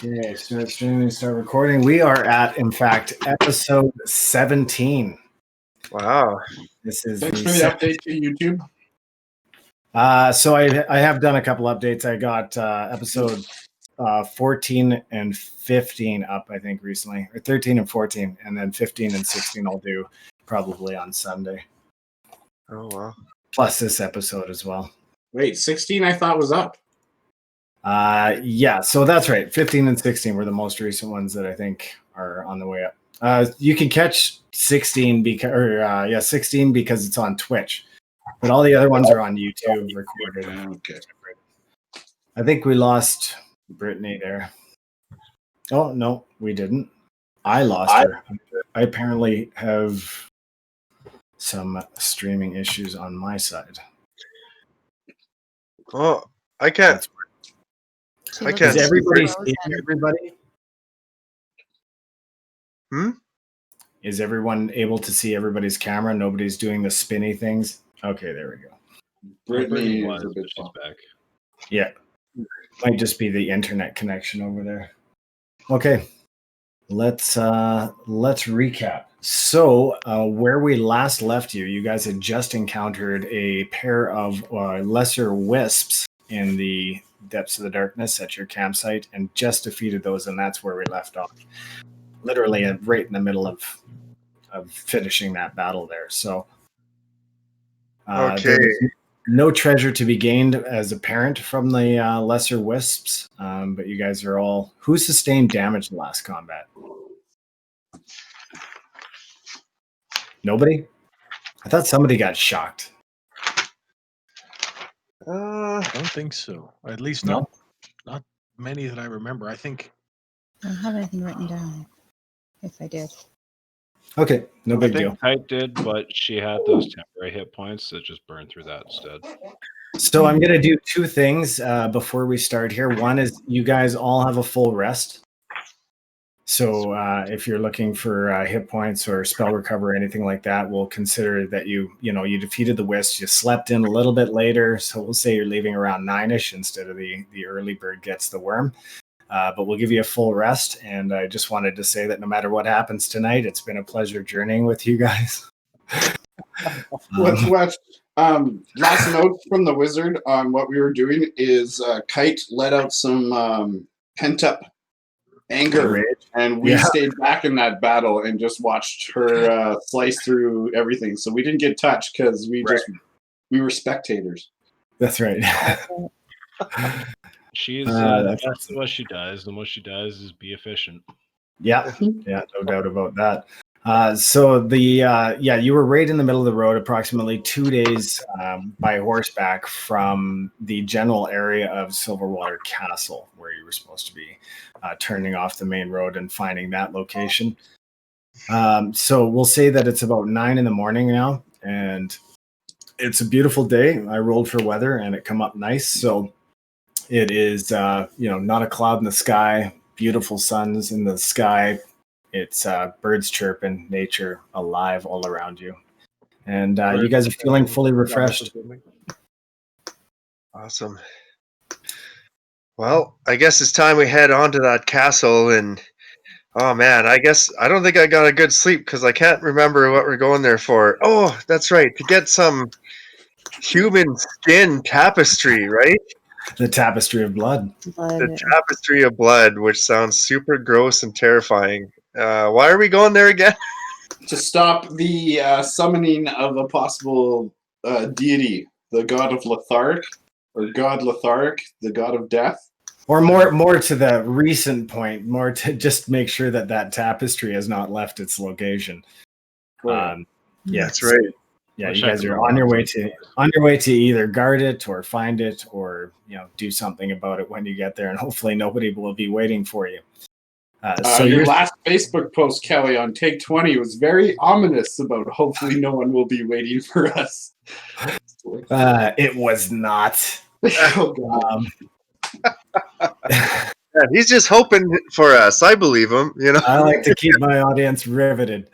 Okay, start streaming, start recording. We are at, in fact, episode 17. Wow. This is Thanks for the update to YouTube. So I have done a couple updates. I got episode 14 and 15 up, I think, recently, or 13 and 14, and then 15 and 16 I'll do probably on Sunday. Oh, wow. Plus this episode as well. Wait, 16 I thought was up. Yeah, so that's right. 15 and 16 were the most recent ones that I think are on the way up. You can catch 16 because 16 because it's on Twitch, but all the other ones are on YouTube recorded. Okay. I think we lost Brittany there. Oh no, we didn't. I lost her. I apparently have some streaming issues on my side. Oh, I can't. I can't. Is everybody seeing everybody? Is everyone able to see everybody's camera? Nobody's doing the spinny things? Okay, there we go. Brittany was, is a bit but she's back. Yeah. Might just be the internet connection over there. Okay. Let's recap. So where we last left you guys had just encountered a pair of lesser wisps in the depths of the darkness at your campsite and just defeated those, and that's where we left off. Literally right in the middle of finishing that battle there. So Okay. no treasure to be gained as apparent from the lesser wisps, but you guys are all... Who sustained damage in the last combat? Nobody? I thought somebody got shocked. I don't think so. At least No? not many that I remember. I think I don't have anything written down. If I did. Okay, no big deal. Kite did, but she had those temporary hit points that just burned through that instead. So I'm going to do two things before we start here. One is you guys all have a full rest. So if you're looking for hit points or spell recover or anything like that, we'll consider that you defeated the wisps. You slept in a little bit later, so we'll say you're leaving around 9ish instead of the early bird gets the worm. But we'll give you a full rest, and I just wanted to say that no matter what happens tonight, it's been a pleasure journeying with you guys. Last note from the wizard on what we were doing is Kite let out some pent-up anger, and we stayed back in that battle and just watched her slice through everything. So we didn't get touched because we were spectators. That's right. She is that's what she does. And what she does is be efficient. Yeah, no doubt about that. So you were right in the middle of the road, approximately 2 days by horseback from the general area of Silverwater Castle, where you were supposed to be turning off the main road and finding that location. So we'll say that it's about 9 a.m. now, and it's a beautiful day. I rolled for weather, and it come up nice. So it is, not a cloud in the sky, beautiful suns in the sky. It's birds chirping, nature alive all around you. And you guys are feeling fully refreshed. Awesome. Well, I guess it's time we head on to that castle, and oh man, I guess I don't think I got a good sleep because I can't remember what we're going there for. Oh, that's right, to get some human skin tapestry, right? The tapestry of blood. The tapestry of blood, which sounds super gross and terrifying. Why are we going there again? To stop the summoning of a possible deity, the god of Lethargic, or god Lethargic, the god of death. Or more to the recent point, more to just make sure that tapestry has not left its location. Right. That's right. Yeah, you guys are on your way to either guard it or find it or do something about it when you get there, and hopefully nobody will be waiting for you. So your last Facebook post, Kelly, on Take20 was very ominous about hopefully no one will be waiting for us. It was not. Yeah, he's just hoping for us. I believe him. I like to keep my audience riveted.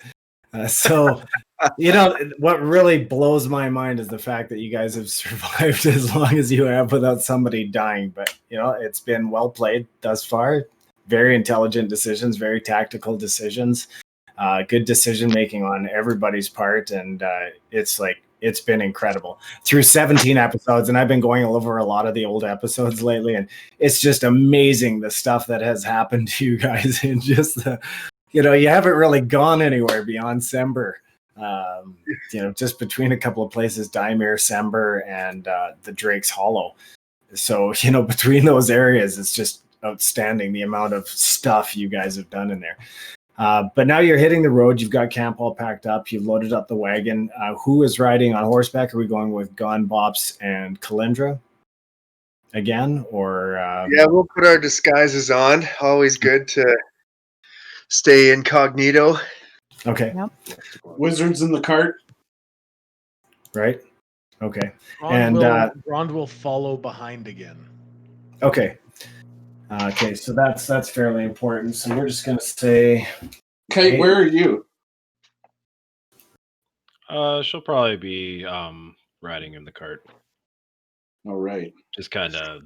What really blows my mind is the fact that you guys have survived as long as you have without somebody dying. But, it's been well played thus far. very intelligent decisions, very tactical decisions, good decision making on everybody's part, and it's been incredible through 17 episodes. And I've been going over a lot of the old episodes lately, and it's just amazing the stuff that has happened to you guys. And just you haven't really gone anywhere beyond Sember. Just between a couple of places, Dimir, Sember, and the Drake's Hollow. So between those areas, it's just outstanding the amount of stuff you guys have done in there. But now you're hitting the road. You've got camp all packed up. You've loaded up the wagon. Who is riding on horseback? Are we going with Grond, Bops, and Calyndra again? Or yeah, we'll put our disguises on. Always good to stay incognito. Okay. Yep. Wizards in the cart. Right. Okay. Grond will follow behind again. Okay. Okay, so that's fairly important. So we're just gonna say, Kite, where are you? She'll probably be riding in the cart. All right. Just kind of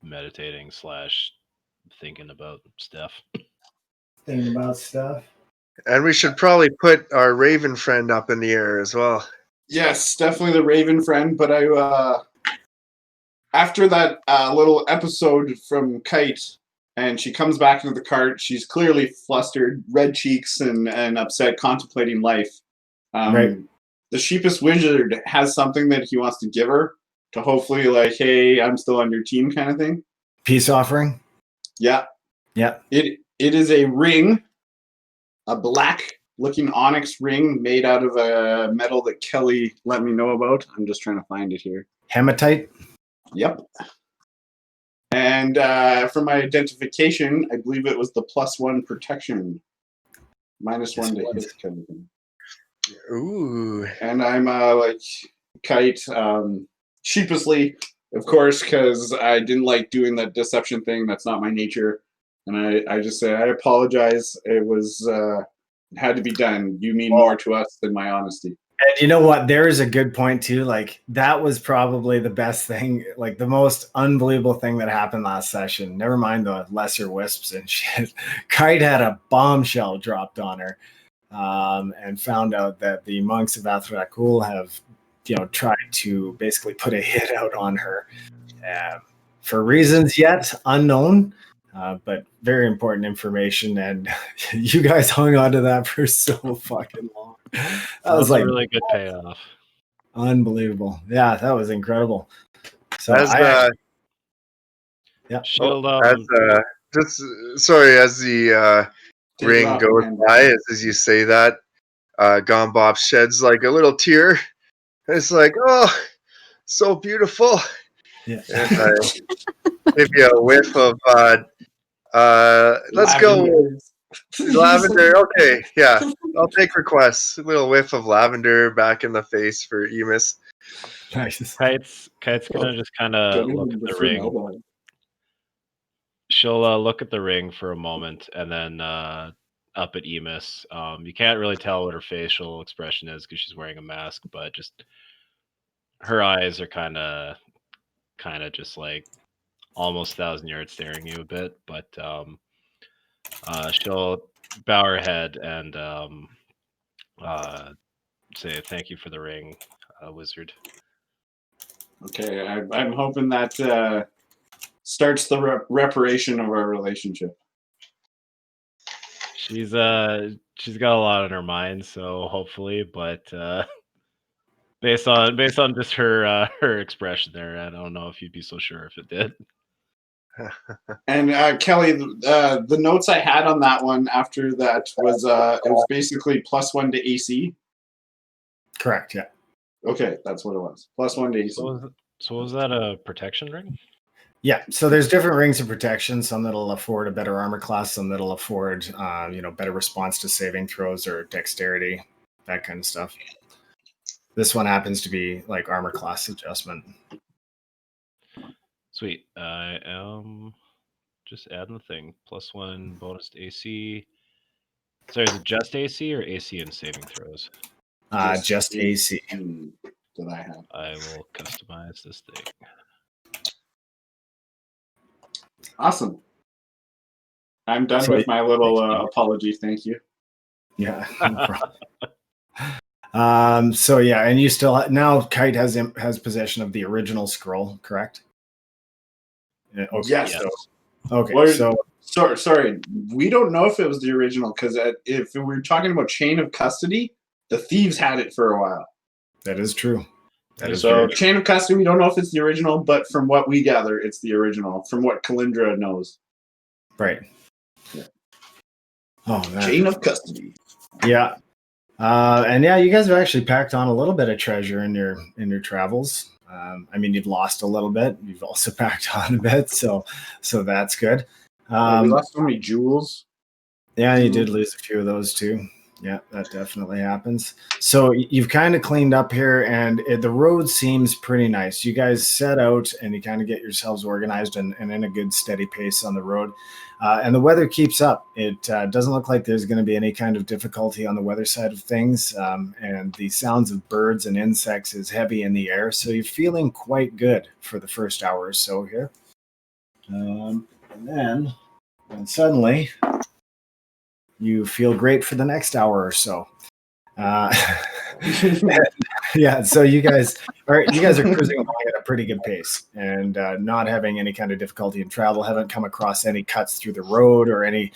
meditating / thinking about stuff. thinking about stuff. And we should probably put our Raven friend up in the air as well. Yes, definitely the Raven friend. But after that little episode from Kite, and she comes back into the cart, she's clearly flustered, red cheeks, and upset, contemplating life. Right. The sheepish wizard has something that he wants to give her to hopefully, like, hey, I'm still on your team kind of thing. Peace offering. Yeah. Yeah. It is a ring, a black-looking onyx ring made out of a metal that Kelly let me know about. I'm just trying to find it here. Hematite. Yep. And for my identification, I believe it was the +1 protection. -1 to hit kind of thing. Ooh. And I'm like Kite, sheepishly, of course, because I didn't like doing that deception thing. That's not my nature. And I just say, I apologize. It was it had to be done. You mean more to us than my honesty. And you know what? There is a good point too. Like, that was probably the best thing, like the most unbelievable thing that happened last session. Never mind the lesser wisps and shit. Kite had a bombshell dropped on her, and found out that the monks of Athrakul have, tried to basically put a hit out on her, for reasons yet unknown. But very important information, and you guys hung on to that for so fucking long. That was like a really good payoff. Unbelievable. Yeah, that was incredible. So As Shield as the ring goes by, as you say that, Gombop sheds like a little tear. It's like, oh, so beautiful. Yeah. And I give you a whiff of let's go lavender. Okay, yeah, I'll take requests. A little whiff of lavender back in the face for Emus. Nice. Kite's gonna just kind of look at the ring. She'll look at the ring for a moment and then up at Emus. You can't really tell what her facial expression is because she's wearing a mask, but just her eyes are kind of just like almost 1,000 yards staring you a bit. But she'll bow her head and say thank you for the ring, wizard. Okay, I'm hoping that starts the reparation of our relationship. She's got a lot on her mind, so hopefully, but based on just her expression there, I don't know if you'd be so sure if it did. And Kelly, the notes I had on that one after that was it was basically +1 to AC. Correct. Yeah. Okay, that's what it was. +1 to AC. So was that a protection ring? Yeah. So there's different rings of protection. Some that'll afford a better armor class. Some that'll afford, better response to saving throws or dexterity, that kind of stuff. This one happens to be like armor class adjustment. Sweet. I am just adding the thing. +1 bonus to AC. Sorry, is it just AC or AC and saving throws? Just AC. That I have. I will customize this thing. Awesome. I'm done So- with my little apology. Thank you. Yeah. No problem. So yeah, and you still now Kite has possession of the original scroll, correct? Yeah, okay, Yes. Okay, What- so Sorry. We don't know if it was the original because if we're talking about chain of custody, the thieves had it for a while. that is true. That is So very true. chain of custody, we don't know if it's the original, but from what we gather, it's the original. From what Calyndra knows. Right. Yeah. Oh man. Chain of custody. Yeah. And yeah, you guys have actually packed on a little bit of treasure in your travels. I mean, you've lost a little bit. You've also packed on a bit, so that's good. We lost so many jewels. Yeah, you did lose a few of those too. Yeah, that definitely happens. So you've kind of cleaned up here, and the road seems pretty nice. You guys set out, and you kind of get yourselves organized and in a good steady pace on the road. And the weather keeps up. It doesn't look like there's going to be any kind of difficulty on the weather side of things. And the sounds of birds and insects is heavy in the air. So you're feeling quite good for the first hour or so here. And then suddenly you feel great for the next hour or so. Yeah, so you guys are cruising along at a pretty good pace and not having any kind of difficulty in travel. Haven't come across any cuts through the road or any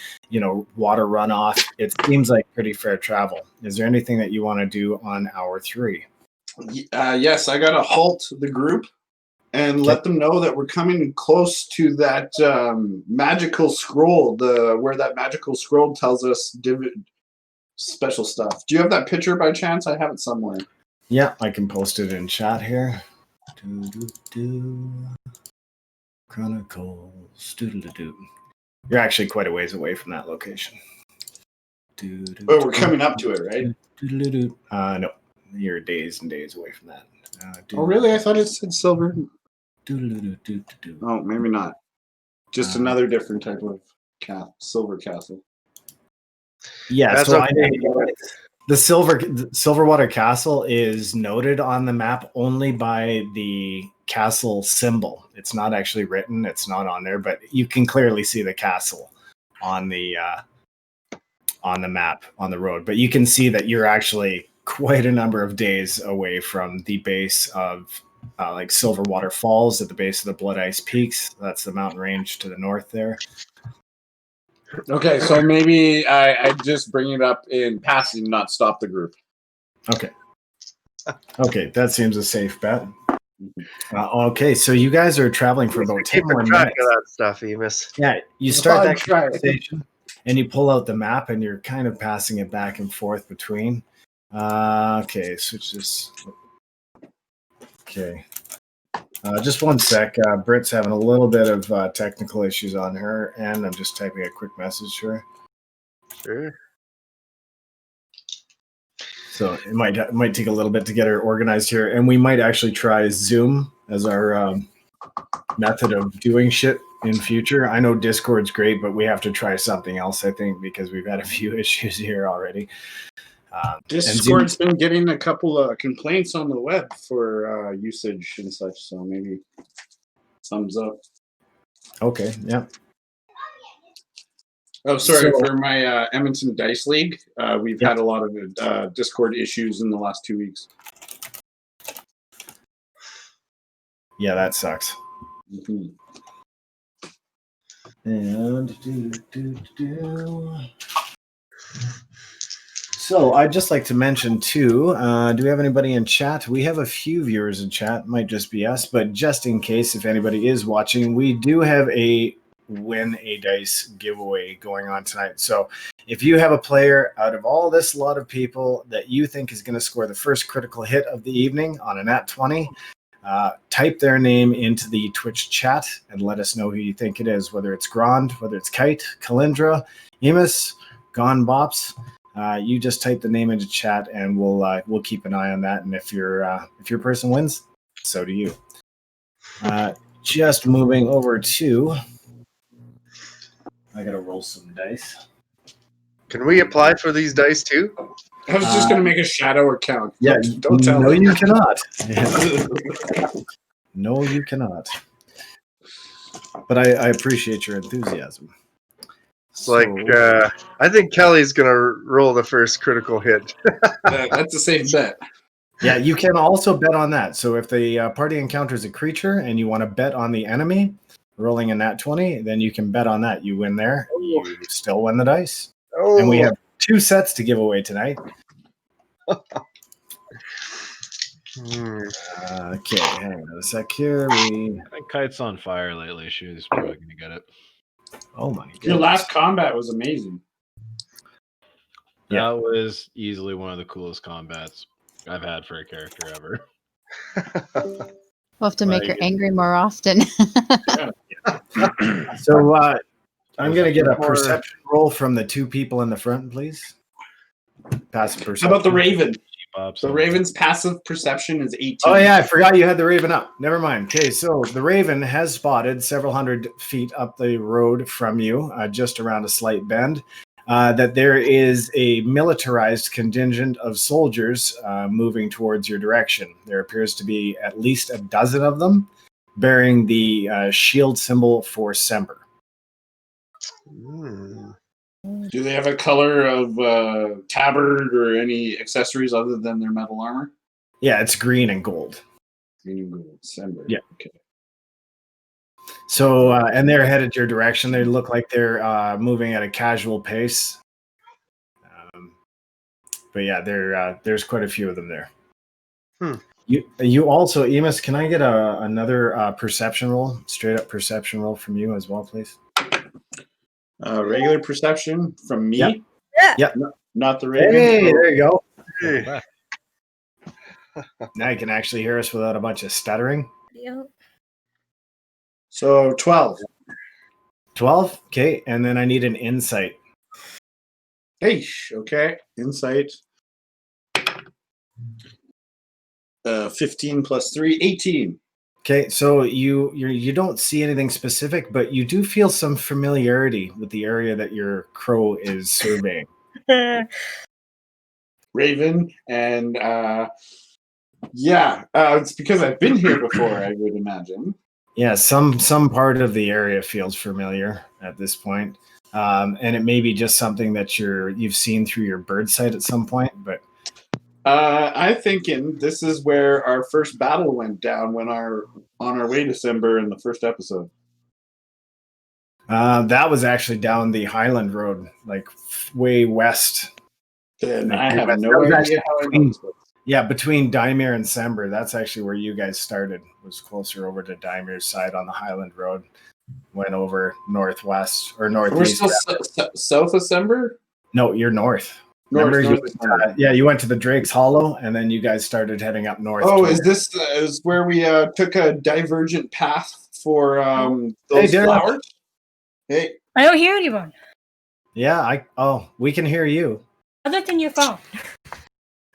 water runoff. It seems like pretty fair travel. Is there anything that you want to do on hour 3? Yes, I gotta halt the group and let them know that we're coming close to that magical scroll. Where that magical scroll tells us special stuff. Do you have that picture by chance? I have it somewhere. Yeah, I can post it in chat here. Chronicles. You're actually quite a ways away from that location. Oh, we're coming up to it, right? No, you're days and days away from that. Oh, really? I thought it said silver. Oh, maybe not. Just another different type of silver castle. Yeah, That's so okay. I know the Silverwater Castle is noted on the map only by the castle symbol. It's not actually written. It's not on there, but you can clearly see the castle on the map on the road. But you can see that you're actually quite a number of days away from the base of like Silverwater Falls at the base of the Blood Ice Peaks. That's the mountain range to the north there. Okay, so maybe I just bring it up in passing, not stop the group. Okay, that seems a safe bet. Okay, so you guys are traveling for about 10 more track minutes. of that stuff, Emus. Yeah, you start that conversation, and you pull out the map, and you're kind of passing it back and forth between. Okay, switch this. Okay. Just one sec. Britt's having a little bit of technical issues on her, and I'm just typing a quick message to her. Sure. So it might take a little bit to get her organized here, and we might actually try Zoom as our method of doing shit in future. I know Discord's great, but we have to try something else, I think, because we've had a few issues here already. Discord's been getting a couple of complaints on the web for usage and such, so maybe thumbs up. Okay, yeah. Oh, sorry, for my Edmonton Dice League, we've had a lot of Discord issues in the last 2 weeks. Yeah, that sucks. Mm-hmm. And so I'd just like to mention too, do we have anybody in chat? We have a few viewers in chat, might just be us, but just in case if anybody is watching, we do have a win a dice giveaway going on tonight. So if you have a player out of all this lot of people that you think is going to score the first critical hit of the evening on a nat 20, type their name into the Twitch chat and let us know who you think it is, whether it's Grond, whether it's Kite, Calyndra, Emus, Bops. You just type the name into chat, and we'll keep an eye on that. And if your person wins, so do you. Just moving over to, I gotta roll some dice. Can we apply for these dice too? I was just going to make a shadow account. Yeah, don't tell no, them. you cannot. No, you cannot. But I appreciate your enthusiasm. It's like, I think Kelly's going to roll the first critical hit. That's a safe bet. Yeah, you can also bet on that. So if the party encounters a creature and you want to bet on the enemy, rolling a nat 20, then you can bet on that. You win there. You still win the dice. Oh. And we have 2 sets to give away tonight. Okay, hang on a sec here. I think Kite's on fire lately. She's probably going to get it. Oh my god. Your last combat was amazing. That was easily one of the coolest combats I've had for a character ever. We'll have to make her angry more often. So I'm going to get a perception roll from the 2 people in the front, please. Passive perception. How about the Raven? Bops. The Raven's passive perception is 18. Oh yeah, I forgot you had the Raven up. Never mind. Okay, so the Raven has spotted several hundred feet up the road from you, just around a slight bend, that there is a militarized contingent of soldiers moving towards your direction. There appears to be at least a dozen of them, bearing the shield symbol for Sember. Do they have a color of tabard or any accessories other than their metal armor? Yeah, it's green and gold. Green and gold. Sember. Yeah. Okay. So, and they're headed your direction. They look like they're moving at a casual pace. But yeah, there's quite a few of them there. You also, Emus, can I get another perception roll, straight up perception roll from you as well, please? Regular perception from me? Yeah. Not the Raven. Hey, there you go. Hey. Now you can actually hear us without a bunch of stuttering. Yep. So 12. 12? Okay, and then I need an insight. Hey, okay. Insight. 15 plus 3, 18. Okay, so you don't see anything specific, but you do feel some familiarity with the area that your crow is surveying. Raven, and it's because I've been here before, I would imagine. Yeah, some part of the area feels familiar at this point. And it may be just something that you've seen through your bird sight at some point, but I'm thinking this is where our first battle went down when on our way to Sember in the first episode. That was actually down the Highland Road, like way west. Then Like, I have that no was idea actually how I know this place. Yeah, between Dimir and Sember, that's actually where you guys started. Was closer over to Dimir's side on the Highland Road. Went over northwest or northeast. We're still south of Sember? No, you're north. North Remember, of Sember. you went to the Drake's Hollow, and then you guys started heading up north. Oh, is this is where we took a divergent path for those Darren. flowers? Hey, I don't hear anyone Yeah, we can hear you. other than your phone.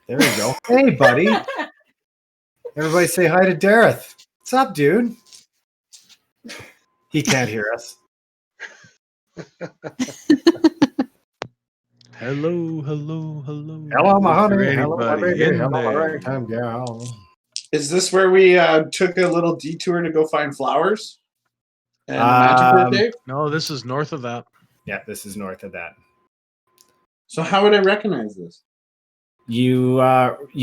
There we go. Hey, buddy. Everybody say hi to Dareth. What's up, dude? He can't hear us. Hello. Hello, my honey. Hello, my baby. Hello, my ragtime gal. is this where we took a little detour to go find flowers? And Manticore Cave? No, this is north of that. Yeah, this is north of that. So how would I recognize this? You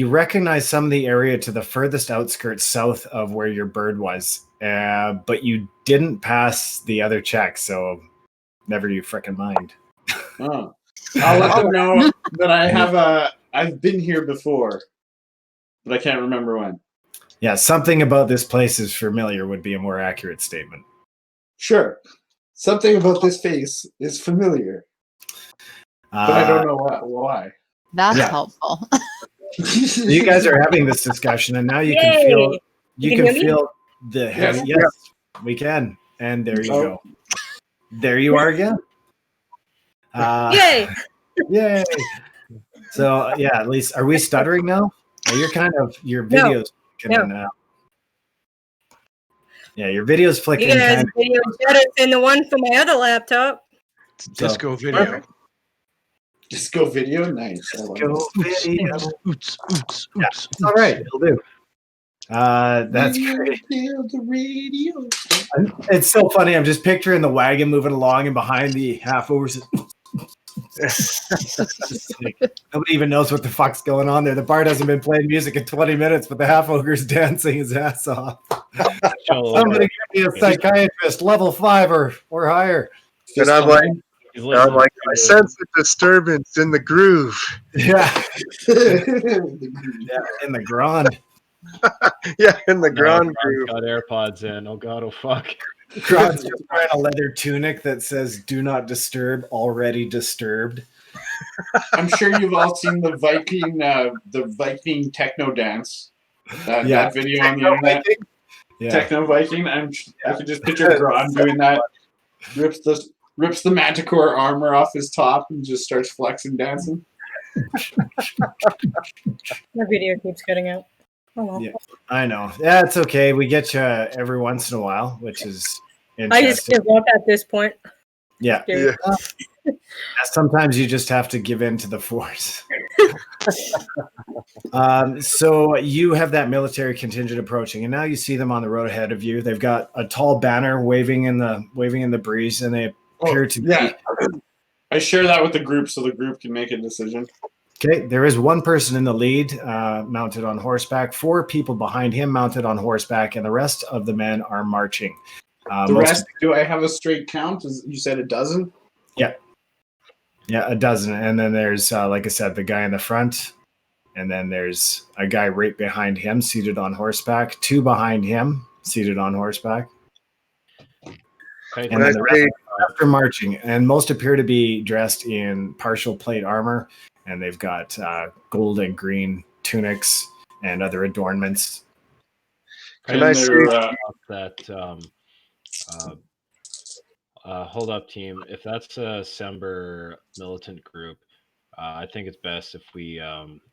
recognize some of the area to the furthest outskirts south of where your bird was, but you didn't pass the other check, so never you frickin' mind. Oh. I'll let them know that I've been here before, but I can't remember when. Yeah, something about this place is familiar would be a more accurate statement. Sure. Something about this face is familiar, but I don't know why. That's Yeah. helpful. You guys are having this discussion, and now you Yay! can feel You can hear me? the heavy. Yes, we can. And there you go. There you are again. Yay! Yay! So yeah, at least are we stuttering now? You're kind of your videos. Yeah, your video's flicking. You guys' video is better than the one from my other laptop. Disco video. Perfect. Disco video, nice. I love it. Go video. Oots. It's all right. It'll do. That's Radio, great. kill the radio. It's so funny. I'm just picturing the wagon moving along, and behind the half-ogres. Nobody even knows what the fuck's going on there. The bard hasn't been playing music in 20 minutes, but the half-ogre's dancing his ass off. Somebody give me a psychiatrist, level 5 or higher. And I'm like, I sense a disturbance in the groove. Yeah. In the Grond. Yeah, in the Grond groove. Got AirPods in. Oh god, oh fuck. Grond's just wearing a leather tunic that says "Do not disturb." Already disturbed. I'm sure you've all seen the Viking techno dance. That video on the internet. Yeah. Techno Viking. I could just picture Grond doing that. Rips the manticore armor off his top and just starts flexing, dancing. My video keeps cutting out. Oh, well. Yeah, I know. Yeah, it's okay. We get you every once in a while, which is I just interesting. give up at this point. Yeah. Dude. Sometimes you just have to give in to the force. So you have that military contingent approaching, and now you see them on the road ahead of you. They've got a tall banner waving in the breeze, and they appear to be. Yeah. I share that with the group so the group can make a decision. Okay, there is one person in the lead, mounted on horseback, 4 people behind him mounted on horseback, and the rest of the men are marching. The rest, do I have a straight count? You said a dozen? Yeah. Yeah, a dozen. And then there's, like I said, the guy in the front, and then there's a guy right behind him seated on horseback, 2 behind him seated on horseback. Okay, And then the rest are marching, and most appear to be dressed in partial plate armor, and they've got gold and green tunics and other adornments. Can I see that? Hold up, team. If that's a Sember militant group, I think it's best if we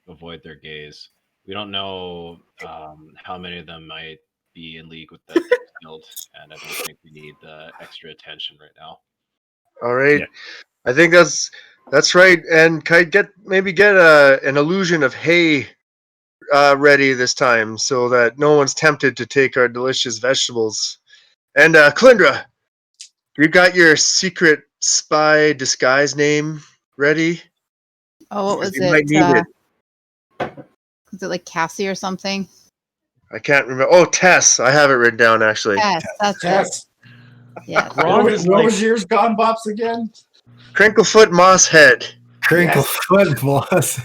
avoid their gaze. We don't know how many of them might be in league with the guild, and I don't think we need the extra attention right now. All right. Yeah. I think that's right. And Kite, get an illusion of hay ready this time, so that no one's tempted to take our delicious vegetables. And Calyndra, you got your secret spy disguise name ready? Oh, what was You might need it? it. Was it like Cassie or something? I can't remember. Oh, Tess. I have it written down, actually. Yes, that's it. Yes. Yeah. What was yours gone, Bops, again? Crinklefoot Mosshead. Crinklefoot Moss.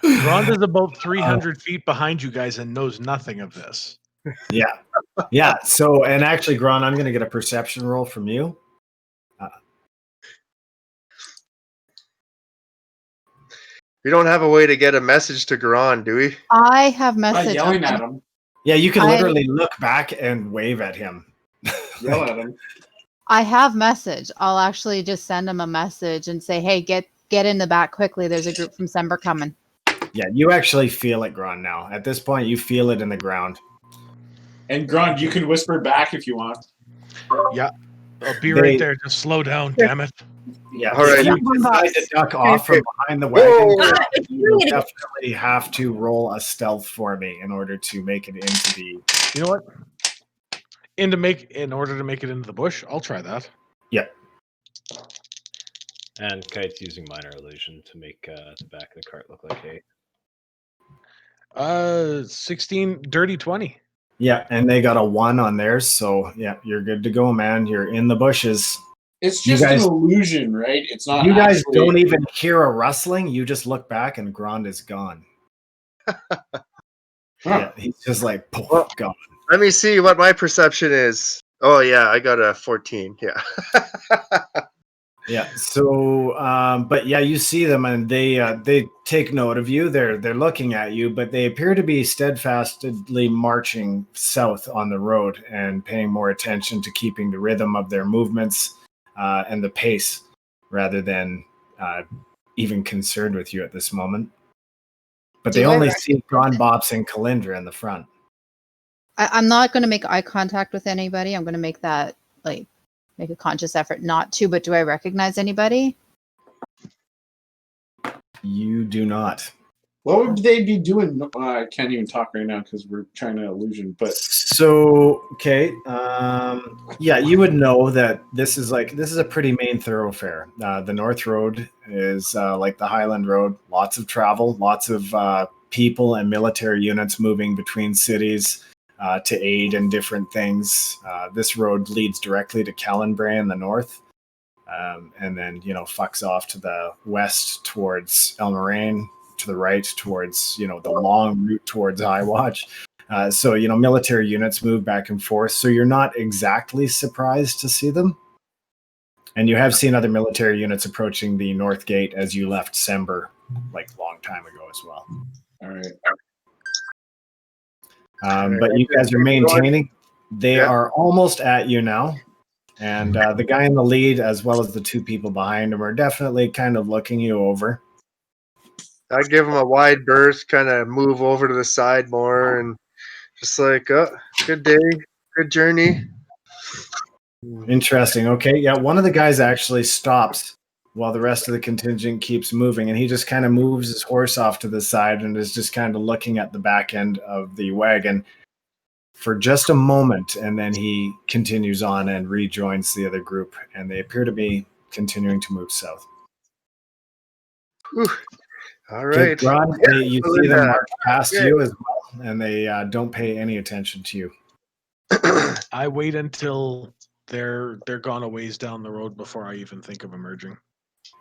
Grond is about 300 feet behind you guys and knows nothing of this. Yeah. Yeah. So, and actually, Grond, I'm going to get a perception roll from you. We don't have a way to get a message to Grond, do we? I have By message. yelling at him. Yeah, you can literally look back and wave at him. Yell at him. I have message. I'll actually just send him a message and say, "Hey, get in the back quickly. There's a group from Sember coming." Yeah, you actually feel it, Grond, now. At this point, you feel it in the ground. And Grond, you can whisper back if you want. Yeah. I'll be right there. Just slow down, damn it. Yeah, All right. if you decide to duck off from behind the wagon, Whoa. you will definitely have to roll a stealth for me in order to make it into the... You know what? In order to make it into the bush, I'll try that. Yeah. And Kite's using minor illusion to make the back of the cart look like hay. 16, dirty 20. Yeah, and they got a 1 on theirs, so yeah, you're good to go, man. You're in the bushes. It's just an illusion, right? It's not. You guys actually... don't even hear a rustling. You just look back, and Grond is gone. Yeah, he's just like gone. Let me see what my perception is. Oh, yeah, I got a 14. Yeah. Yeah. So, but yeah, you see them, and they take note of you. They're looking at you, but they appear to be steadfastly marching south on the road and paying more attention to keeping the rhythm of their movements and the pace, rather than even concerned with you at this moment. But they only see Grond, Bops, and Calyndra in the front. I'm not going to make eye contact with anybody. I'm going to make that make a conscious effort not to. But do I recognize anybody? You do not. What would they be doing? I can't even talk right now because we're trying to illusion. But So, okay, yeah, you would know that this is a pretty main thoroughfare. The North Road is like the Highland Road. Lots of travel, lots of people and military units moving between cities to aid in different things. This road leads directly to Calyndra in the north, and then fucks off to the west towards Elmoraine, to the right towards the long route towards Highwatch. So military units move back and forth, so you're not exactly surprised to see them. And you have seen other military units approaching the north gate as you left Sember like a long time ago as well. all right. But you guys are maintaining. They Yeah. are almost at you now. And the guy in the lead, as well as the two people behind him, are definitely kind of looking you over. I give him a wide berth, kind of move over to the side more, and just like, oh, good day, good journey. Interesting. Okay. Yeah. One of the guys actually stops while the rest of the contingent keeps moving, and he just kind of moves his horse off to the side and is just kind of looking at the back end of the wagon for just a moment. And then he continues on and rejoins the other group, and they appear to be continuing to move south. Whew. All Okay, right. Grond, you see them march past okay. you as well, and they don't pay any attention to you. I wait until they're gone a ways down the road before I even think of emerging.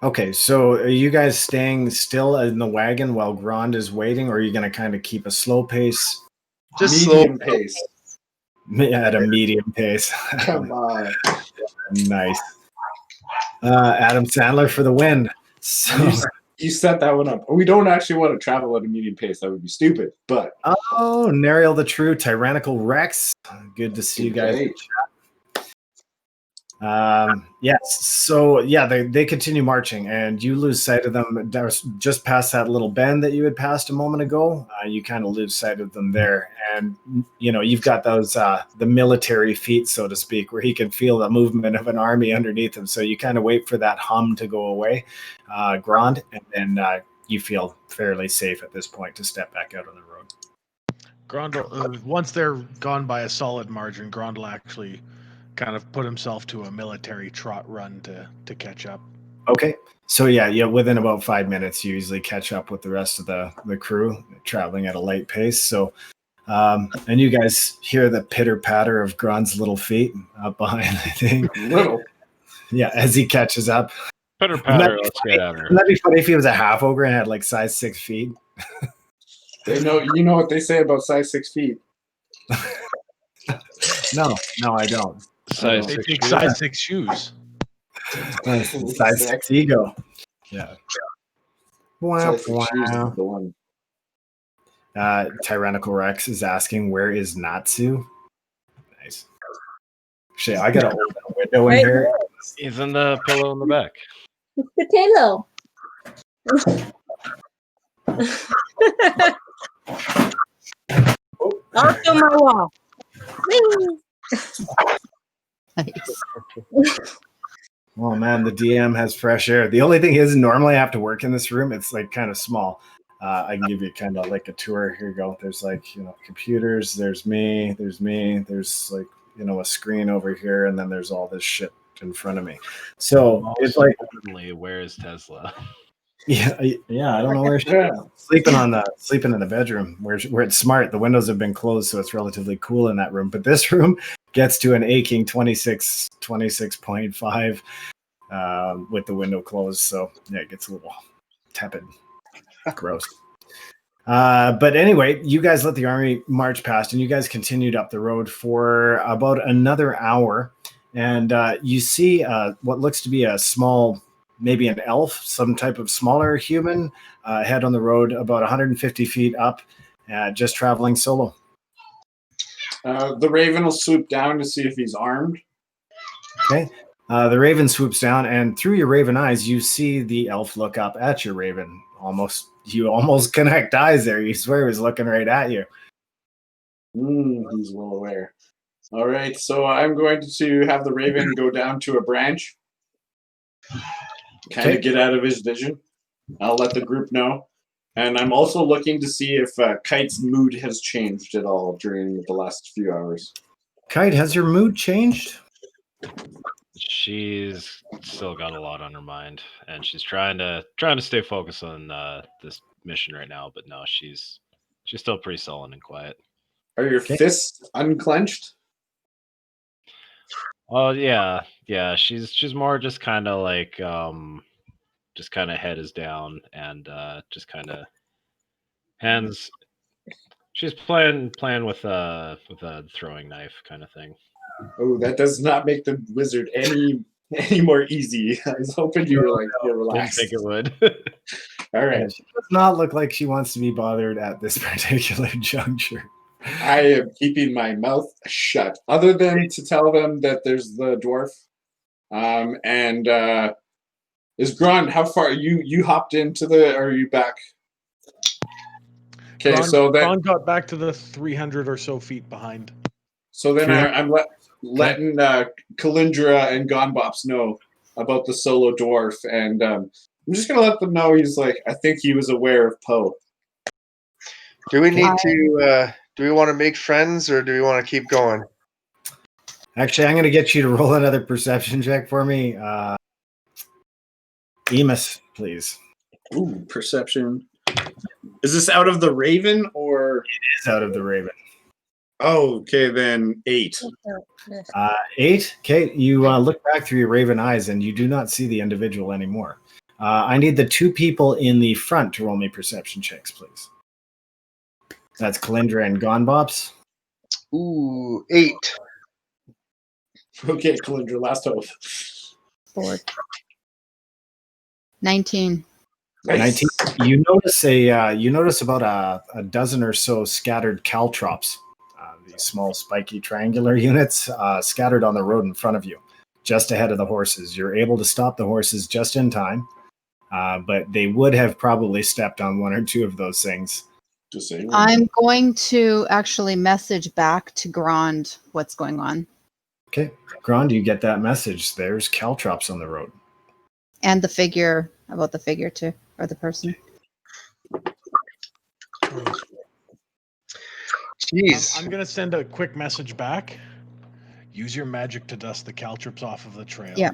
Okay, so are you guys staying still in the wagon while Grond is waiting, or are you going to kind of keep a slow pace? Just Medium pace. At a medium pace. Come on. Nice. Adam Sandler for the win. So, You set that one up. We don't actually want to travel at a medium pace. That would be stupid. But Nariel the True, Tyrannical Rex. Good to see you guys. Great. Yes. So yeah, they continue marching, and you lose sight of them. Just past that little bend that you had passed a moment ago. You kind of lose sight of them there, and you've got those the military feet, so to speak, where he can feel the movement of an army underneath him. So you kind of wait for that hum to go away, Grond, and then you feel fairly safe at this point to step back out on the road. Grond, once they're gone by a solid margin, Grond will actually kind of put himself to a military trot run to catch up. Okay. So yeah, within about 5 minutes, you usually catch up with the rest of the crew, traveling at a light pace. So, and you guys hear the pitter patter of Grond's little feet up behind the thing. Little. Yeah, as he catches up. Pitter patter, let's get out of here. Wouldn't that be funny if he was a half-ogre and had like size 6 feet? You know what they say about size 6 feet. No, I don't. Size They 6 take shoes. size 6 shoes. Size 6 ego. Yeah. Wow, Size 6 shoes is wow. the one. Tyrannical Rex is asking, where is Natsu? Nice. Shit, I gotta open a window in Right here. He's in the pillow in the back. Potato. Also my wall. Whee! Nice. Oh man, the DM has fresh air. The only thing is, normally I have to work in this room. It's like kind of small. I can give you kind of like a tour. Here you go. There's like, computers. There's me. There's like, a screen over here. And then there's all this shit in front of me. So it's like, Where is Tesla? yeah. I don't know where she's sleeping in the bedroom where it's smart. The windows have been closed, so it's relatively cool in that room. But this room gets to an aching 26.5 with the window closed. So yeah, it gets a little tepid. Gross. But anyway, you guys let the army march past, and you guys continued up the road for about another hour. And you see what looks to be a small, maybe an elf, some type of smaller human, head on the road about 150 feet up, just traveling solo. The Raven will swoop down to see if he's armed. Okay. The Raven swoops down, and through your Raven eyes, you see the elf look up at your Raven. You almost connect eyes there. You swear he was looking right at you. He's well aware. All right, so I'm going to have the Raven go down to a branch, kind of get out of his vision. I'll let the group know. And I'm also looking to see if Kite's mood has changed at all during the last few hours. Kite, has your mood changed? She's still got a lot on her mind, and she's trying to stay focused on this mission right now. But no, she's still pretty sullen and quiet. Are your fists unclenched? Oh yeah. She's more just kind of like just kind of head is down and just kind of hands. She's playing with a throwing knife kind of thing. Oh, that does not make the wizard any more easy. I was hoping you were like, yeah, relax. Didn't think it would. All right. She does not look like she wants to be bothered at this particular juncture. I am keeping my mouth shut, other than to tell them that there's the dwarf. Is Grond, how far you hopped into the? Or are you back? Okay, Grond, so then Grond got back to the 300 or so feet behind. So then I'm letting Calyndra and Bops know about the solo dwarf, and I'm just gonna let them know he's like, I think he was aware of Poe. Do we need to? Do we want to make friends, or do we want to keep going? Actually, I'm going to get you to roll another perception check for me. Emus, please. Ooh, perception. Is this out of the Raven, or? It is out of the Raven. Oh, okay, then 8. 8? Okay, you look back through your Raven eyes, and you do not see the individual anymore. I need the 2 people in the front to roll me perception checks, please. That's Calyndra and Bops. Ooh, 8. Okay, Calyndra, last hope. 4. 19. Nice. 19. You notice about a dozen or so scattered caltrops, these small spiky triangular units scattered on the road in front of you, just ahead of the horses. You're able to stop the horses just in time, but they would have probably stepped on 1 or 2 of those things. I'm going to actually message back to Grond what's going on. Okay, Grond, you get that message. There's caltrops on the road. And the figure, about the figure too, or the person. Jeez. I'm going to send a quick message back. Use your magic to dust the caltrops off of the trail. Yeah.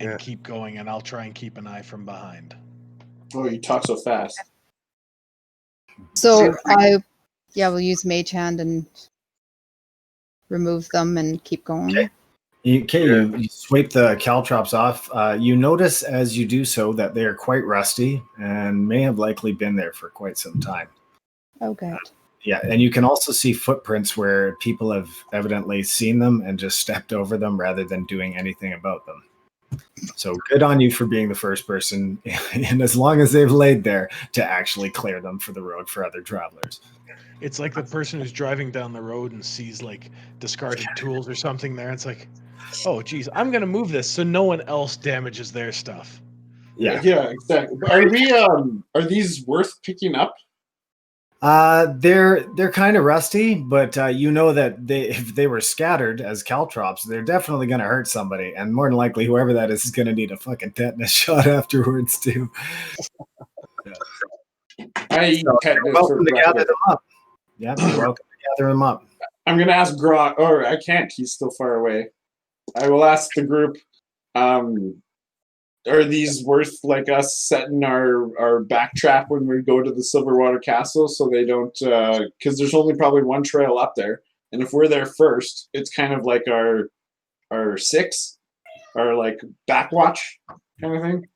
And keep going, and I'll try and keep an eye from behind. Oh, you talk so fast. So we'll use Mage Hand and remove them and keep going. You sweep the caltrops off. You notice as you do so that they are quite rusty and may have likely been there for quite some time. Oh, good. Yeah, and you can also see footprints where people have evidently seen them and just stepped over them rather than doing anything about them. So good on you for being the first person, and as long as they've laid there, to actually clear them for the road for other travelers. It's like the person who's driving down the road and sees like discarded tools or something there. It's like, oh, geez, I'm going to move this so no one else damages their stuff. Yeah, exactly. Are these worth picking up? They're kind of rusty, but you know that if they were scattered as caltrops, they're definitely going to hurt somebody, and more than likely, whoever that is going to need a fucking tetanus shot afterwards too. You're welcome to gather them up. Yeah, you're welcome to gather them up. I'm going to ask Grond, or I can't. He's still far away. I will ask the group. Are these worth like us setting our back trap when we go to the Silverwater Castle so they don't because there's only probably 1 trail up there, and if we're there first, it's kind of like our 6, our like backwatch kind of thing.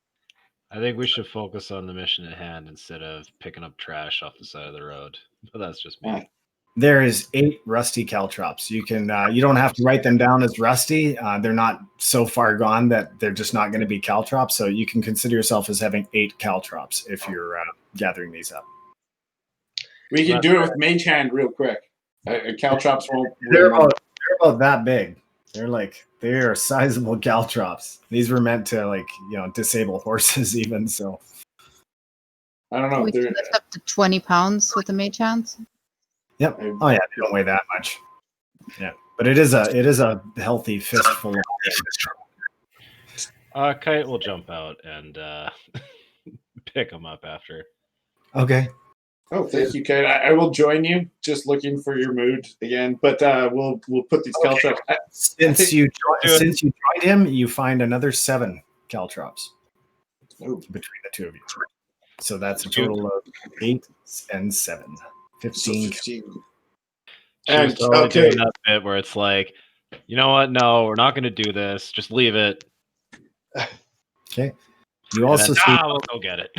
I think we should focus on the mission at hand instead of picking up trash off the side of the road. But that's just me. There is 8 rusty caltrops. You can you don't have to write them down as rusty. They're not so far gone that they're just not going to be caltrops. So you can consider yourself as having 8 caltrops if you're gathering these up. We can do it with Mage Hand real quick. Caltrops won't. They're about that big. They are sizable caltrops. These were meant to disable horses even. So I don't know. We can lift up to 20 pounds with the Mage Hands. Yep. Oh yeah, they don't weigh that much. Yeah, but it is a healthy fistful. Kite will jump out and pick him up after. Okay. Oh, thank you, Kate. I will join you. Just looking for your mood again, but we'll put these caltrops. Since you joined him, you find another 7 caltrops between the two of you. So that's a total of 8 and 7. 15. 15. She was totally doing that bit where it's like, you know what? No, we're not going to do this. Just leave it. Okay. You also see we'll go get it.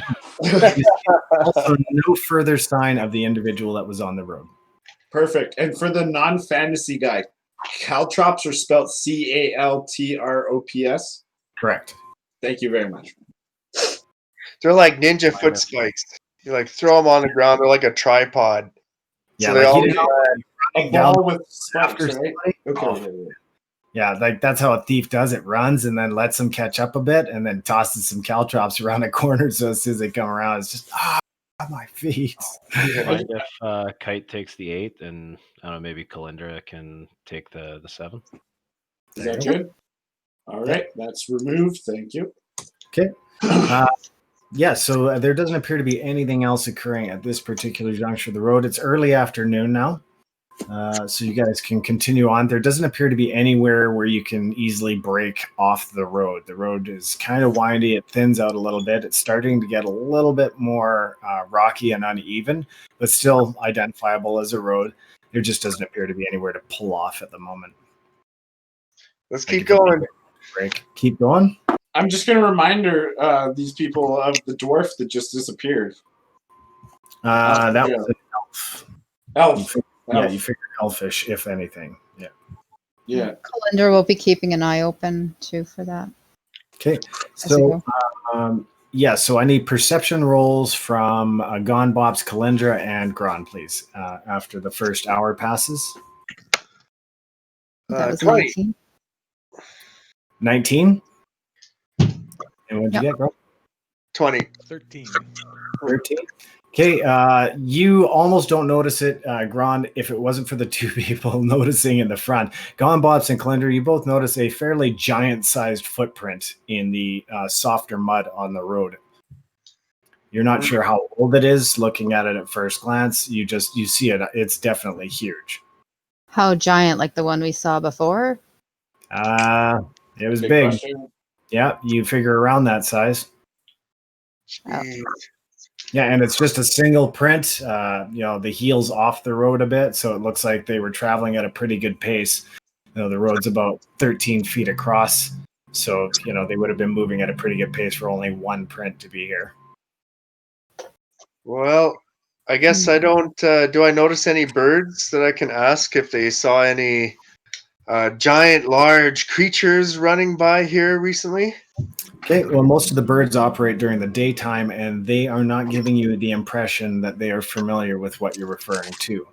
also no further sign of the individual that was on the road. Perfect. And for the non-fantasy guy, caltrops are spelled CALTROPS? Correct. Thank you very much. They're like ninja foot spikes. You like throw them on the ground. They're like a tripod. Yeah, so they like all a ball with spikes, right? Okay. Oh. Yeah, like that's how a thief does it. Runs and then lets them catch up a bit and then tosses some caltrops around a corner so as soon as they come around, it's just, my feet. Mind if Kite takes the 8 and I don't know, maybe Calyndra can take the 7? Is that good? All right, that's removed. Thank you. Okay. Yeah, so there doesn't appear to be anything else occurring at this particular juncture of the road. It's early afternoon now, so you guys can continue on. There doesn't appear to be anywhere where you can easily break off the road. The road is kind of windy. It thins out a little bit. It's starting to get a little bit more rocky and uneven, but still identifiable as a road. There just doesn't appear to be anywhere to pull off at the moment. Let's keep going. Break. Keep going. I'm just going to remind these people of the dwarf that just disappeared. That was an elf. Elf. You figure elfish, if anything. Yeah. Yeah. Calyndra will be keeping an eye open too for that. Okay. So, so I need perception rolls from Gon, Bops, Calyndra, and Grond, please, after the first hour passes. That was 20. 19. 19? And what did you get, Grond? 20. 13. 13. Okay, you almost don't notice it, Grond, if it wasn't for the two people noticing in the front. Gon, Bops, and Calyndra, you both notice a fairly giant-sized footprint in the softer mud on the road. You're not sure how old it is. Looking at it at first glance, you see it. It's definitely huge. How giant, like the one we saw before? It was big. Question. Yeah, you figure around that size. Oh. Yeah, and it's just a single print. The heel's off the road a bit, so it looks like they were traveling at a pretty good pace. The road's about 13 feet across, so they would have been moving at a pretty good pace for only one print to be here. Well, I guess I don't. Do I notice any birds that I can ask if they saw any giant, large creatures running by here recently? Okay, well, most of the birds operate during the daytime, and they are not giving you the impression that they are familiar with what you're referring to.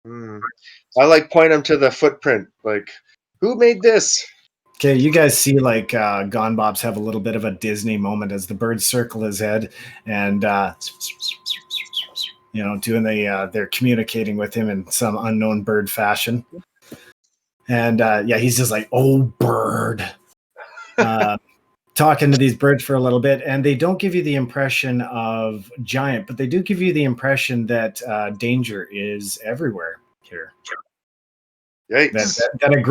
I point them to the footprint. Like, who made this? Okay, you guys see Gon Bops have a little bit of a Disney moment as the birds circle his head and doing they're communicating with him in some unknown bird fashion. And he's just like, "Oh, bird." Talking to these birds for a little bit, and they don't give you the impression of giant, but they do give you the impression that danger is everywhere here. Yikes. That a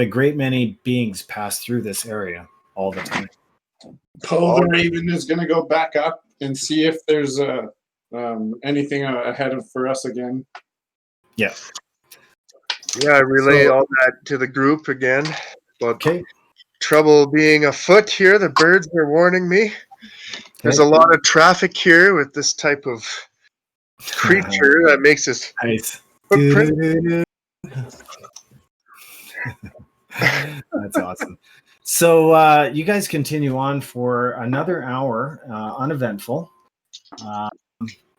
great many beings pass through this area all the time. Poe the Raven is going to go back up and see if there's anything ahead for us again. Yeah. Yeah, I relay all that to the group again. But okay. Trouble being afoot here. The birds are warning me. There's a lot of traffic here with this type of creature that makes this nice. footprint. That's awesome. So you guys continue on for another hour, uneventful.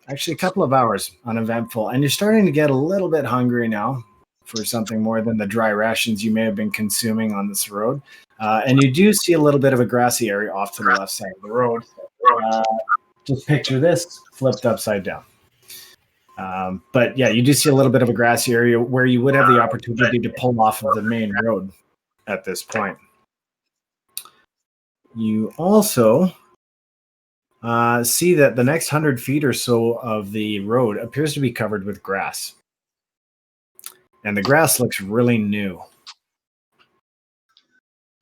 Actually, a couple of hours uneventful, and you're starting to get a little bit hungry now for something more than the dry rations you may have been consuming on this road. And you do see a little bit of a grassy area off to the left side of the road. Just picture this flipped upside down. But yeah, you do see a little bit of a grassy area where you would have the opportunity to pull off of the main road at this point. You also see that the next 100 feet or so of the road appears to be covered with grass. And the grass looks really new.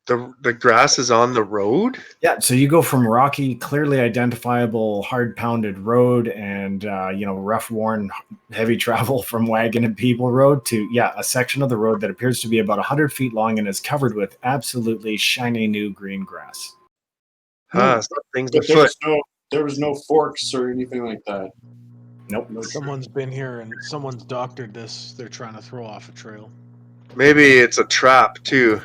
The grass is on the road? Yeah, so you go from rocky, clearly identifiable, hard-pounded road and, rough, worn, heavy travel from wagon and people road to, a section of the road that appears to be about 100 feet long and is covered with absolutely shiny new green grass. Something's But afoot. there was no forks or anything like that. Nope. Someone's been here and someone's doctored this. They're trying to throw off a trail. Maybe it's a trap, too.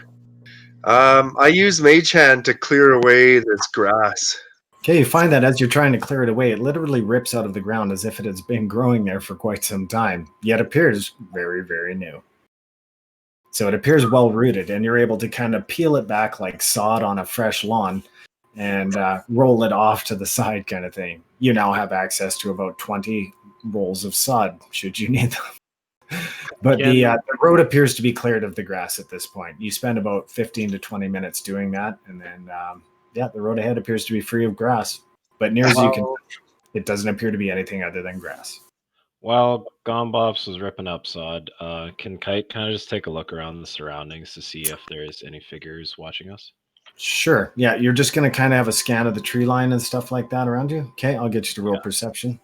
I use Mage Hand to clear away this grass. Okay, you find that as you're trying to clear it away, it literally rips out of the ground as if it has been growing there for quite some time, yet appears very, very new. So it appears well-rooted, and you're able to kind of peel it back like sod on a fresh lawn and roll it off to the side kind of thing. You now have access to about 20 rolls of sod, should you need them. But the road appears to be cleared of the grass at this point. You spend about 15 to 20 minutes doing that, and then, the road ahead appears to be free of grass. But near as you can, it doesn't appear to be anything other than grass. While Bops was ripping up sod, can Kite kind of just take a look around the surroundings to see if there's any figures watching us? Sure. Yeah, you're just going to kind of have a scan of the tree line and stuff like that around you. Okay, I'll get you to roll perception.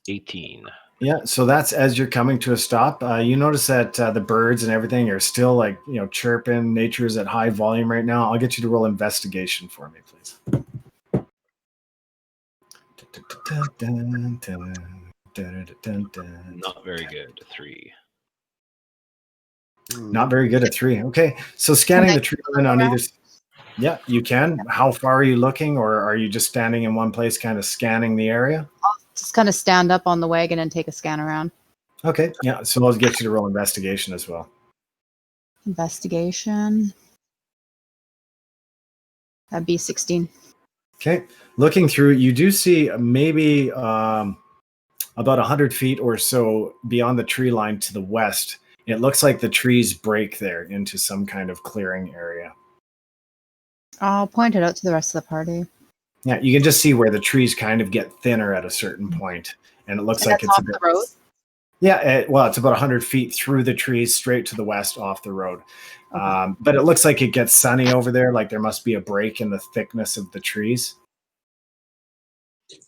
18. Yeah, so that's as you're coming to a stop. You notice that the birds and everything are still chirping. Nature is at high volume right now. I'll get you to roll investigation for me, please. Not very good. 3. Not very good at 3. Okay, so scanning the tree line on either. Yeah, you can. How far are you looking, or are you just standing in one place, kind of scanning the area? I'll just kind of stand up on the wagon and take a scan around. Okay, yeah. So I'll get you to roll investigation as well. Investigation. That'd be 16. Okay, looking through, you do see maybe about 100 feet or so beyond the tree line to the west. It looks like the trees break there into some kind of clearing area. I'll point it out to the rest of the party. Yeah, you can just see where the trees kind of get thinner at a certain point, and it looks like it's off the road. Yeah, it's about 100 feet through the trees, straight to the west off the road. Okay. But it looks like it gets sunny over there. Like there must be a break in the thickness of the trees.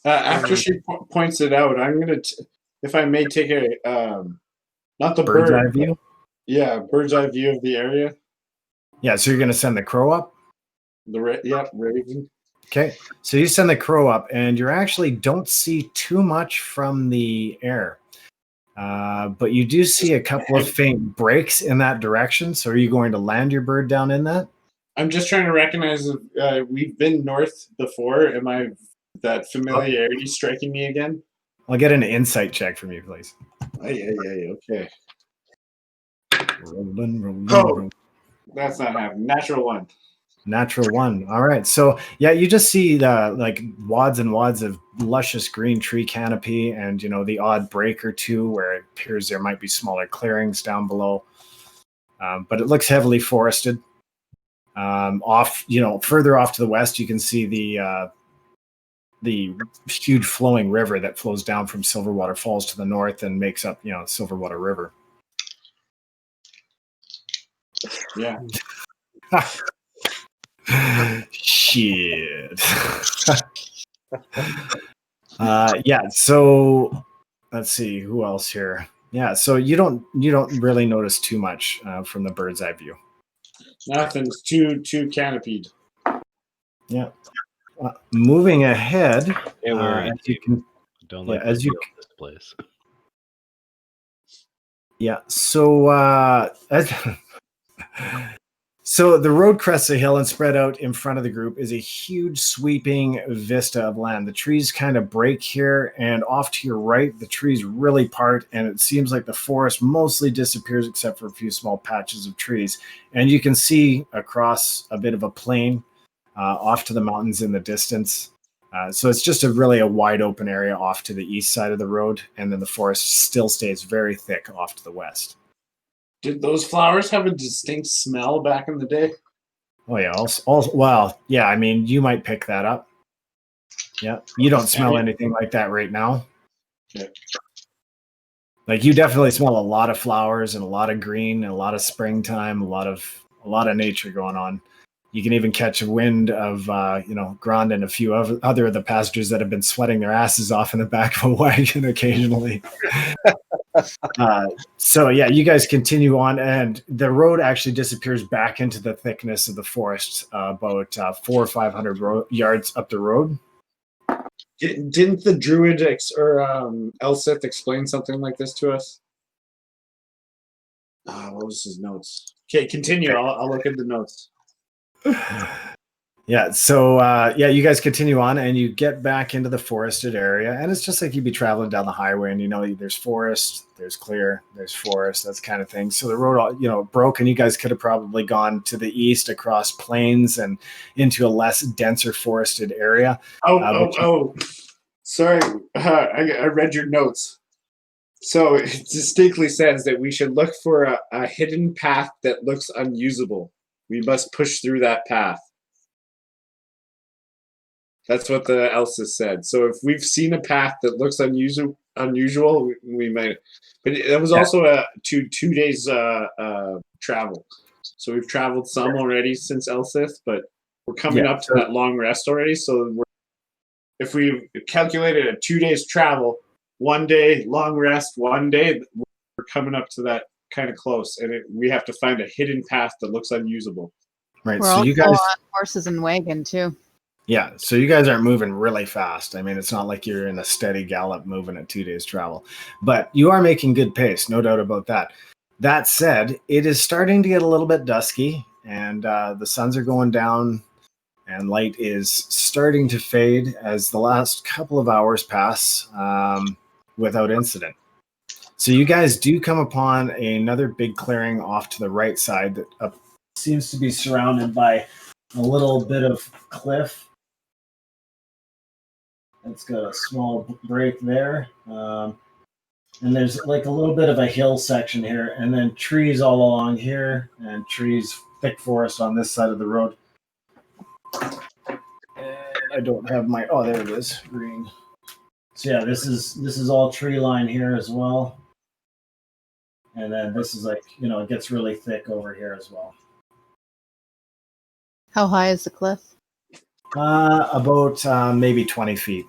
After she points it out, I'm gonna, if I may, take a not the bird's eye bird view. Yeah, bird's eye view of the area. Yeah, so you're gonna send the crow up. Raven. Okay, so you send the crow up, and you actually don't see too much from the air. But you do see a couple of faint breaks in that direction. So are you going to land your bird down in that? I'm just trying to recognize we've been north before. Am I that familiarity striking me again? I'll get an insight check from you, please. Okay. Rolling. That's not happening. Natural 1. Natural 1. All right. So yeah, you just see the wads and wads of luscious green tree canopy, and the odd break or two where it appears there might be smaller clearings down below. But it looks heavily forested. Further off to the west, you can see the huge flowing river that flows down from Silverwater Falls to the north and makes up Silverwater River. Yeah. Shit. So let's see who else here. Yeah, so you don't really notice too much from the bird's eye view. Nothing's too canopied. Yeah. Moving ahead, as you can don't like this place. Yeah. So So the road crests a hill, and spread out in front of the group is a huge sweeping vista of land. The trees kind of break here, and off to your right, the trees really part, and it seems like the forest mostly disappears except for a few small patches of trees. And you can see across a bit of a plain off to the mountains in the distance. So it's just a wide open area off to the east side of the road, and then the forest still stays very thick off to the west. Did those flowers have a distinct smell back in the day? Oh yeah. Also, well, yeah. I mean, you might pick that up. Yeah. You don't smell anything like that right now. Yeah. Like you definitely smell a lot of flowers and a lot of green and a lot of springtime, a lot of nature going on. You can even catch a wind of Grond and a few other of the passengers that have been sweating their asses off in the back of a wagon occasionally. So yeah, you guys continue on, and the road actually disappears back into the thickness of the forest, about 400 or 500 yards up the road. Didn't the druid Elsith explain something like this to us? What was his notes? Okay, continue. Okay. I'll look at the notes. Yeah, so you guys continue on and you get back into the forested area, and it's just like you'd be traveling down the highway, and there's forest, there's clear, there's forest, that's kind of thing. So the road broke, and you guys could have probably gone to the east across plains and into a less denser forested area. Sorry, I read your notes. So it distinctly says that we should look for a hidden path that looks unusable. We must push through that path. That's what the Elsa said. So if we've seen a path that looks unusual, we might. But that was also a two days travel. So we've traveled some already since Elsith, but we're coming up to that long rest already. So if we calculated a 2 days travel, 1 day long rest, 1 day, we're coming up to that kind of close, and we have to find a hidden path that looks unusable. Right. We're so also you guys on horses and wagon too. Yeah, so you guys aren't moving really fast. I mean, it's not like you're in a steady gallop moving at 2 days travel, but you are making good pace, no doubt about that. That said, it is starting to get a little bit dusky, and the suns are going down, and light is starting to fade as the last couple of hours pass without incident. So you guys do come upon another big clearing off to the right side that seems to be surrounded by a little bit of cliff. It's got a small break there. And there's like a little bit of a hill section here, and then trees all along here, and trees, thick forest on this side of the road. And I don't have there it is, green. So yeah, this is all tree line here as well. And then this is it gets really thick over here as well. How high is the cliff? About maybe 20 feet.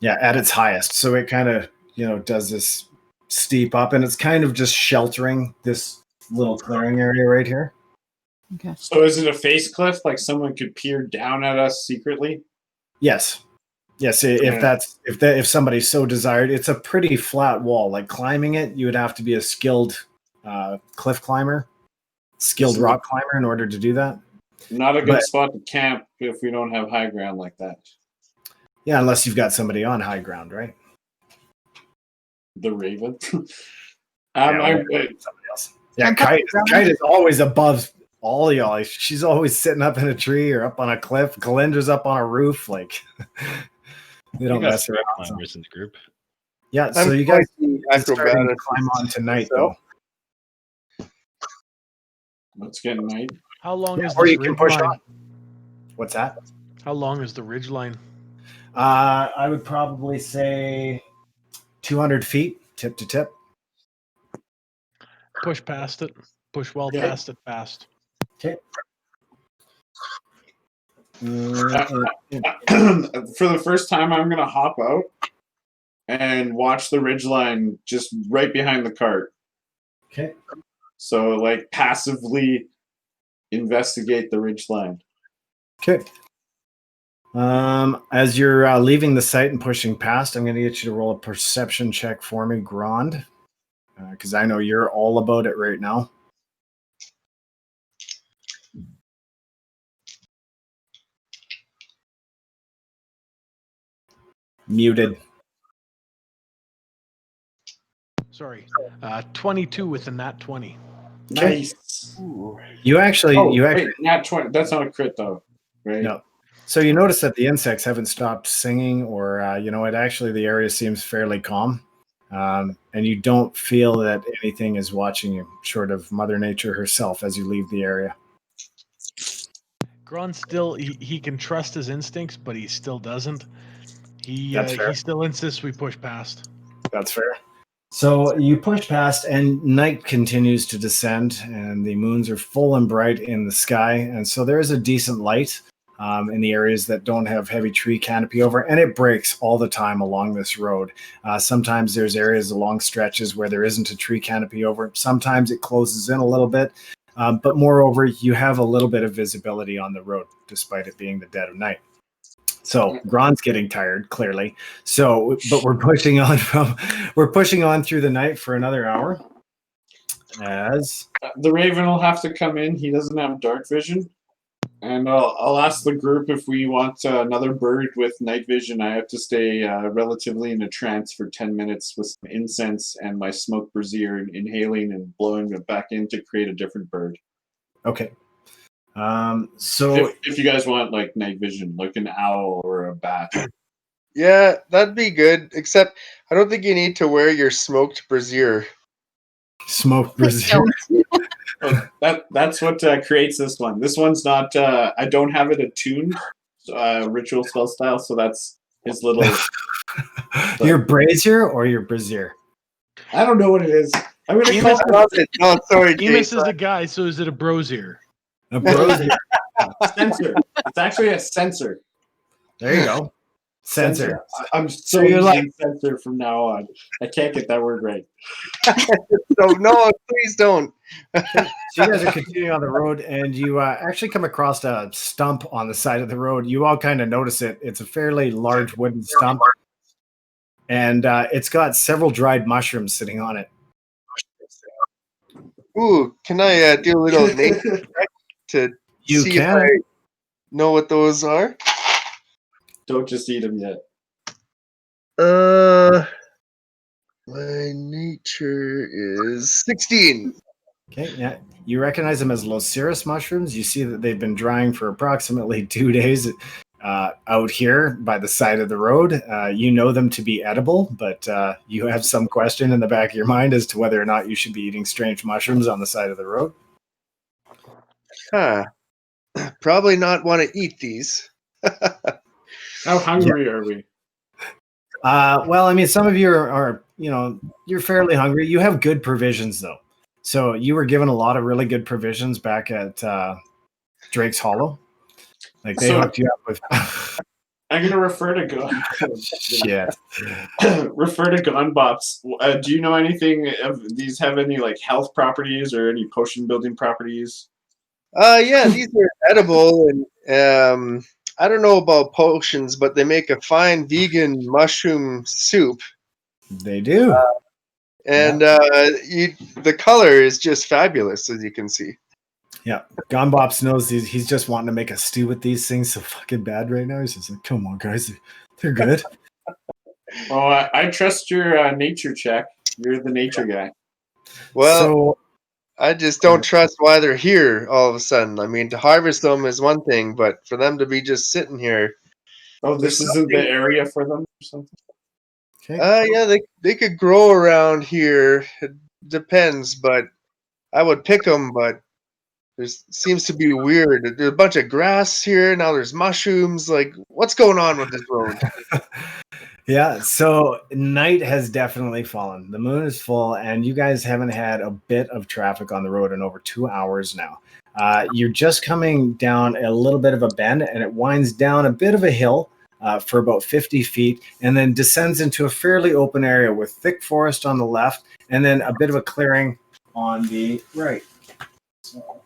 Yeah, at its highest. So it kind of, does this steep up, and it's kind of just sheltering this little clearing area right here. Okay. So is it a face cliff, like someone could peer down at us secretly? Yes. Yes, if somebody so desired. It's a pretty flat wall. Like climbing it, you would have to be a skilled cliff climber, skilled rock climber in order to do that. Not a good spot to camp if we don't have high ground like that. Yeah, unless you've got somebody on high ground, right? The Raven. Somebody else. Yeah, Kite is always above all y'all. She's always sitting up in a tree or up on a cliff. Calyndra's up on a roof. Like they don't mess around. Climbers in the group. Yeah, so you guys starting to climb on tonight, though. Let's get night. How long is or this you can ridge push line? on. What's that? How long is the ridge line? I would probably say 200 feet, tip to tip. Push past it. Push past it fast. Okay. For the first time, I'm going to hop out and watch the ridgeline just right behind the cart. Okay. So, passively investigate the ridgeline. Okay. As you're leaving the site and pushing past, I'm going to get you to roll a perception check for me, Grond, because I know you're all about it right now. Muted. Sorry. 22 with a nat 20. Nice. You actually, nat 20. That's not a crit, though, right? No. So you notice that the insects haven't stopped singing, or the area seems fairly calm, and you don't feel that anything is watching you, short of Mother Nature herself, as you leave the area. Grond still he can trust his instincts, but he still doesn't. That's fair. He still insists we push past. That's fair. So you push past, and night continues to descend, and the moons are full and bright in the sky, and so there is a decent light in the areas that don't have heavy tree canopy over, and it breaks all the time along this road. Sometimes there's areas along stretches where there isn't a tree canopy over. Sometimes it closes in a little bit, but moreover, you have a little bit of visibility on the road, despite it being the dead of night. So Grond's getting tired, clearly. So, but we're pushing on through the night for another hour. As the Raven will have to come in. He doesn't have dark vision, and I'll ask the group if we want another bird with night vision. I have to stay relatively in a trance for 10 minutes with some incense and my smoke brazier, and inhaling and blowing it back in to create a different bird. Okay. So if you guys want like night vision, like an owl or a bat. Yeah, that'd be good. Except I don't think you need to wear your smoked brazier. Smoke brazier. That's what creates this one. This one's not. I don't have it attuned, ritual spell style. So that's his little. Your brazier or your brazier? I don't know what it is. I'm gonna Emus, call it. Oh, sorry, Emus Jace. is a guy, so is it a brosier? A brazier. Sensor. It's actually a sensor. There you go. Sensor. I'm so you're using sensor from now on. I can't get that word right. So, no, please don't. So you guys are continuing on the road, and you actually come across a stump on the side of the road. You all kind of notice it. It's a fairly large wooden stump, and it's got several dried mushrooms sitting on it. Ooh, can I do a little nature check to You see can. if I know what those are? Don't just eat them yet. My nature is 16. Okay, yeah. You recognize them as Locirus mushrooms. You see that they've been drying for approximately 2 days out here by the side of the road. You know them to be edible, but you have some question in the back of your mind as to whether or not you should be eating strange mushrooms on the side of the road. Huh. Probably not want to eat these. How hungry are we? Well, I mean, some of you are, you're fairly hungry. You have good provisions, though. So you were given a lot of really good provisions back at Drake's Hollow. Like they hooked you up with. I'm gonna refer to Gun. Shit. Refer to Gun Bops. Do you know anything of these? Have any like health properties or any potion building properties? Yeah, these are edible, and I don't know about potions, but they make a fine vegan mushroom soup. They do. And the color is just fabulous, as you can see. Yeah, Gombops knows he's just wanting to make a stew with these things so fucking bad right now. He's just like, come on, guys, they're good. Oh, I trust your nature check. You're the nature guy. Well, so, I just don't trust why they're here all of a sudden. I mean, to harvest them is one thing, but for them to be just sitting here. Oh, this isn't the area for them or something? okay. Yeah, they could grow around here. It depends, but I would pick them, but there seems to be weird. There's a bunch of grass here. Now there's mushrooms. Like, what's going on with this road? Yeah, so night has definitely fallen. The moon is full, and you guys haven't had a bit of traffic on the road in over 2 hours now. You're just coming down a little bit of a bend, and it winds down a bit of a hill for about 50 feet, and then descends into a fairly open area with thick forest on the left, and then a bit of a clearing on the right. So,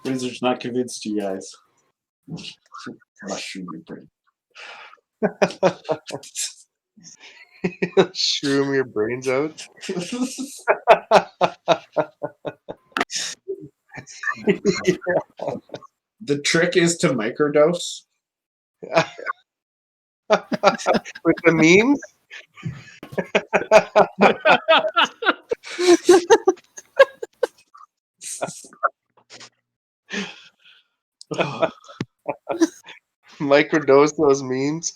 Wizard's not convinced you guys. Mushroom your brain. Shroom your brains out. The trick is to microdose. With the memes? Microdose those memes.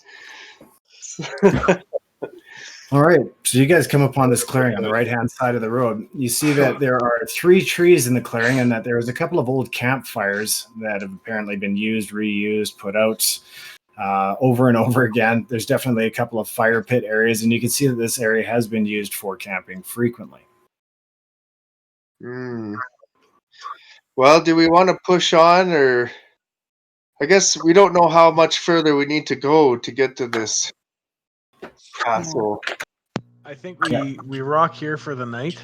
All right, so you guys come upon this clearing on the right-hand side of the road. You see that there are 3 trees in the clearing and that there's a couple of old campfires that have apparently been used, reused, put out over and over again. There's definitely a couple of fire pit areas, and you can see that this area has been used for camping frequently. Well, do we want to push on, or I guess we don't know how much further we need to go to get to this castle. I think we rock here for the night,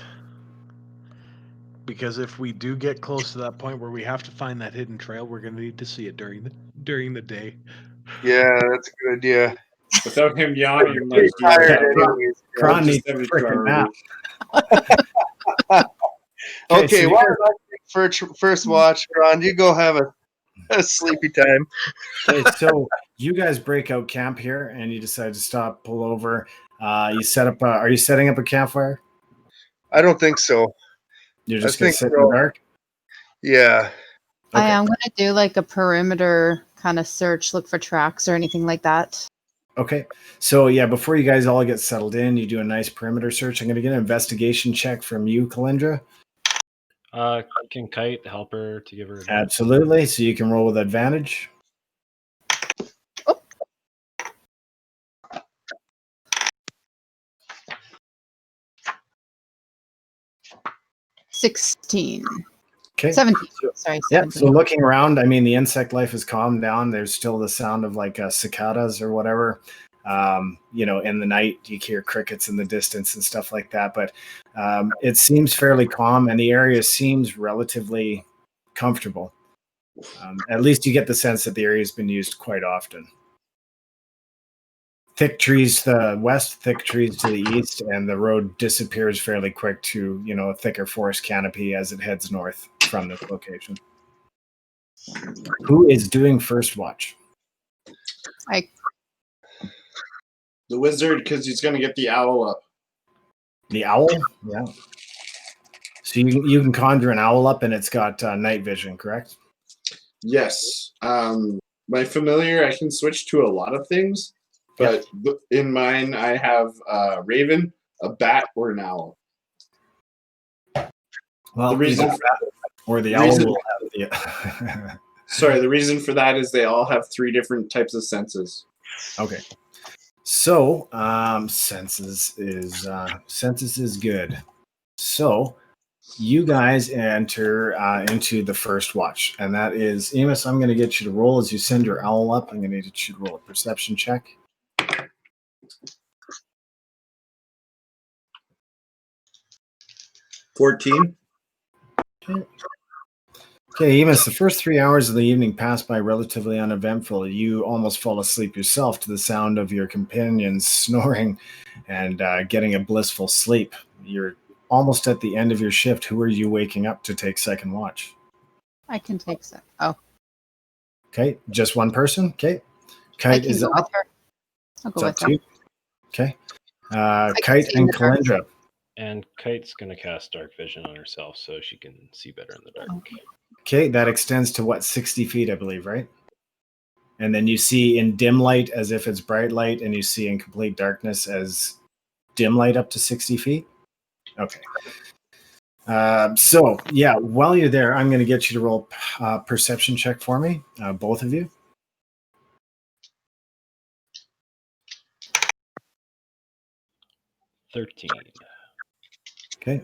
because if we do get close to that point where we have to find that hidden trail, we're going to need to see it during the day. Yeah, that's a good idea. Without him yawning like Tired you anyways. Ron needs a freaking nap. Okay, so why don't I take first watch, Grond? You go have a sleepy time. Okay, so you guys break out camp here, and you decide to stop, pull over. You set up. Are you setting up a campfire? I don't think so. You're just I going think to sit in the dark? Yeah. I am going to do like a perimeter kind of search, look for tracks or anything like that. Okay. So, yeah, before you guys all get settled in, you do a nice perimeter search. I'm going to get an investigation check from you, Calyndra. Can Kite help her to give her advantage? Absolutely. So you can roll with advantage. Oh. 16. Okay. 17. Sorry, 17. Yeah, so looking around, I mean, the insect life has calmed down. There's still the sound of like cicadas or whatever. In the night, you hear crickets in the distance and stuff like that. But it seems fairly calm, and the area seems relatively comfortable. At least you get the sense that the area has been used quite often. Thick trees to the west, thick trees to the east, and the road disappears fairly quick to, a thicker forest canopy as it heads north from this location. Who is doing first watch? The wizard, because he's going to get the owl up. The owl? Yeah. So you can conjure an owl up, and it's got night vision, correct? Yes. My familiar, I can switch to a lot of things, but in mine, I have a raven, a bat, or an owl. Well, the reason or the owl will have the. Sorry, the reason for that is they all have 3 different types of senses. Okay. So, census is good. So, you guys enter into the first watch, and that is Emus. I'm going to get you to roll as you send your owl up. I'm going to need you to roll a perception check. $14. Okay, Emus, the first 3 hours of the evening pass by relatively uneventful. You almost fall asleep yourself to the sound of your companions snoring and getting a blissful sleep. You're almost at the end of your shift. Who are you waking up to take second watch? I can take second. Oh. Okay, just one person? Okay. Kite is up. With her. I'll go with her. You. Okay. Kite and Calyndra. And Kite's going to cast Dark Vision on herself so she can see better in the dark. Okay, that extends to 60 feet, I believe, right? And then you see in dim light as if it's bright light, and you see in complete darkness as dim light up to 60 feet? Okay. While you're there, I'm going to get you to roll a perception check for me, both of you. $13. Okay.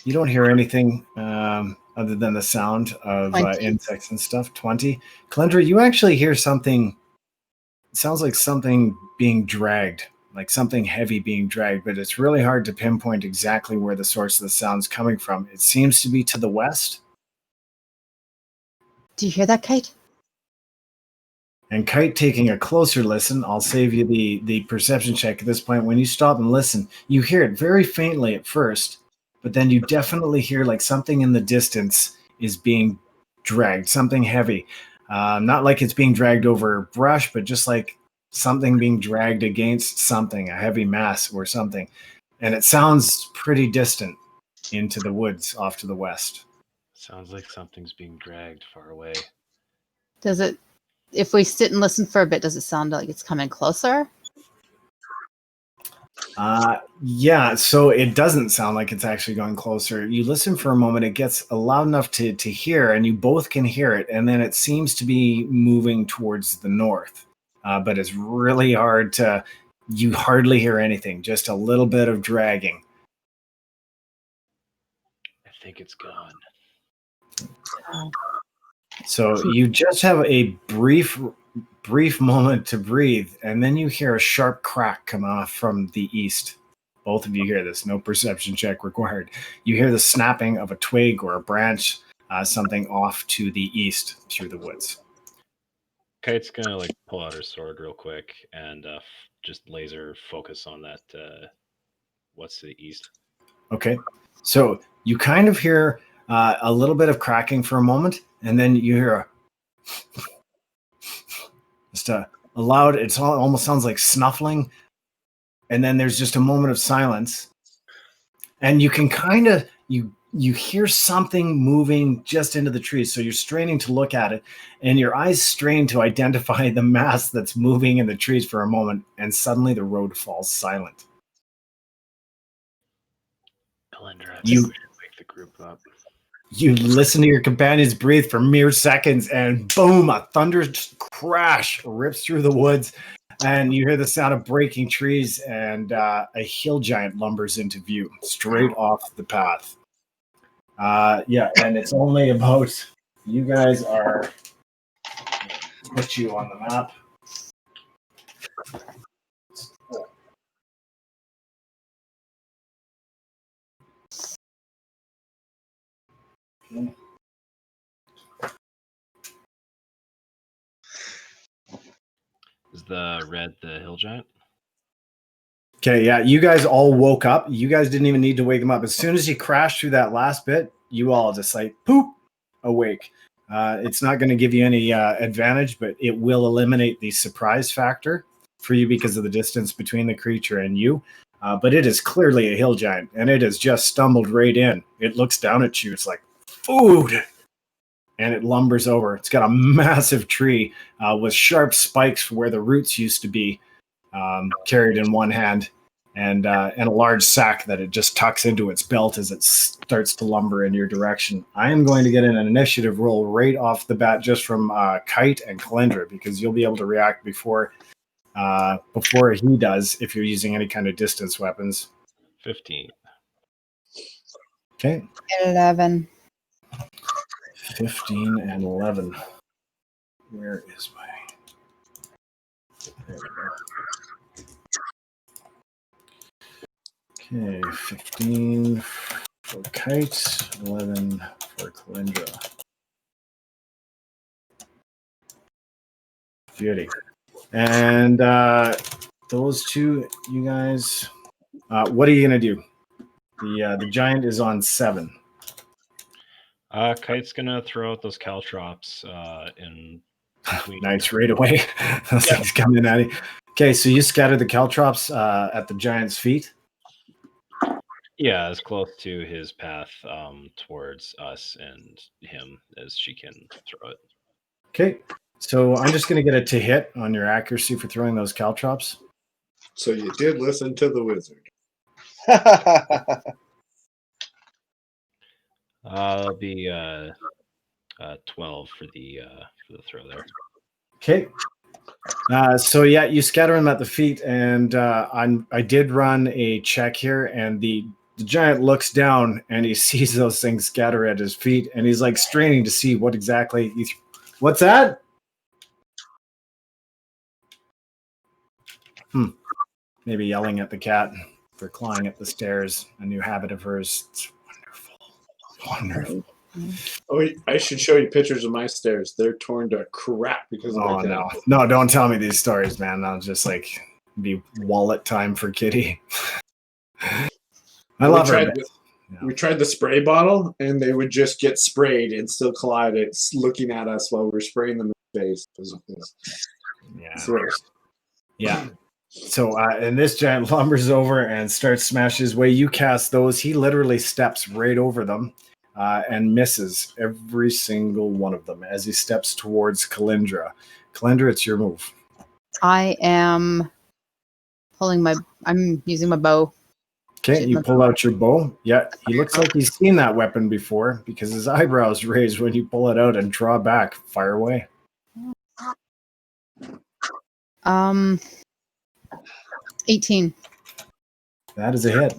You don't hear anything other than the sound of insects and stuff. 20. Calyndra, you actually hear something. It sounds like something being dragged, like something heavy being dragged, but it's really hard to pinpoint exactly where the source of the sound's coming from. It seems to be to the west. Do you hear that, Kite? And Kite, taking a closer listen, I'll save you the perception check at this point. When you stop and listen, you hear it very faintly at first, but then you definitely hear like something in the distance is being dragged, something heavy. Not like it's being dragged over brush, but just like something being dragged against something, a heavy mass or something. And it sounds pretty distant into the woods off to the west. Sounds like something's being dragged far away. Does it? If we sit and listen for a bit, does it sound like it's coming closer? Yeah, so it doesn't sound like it's actually going closer. You listen for a moment, it gets loud enough to hear, and you both can hear it, and then it seems to be moving towards the north. But it's really hard to, you hardly hear anything, just a little bit of dragging. I think it's gone. So you just have a brief moment to breathe, and then you hear a sharp crack come off from the east. Both of you hear this, no perception check required. You hear the snapping of a twig or a branch, something off to the east through the woods. Kite's gonna like pull out her sword real quick and just laser focus on that. What's to the east? Okay, so you kind of hear a little bit of cracking for a moment, and then you hear just a loud, it almost sounds like snuffling, and then there's just a moment of silence, and you can kind of, you hear something moving just into the trees, so you're straining to look at it, and your eyes strain to identify the mass that's moving in the trees for a moment, and suddenly the road falls silent. Calyndra, I think You- we should wake the group up. You listen to your companions breathe for mere seconds, and boom, a thunder crash rips through the woods, and you hear the sound of breaking trees, and a hill giant lumbers into view, straight off the path. Yeah, and it's only about, you guys are, put you on the map. Is the red the hill giant? Okay, yeah, you guys all woke up. You guys didn't even need to wake him up. As soon as you crashed through that last bit, you all just like, poop, awake. It's not going to give you any advantage, but it will eliminate the surprise factor for you because of the distance between the creature and you. But it is clearly a hill giant, and it has just stumbled right in. It looks down at you. It's like, food! And it lumbers over. It's got a massive tree with sharp spikes where the roots used to be, carried in one hand, and a large sack that it just tucks into its belt as it starts to lumber in your direction. I am going to get an initiative roll right off the bat just from Kite and Calyndra, because you'll be able to react before he does if you're using any kind of distance weapons. 15. Okay. 11. 15 and 11. Where is my... There we go. Okay, 15 for Kite, 11 for Calyndra. Beauty. And those two, you guys, what are you going to do? The giant is on 7. Kite's gonna throw out those caltrops in between. Nice, right away. Those things coming at you. Okay, so you scatter the caltrops at the giant's feet. Yeah, as close to his path towards us and him as she can throw it. Okay, so I'm just going to get it to hit on your accuracy for throwing those caltrops. So you did listen to the wizard. It'll be 12 for the throw there. Okay. So yeah, you scatter them at the feet, and I did run a check here, and the giant looks down and he sees those things scatter at his feet, and he's like straining to see what exactly. What's that? Maybe yelling at the cat for clawing at the stairs. A new habit of hers. It's wonderful. Oh, I should show you pictures of my stairs. They're torn to crap because of Oh my no, cat. no! Don't tell me these stories, man. I'll just like be wallet time for Kitty. I love her. We tried the spray bottle, and they would just get sprayed and still claw at it, looking at us while we were spraying them in the face. Yeah. It's the worst. Yeah. So, and this giant lumbers over and starts smashing his way. You cast those. He literally steps right over them. and misses every single one of them as he steps towards Calyndra. Calyndra, it's your move. I am I'm using my bow. Okay, you pull out your bow. Yeah, he looks like he's seen that weapon before because his eyebrows raise when you pull it out and draw back. Fire away. 18. That is a hit.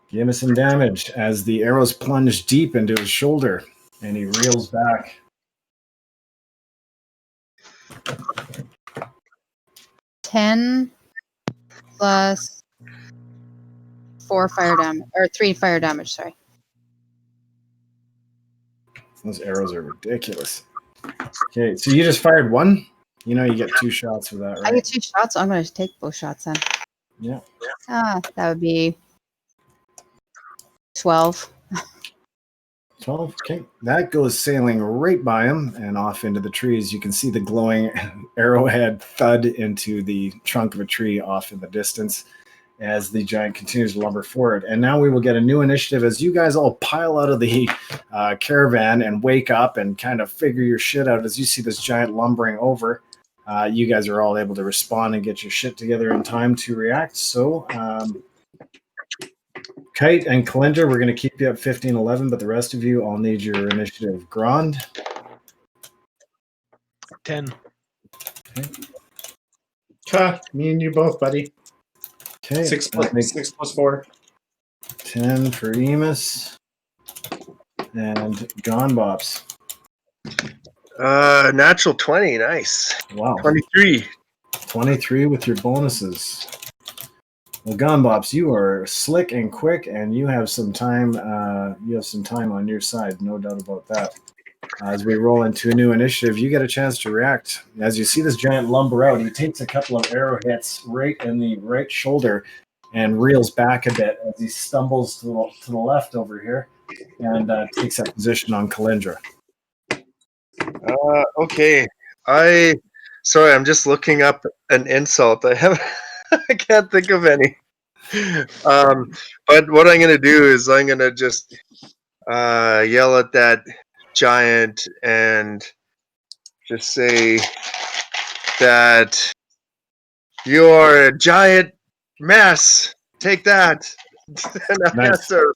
Give him some damage as the arrows plunge deep into his shoulder and he reels back. +10 4 fire damage, or 3 fire damage, sorry. Those arrows are ridiculous. Okay, so you just fired one? You know you get 2 shots for that, right? I get 2 shots, so I'm going to take both shots then. Yeah. That would be 12. 12, okay. That goes sailing right by him and off into the trees. You can see the glowing arrowhead thud into the trunk of a tree off in the distance as the giant continues to lumber forward. And now we will get a new initiative as you guys all pile out of the caravan and wake up and kind of figure your shit out as you see this giant lumbering over. You guys are all able to respond and get your shit together in time to react. So, Kite and Calyndra, we're going to keep you at 15-11, but the rest of you all need your initiative. Grond? 10. Okay. Me and you both, buddy. Okay. 6 plus 4. 10 for Emus. And Gone Bops. Natural 20, nice. Wow. 23. 23 with your bonuses. Well, Gone Bops, you are slick and quick, and you have some time. You have some time on your side, no doubt about that. As we roll into a new initiative, you get a chance to react. As you see this giant lumber out, he takes a couple of arrow hits right in the right shoulder and reels back a bit as he stumbles to the left over here and takes that position on Calyndra. Okay. Sorry, I'm just looking up an insult. I can't think of any. But what I'm gonna do is I'm gonna just yell at that giant and just say that you are a giant mess. Take that. And I have to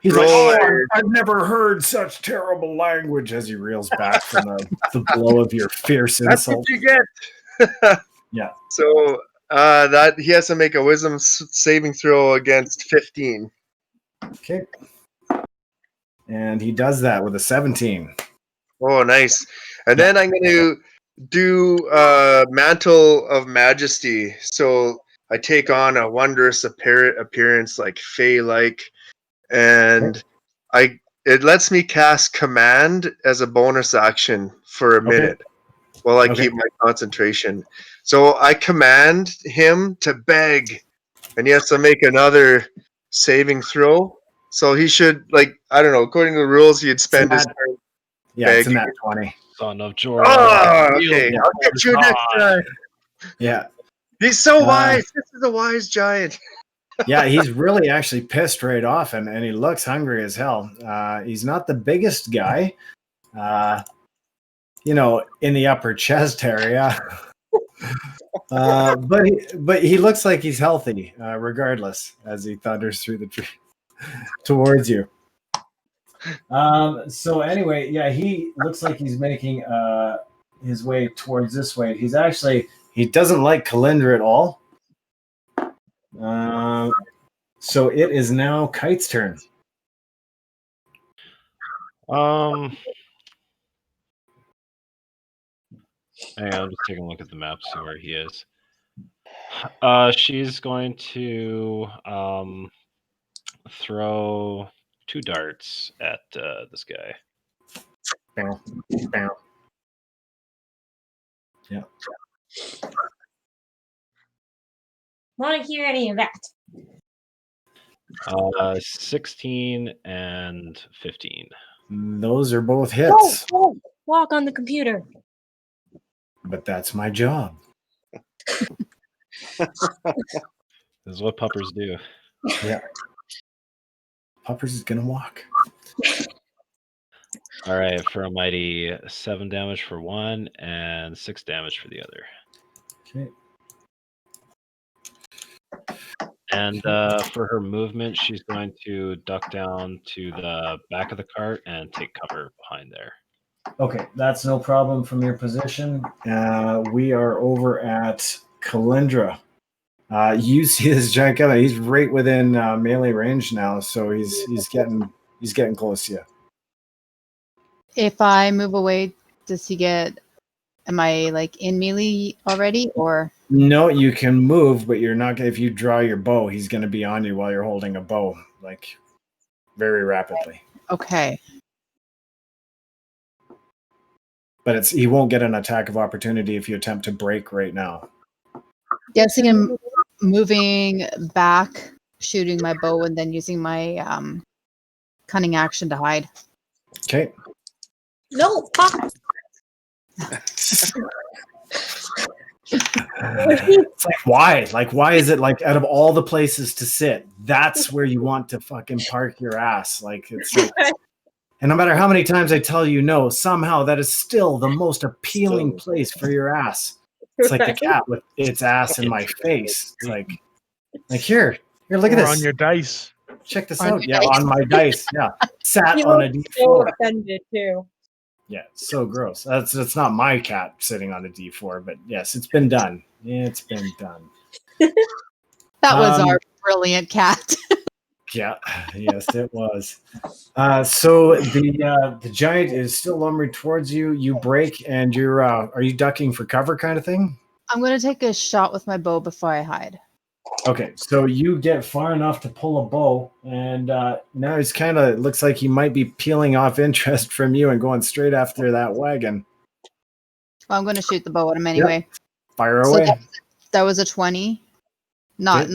He's like, roll I've never heard such terrible language as he reels back from the blow of your fierce That's insult. what you get. Yeah. So that he has to make a wisdom saving throw against 15. Okay. And he does that with a 17. Oh, nice. And then I'm going to do Mantle of Majesty. So I take on a wondrous appearance like Fey-like. And it lets me cast Command as a bonus action for a minute while I keep my concentration. So I command him to beg, and he has to make another saving throw. So he should, I don't know, according to the rules, he'd spend his turn. Yeah, it's in that 20. Son of Jordan. Oh, okay. I'll get you next time. Yeah. He's so wise. This is a wise giant. Yeah, he's really actually pissed right off, and he looks hungry as hell. He's not the biggest guy, in the upper chest area. But he looks like he's healthy, regardless, as he thunders through the tree towards you. So anyway, yeah, he looks like he's making his way towards this way. He doesn't like Calyndra at all. So it is now Kite's turn. Hang on, I'm just taking a look at the map, see where he is. She's going to throw 2 darts at this guy. Bow, bow. Yeah. Want to hear any of that? 16 and 15. Those are both hits. Go, walk on the computer. But that's my job. This is what puppers do. Yeah. Puppers is gonna walk. All right, for a mighty 7 damage for one and 6 damage for the other. Okay. And for her movement, she's going to duck down to the back of the cart and take cover behind there. Okay, that's no problem from your position. We are over at Calyndra. You see this giant guy. He's right within melee range now, so he's getting close to you. If I move away, does he get? Am I like in melee already, or? No, you can move, but you're not. If you draw your bow, he's going to be on you while you're holding a bow, like very rapidly. Okay. But he won't get an attack of opportunity if you attempt to break right now. Guessing I'm moving back, shooting my bow, and then using my cunning action to hide. Okay. No, fuck. It's like, why? Like, why is it like out of all the places to sit, that's where you want to fucking park your ass? Like, it's like, and no matter how many times I tell you no, somehow that is still the most appealing place for your ass. It's like the cat with its ass in my face. It's like here, look at Or this. on your dice. Check this On out. your Yeah, on my dice. Yeah, sat You on a look so D4. offended too. Yeah, so gross. That's not my cat sitting on a D4, but yes, it's been done. It's been done. That was our brilliant cat. Yeah, yes, it was. So the giant is still lumbering towards you. You break, and you're. Are you ducking for cover, kind of thing? I'm going to take a shot with my bow before I hide. Okay, so you get far enough to pull a bow, and now he's kind of looks like he might be peeling off interest from you and going straight after that wagon. Well, I'm going to shoot the bow at him anyway. Fire So away. that was a 20. Not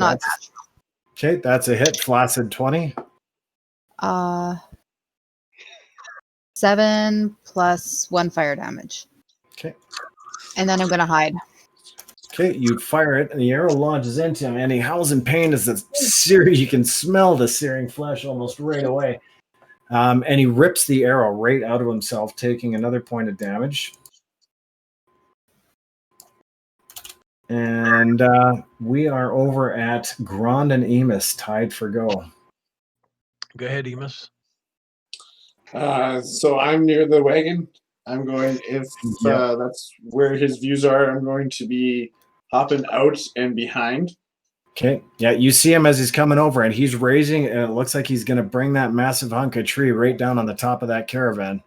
Okay, that's a hit. Flaccid 20. 7 plus 1 fire damage. Okay. And then I'm going to hide. Okay, you fire it, and the arrow launches into him, and he howls in pain as you can smell the searing flesh almost right away. And he rips the arrow right out of himself, taking another point of damage. And we are over at Grond and Emus, tied for go. Go ahead, Emus. So I'm near the wagon. I'm going, if that's where his views are, I'm going to be hopping out and behind. Okay. Yeah, you see him as he's coming over, and he's raising, and it looks like he's going to bring that massive hunk of tree right down on the top of that caravan.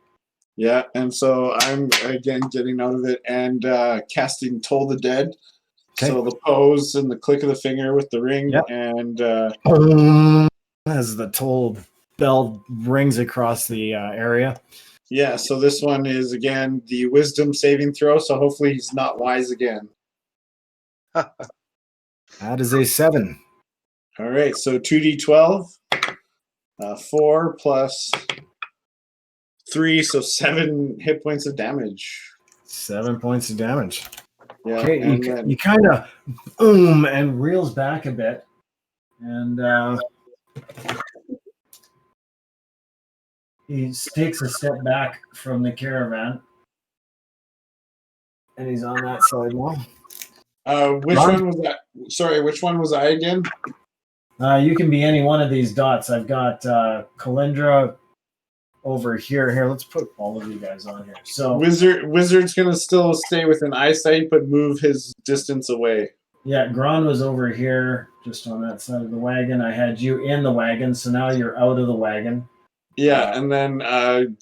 Yeah, and so I'm, again, getting out of it and casting Toll the Dead. Okay. So the pose and the click of the finger with the ring, and... as the toll bell rings across the area. Yeah, so this one is, again, the wisdom saving throw, so hopefully he's not wise again. That is a 7. All right, so 2d12, 4 plus 3, so 7 hit points of damage. 7 points of damage. Yeah, okay, you kind of boom and reels back a bit, and he takes a step back from the caravan, and he's on that side wall. Which one was that? Sorry, which one was I again? You can be any one of these dots. I've got Calyndra over here. Here, let's put all of you guys on here. So Wizard's gonna still stay within eyesight, but move his distance away. Yeah, Grond was over here, just on that side of the wagon. I had you in the wagon, so now you're out of the wagon. Yeah, and then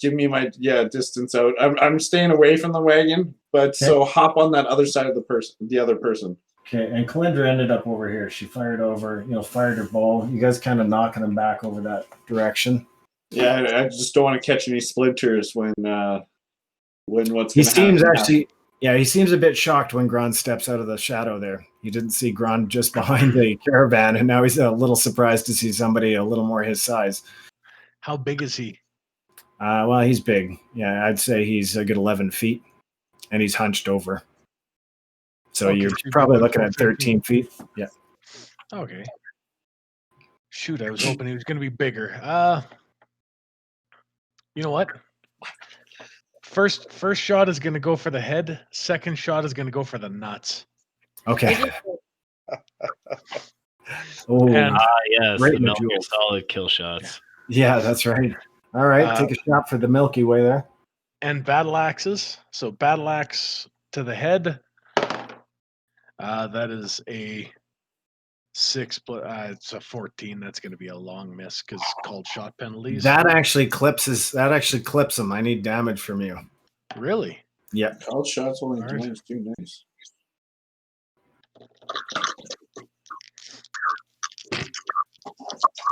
give me my distance out. I'm staying away from the wagon, but so hop on that other side of the other person. Okay, and Calyndra ended up over here. She fired over, fired her bow. You guys kind of knocking him back over that direction. Yeah, I just don't want to catch any splinters when what's he going to happen. Seems actually, he seems a bit shocked when Grond steps out of the shadow there. He didn't see Grond just behind the caravan, and now he's a little surprised to see somebody a little more his size. How big is he? Well, he's big. Yeah, I'd say he's a good 11 feet, and he's hunched over. So you're probably looking at 13 feet. Yeah. Okay. Shoot, I was hoping he was going to be bigger. You know what? First shot is going to go for the head. Second shot is going to go for the nuts. Okay. Oh, And Yes, Right the in the Metal Gear jewels. Solid kill shots. yeah, that's right. All right, take a shot for the Milky Way there. and battle axes. So battle axe to the head. That is a 6, but it's a 14. That's going to be a long miss because called shot penalties. That actually clips him. I need damage from you. Really? Yeah. Called shots only Alright. times 2. Nice.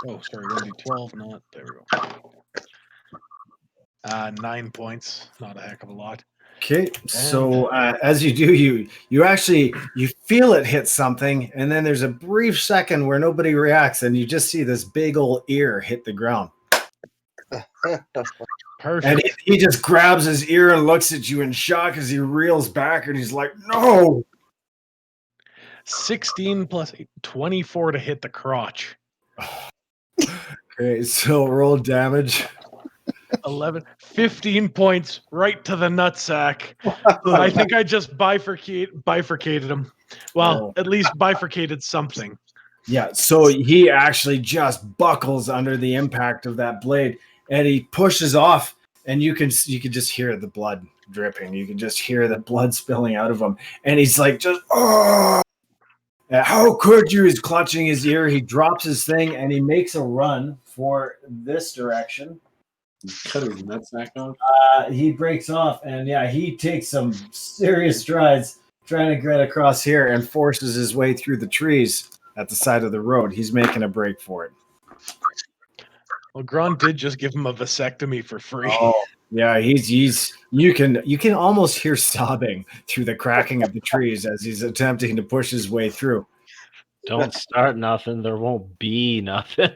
Oh, sorry, 1d12, not there. We go. 9 points, not a heck of a lot. Okay, so as you do, you actually you feel it hit something, and then there's a brief second where nobody reacts, and you just see this big old ear hit the ground. Perfect. And he just grabs his ear and looks at you in shock as he reels back, and he's like, "No!" 16 plus 8, 24 to hit the crotch. Okay, so roll damage. 11, 15 points right to the nutsack. I think I just bifurcated him. Well, at least bifurcated something. Yeah, so he actually just buckles under the impact of that blade, and he pushes off, and you can just hear the blood dripping. You can just hear the blood spilling out of him, and he's like, just oh. How could you? He's clutching his ear. He drops his thing, and he makes a run for this direction. Cut his nutsack off. He breaks off, and yeah, he takes some serious strides trying to get across here and forces his way through the trees at the side of the road. He's making a break for it. Well, Grond did just give him a vasectomy for free. Oh, yeah, he's you can almost hear sobbing through the cracking of the trees as he's attempting to push his way through. Don't start nothing. There won't be nothing.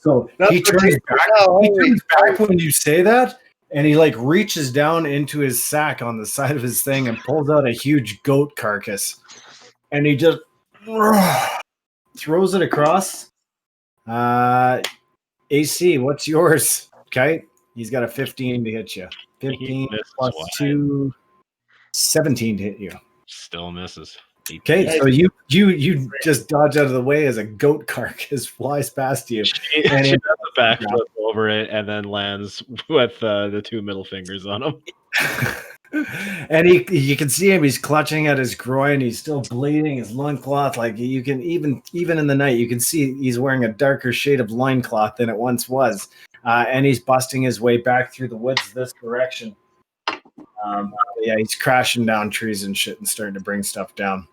So he turns back when you say that, and he like reaches down into his sack on the side of his thing and pulls out a huge goat carcass, and he just throws it across. AC, what's yours, Kite? He's got a 15 to hit you. 15 plus 2, 17 to hit you. Still misses. Okay, so you just dodge out of the way as a goat carcass flies past you. She does a backflip over it and then lands with the 2 middle fingers on him. And you can see him. He's clutching at his groin. He's still bleeding. His loincloth, like you can even in the night, you can see he's wearing a darker shade of loincloth than it once was. And he's busting his way back through the woods this direction. Yeah, he's crashing down trees and shit and starting to bring stuff down.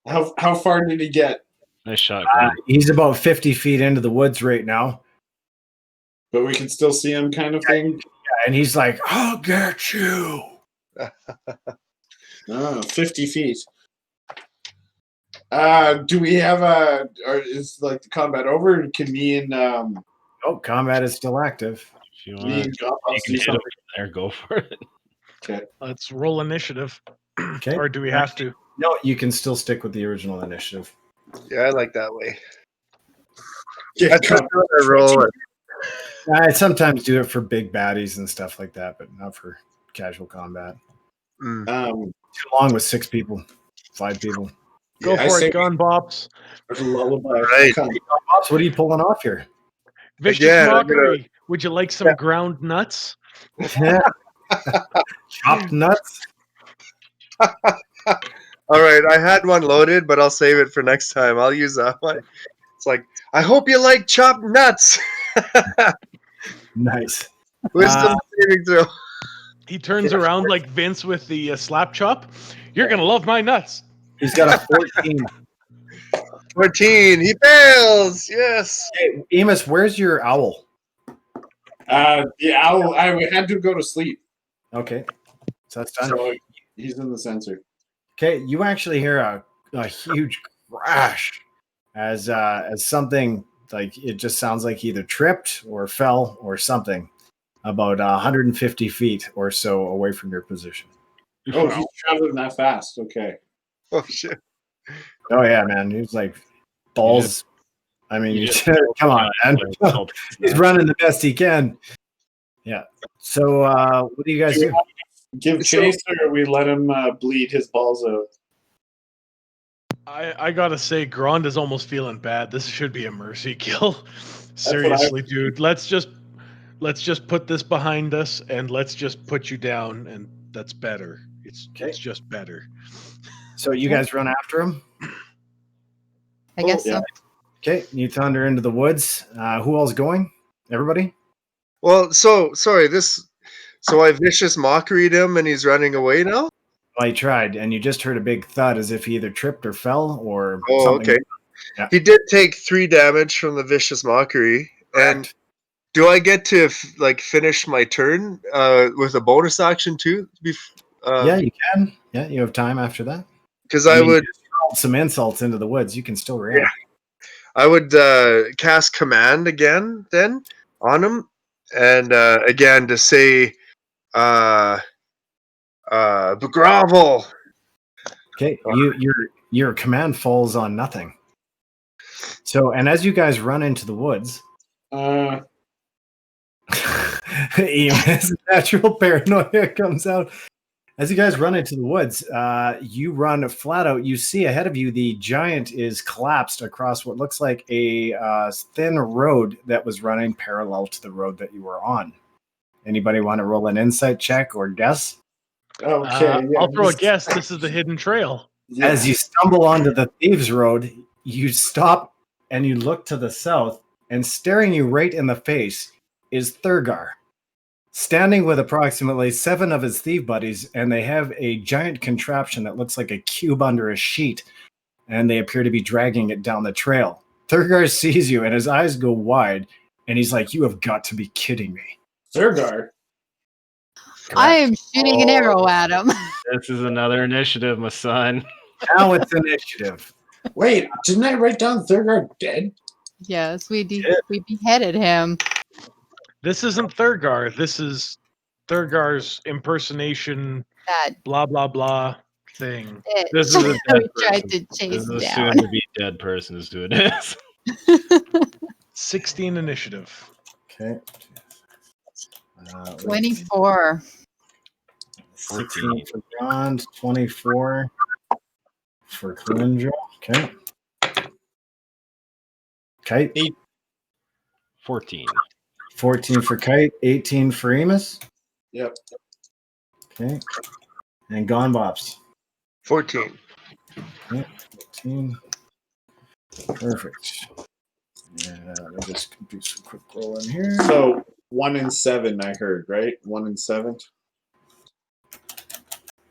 How far did he get? Nice shot. He's about 50 feet into the woods right now. But we can still see him, kind of thing. Yeah, and he's like, "I'll get you." 50 feet. Do we have or is like the combat over? Can me and Oh, combat is still active. If you me want and to Gubbels do hit something? over there, go for it. Okay. Let's roll initiative. Okay. Or do we have to? No, you can still stick with the original initiative. Yeah, I like that way. Yeah, That's what I roll it. I sometimes do it for big baddies and stuff like that, but not for casual combat. Mm. Too long with 6 people, 5 people. Go I for say it, Gun Bops. there's a lullaby. Right. Pops, what are you pulling off here? Vicious Again, I'm mockery. Would you like some ground nuts? Chopped nuts? All right, I had one loaded, but I'll save it for next time. I'll use that one. It's like, I hope you like chopped nuts. Nice. Wisdom saving throw. He turns around like Vince with the slap chop. You're going to love my nuts. He's got a 14. 14. He fails. Yes. Hey, Emus, where's your owl? The owl. I had to go to sleep, Okay. So that's done. so he's in the sensor. Okay, you actually hear a huge crash as something like it just sounds like either tripped or fell or something about 150 feet or so away from your position. Oh, he's traveling that fast. Okay. Oh, shit. Oh yeah, man, he was like balls I mean, You you just come on, man. He's running the best he can. Yeah. So, what do you guys do? Give chase, or we let him bleed his balls out? I gotta say, Grond is almost feeling bad. This should be a mercy kill. what Seriously, dude. Let's just put this behind us and let's just put you down, and that's better. It's just better. So you guys run after him? I guess yeah. so. Okay, you thunder into the woods. Who all's going? Everybody? Well, so sorry. So I vicious mockeried him, and he's running away now. Well, he tried, and you just heard a big thud as if he either tripped or fell or Oh, something. okay. Yeah. He did take 3 damage from the vicious mockery. And Correct. do I get to finish my turn with a bonus action too? Yeah, you can. Yeah, you have time after that. Because I would you just rolled some insults into the woods. You can still react. Yeah. I would cast command again then on him, and again to say, "Begrovel." Okay, your command falls on nothing. So, and as you guys run into the woods, Emus' natural paranoia comes out. As you guys run into the woods, you run flat out. You see ahead of you the giant is collapsed across what looks like a thin road that was running parallel to the road that you were on. Anybody want to roll an insight check or guess? Okay, yeah, I'll throw a guess. This is the hidden trail. Yeah. As you stumble onto the Thieves' Road, you stop and you look to the south, and staring you right in the face is Thurgar, standing with approximately 7 of his thief buddies, and they have a giant contraption that looks like a cube under a sheet, and they appear to be dragging it down the trail. Thurgar sees you, and his eyes go wide, and he's like, "You have got to be kidding me." Thurgar. I am shooting an arrow at him. This is another initiative, my son. Now it's initiative. Wait, didn't I write down Thurgar dead? Yes, we beheaded him. This isn't Thurgar. This is Thurgar's impersonation. That Blah blah blah thing. This is a we dead tried person. to chase This is a down. soon-to-be dead person is who it is. 16 initiative. Okay. 24. 16 for Grond, 24 for Calyndra. Okay. Kite. 14. 14 for Kite, 18 for Emus. Yep. Okay. And Gone Bops. 14. Okay. 14. Perfect. Yeah, let me just do some quick rolling here. So 1 and 7, I heard, right? 1 and 7.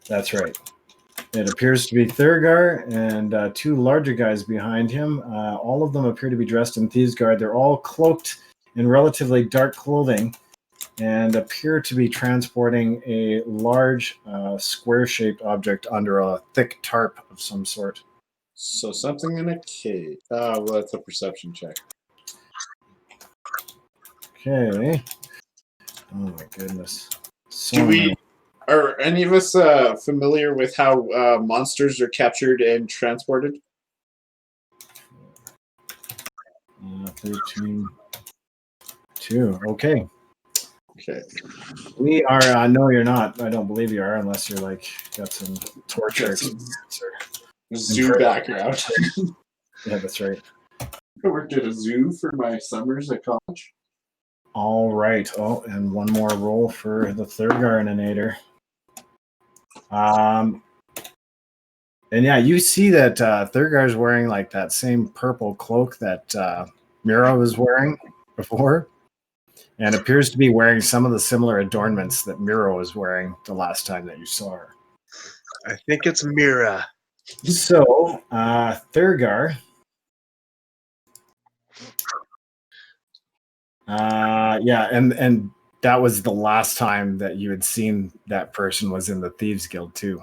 That's right. It appears to be Thurgar and 2 larger guys behind him. All of them appear to be dressed in Thieves' Guard. They're all cloaked in relatively dark clothing and appear to be transporting a large square-shaped object under a thick tarp of some sort. So something in a cave. Well, that's a perception check. Okay. Oh my goodness. Are any of us familiar with how monsters are captured and transported? 13. 2. Okay. Okay. We are. No, you're not. I don't believe you are, unless you're like got some torture Got some experience or Zoo background. Yeah, that's right. I worked at a zoo for my summers at college. All right. Oh, and one more roll for the Thurgarninator. And yeah, you see that Thurgar's wearing like that same purple cloak that Mira was wearing before, and appears to be wearing some of the similar adornments that Mira was wearing the last time that you saw her. I think it's Mira. So, Thurgar. Yeah, and that was the last time that you had seen that person was in the Thieves Guild too.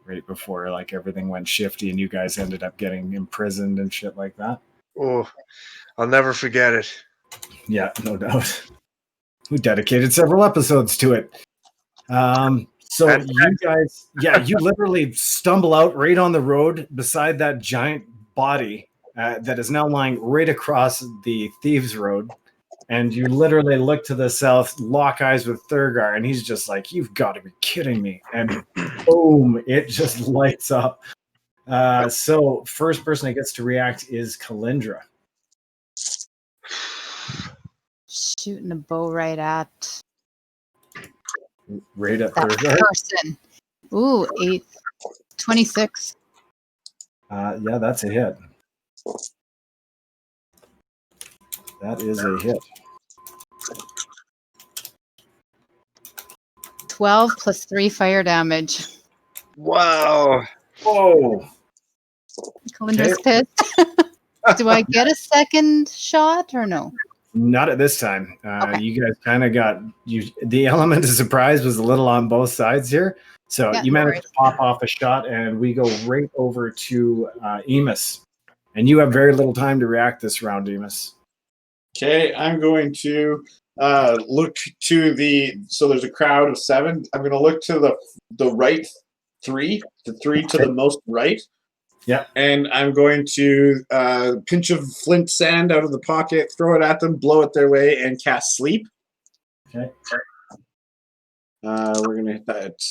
Right before like everything went shifty and you guys ended up getting imprisoned and shit like that. Oh, I'll never forget it. Yeah, no doubt. We dedicated several episodes to it. So you guys, yeah, you literally stumble out right on the road beside that giant body that is now lying right across the Thieves Road. And you literally look to the south, lock eyes with Thurgar, and he's just like, "You've got to be kidding me!" And boom, it just lights up. So first person that gets to react is Calyndra. Shooting a bow right at Thurgar. that person. Ooh, 8, 26. Yeah, that's a hit. That is a hit. 12 plus 3 fire damage. Wow. Whoa. Calyndra's pissed. Do I get a second shot or no? Not at this time. Okay. You guys kind of got the element of surprise was a little on both sides here. So Yeah, you no managed worries. to pop off a shot, and we go right over to Emus. And you have very little time to react this round, Emus. Okay, I'm going to look to so there's a crowd of 7. I'm going to look to the right 3, the 3 to the most right. Yeah. And I'm going to pinch of flint sand out of the pocket, throw it at them, blow it their way, and cast sleep. Okay. We're going to hit that.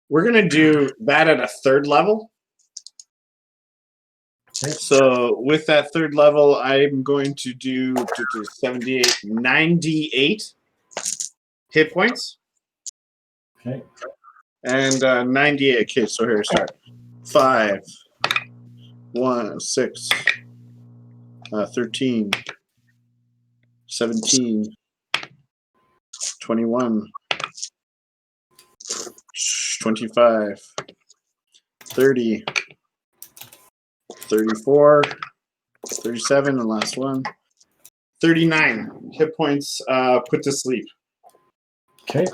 We're going to do that at a 3rd level. Okay. So with that 3rd level, I'm going to do 98 hit points. Okay. And 98. Okay, so here we start. 5, 1, 6, 13, 17, 21, 25, 30, 34, 37, and last one. 39 hit points put to sleep. Okay.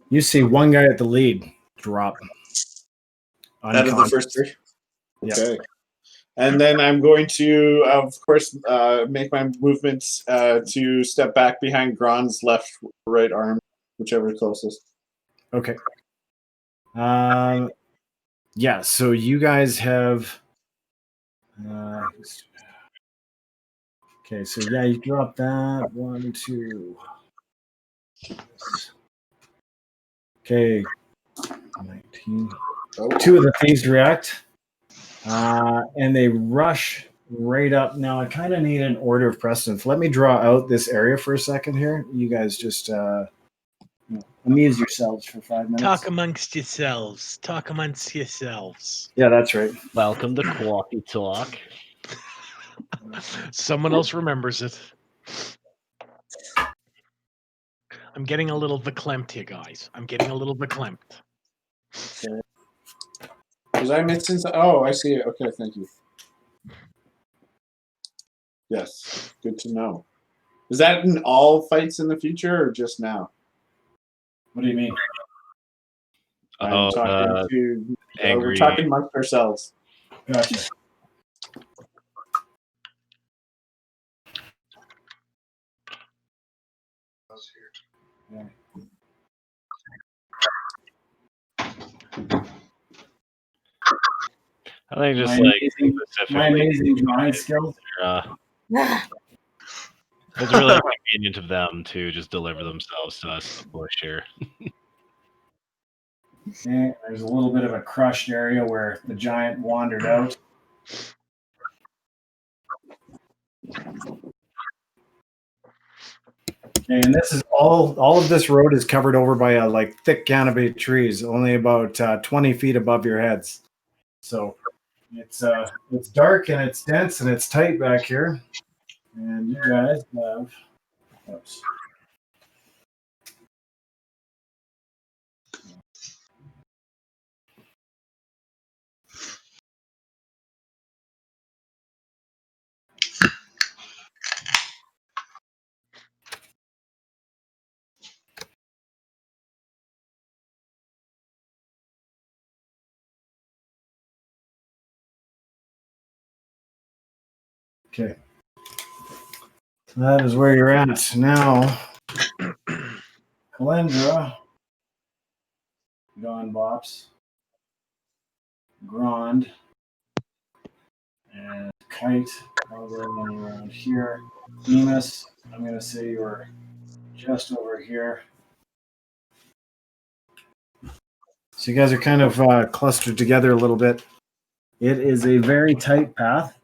You see one guy at the lead drop. Out of the first 3? Yeah. Okay. And then I'm going to, of course, make my movements to step back behind Grond's left, right arm, whichever is closest. Okay. Yeah, so you guys have... okay, so yeah, you drop that. 1, 2... Okay. 19. Oh. 2 of the thieves react. And they rush right up. Now, I kind of need an order of precedence. Let me draw out this area for a second here. You guys just amuse yourselves for 5 minutes. Talk amongst yourselves. Talk amongst yourselves. Yeah, that's right. Welcome to Coffee Talk. Someone else remembers it. I'm getting a little verklempt here, guys. I'm getting a little verklempt. Was I missing? Oh, I see it. Okay, thank you. Yes, good to know. Is that in all fights in the future or just now? What do you mean? I'm talking to. We're angry. talking amongst ourselves. Gotcha. Yeah. I think just My like amazing- My amazing drawing skills. It's really convenient of them to just deliver themselves to us to push here. Okay, there's a little bit of a crushed area where the giant wandered out. Okay, and this is all of this road is covered over by a like thick canopy of trees, only about 20 feet above your heads. So it's dark and it's dense and it's tight back here. And you guys have oops. Okay. So that is where you're at. Now, Calyndra, Bops, Grond, And Kite, probably around here. Emus, I'm going to say you're just over here. So you guys are kind of clustered together a little bit. It is a very tight path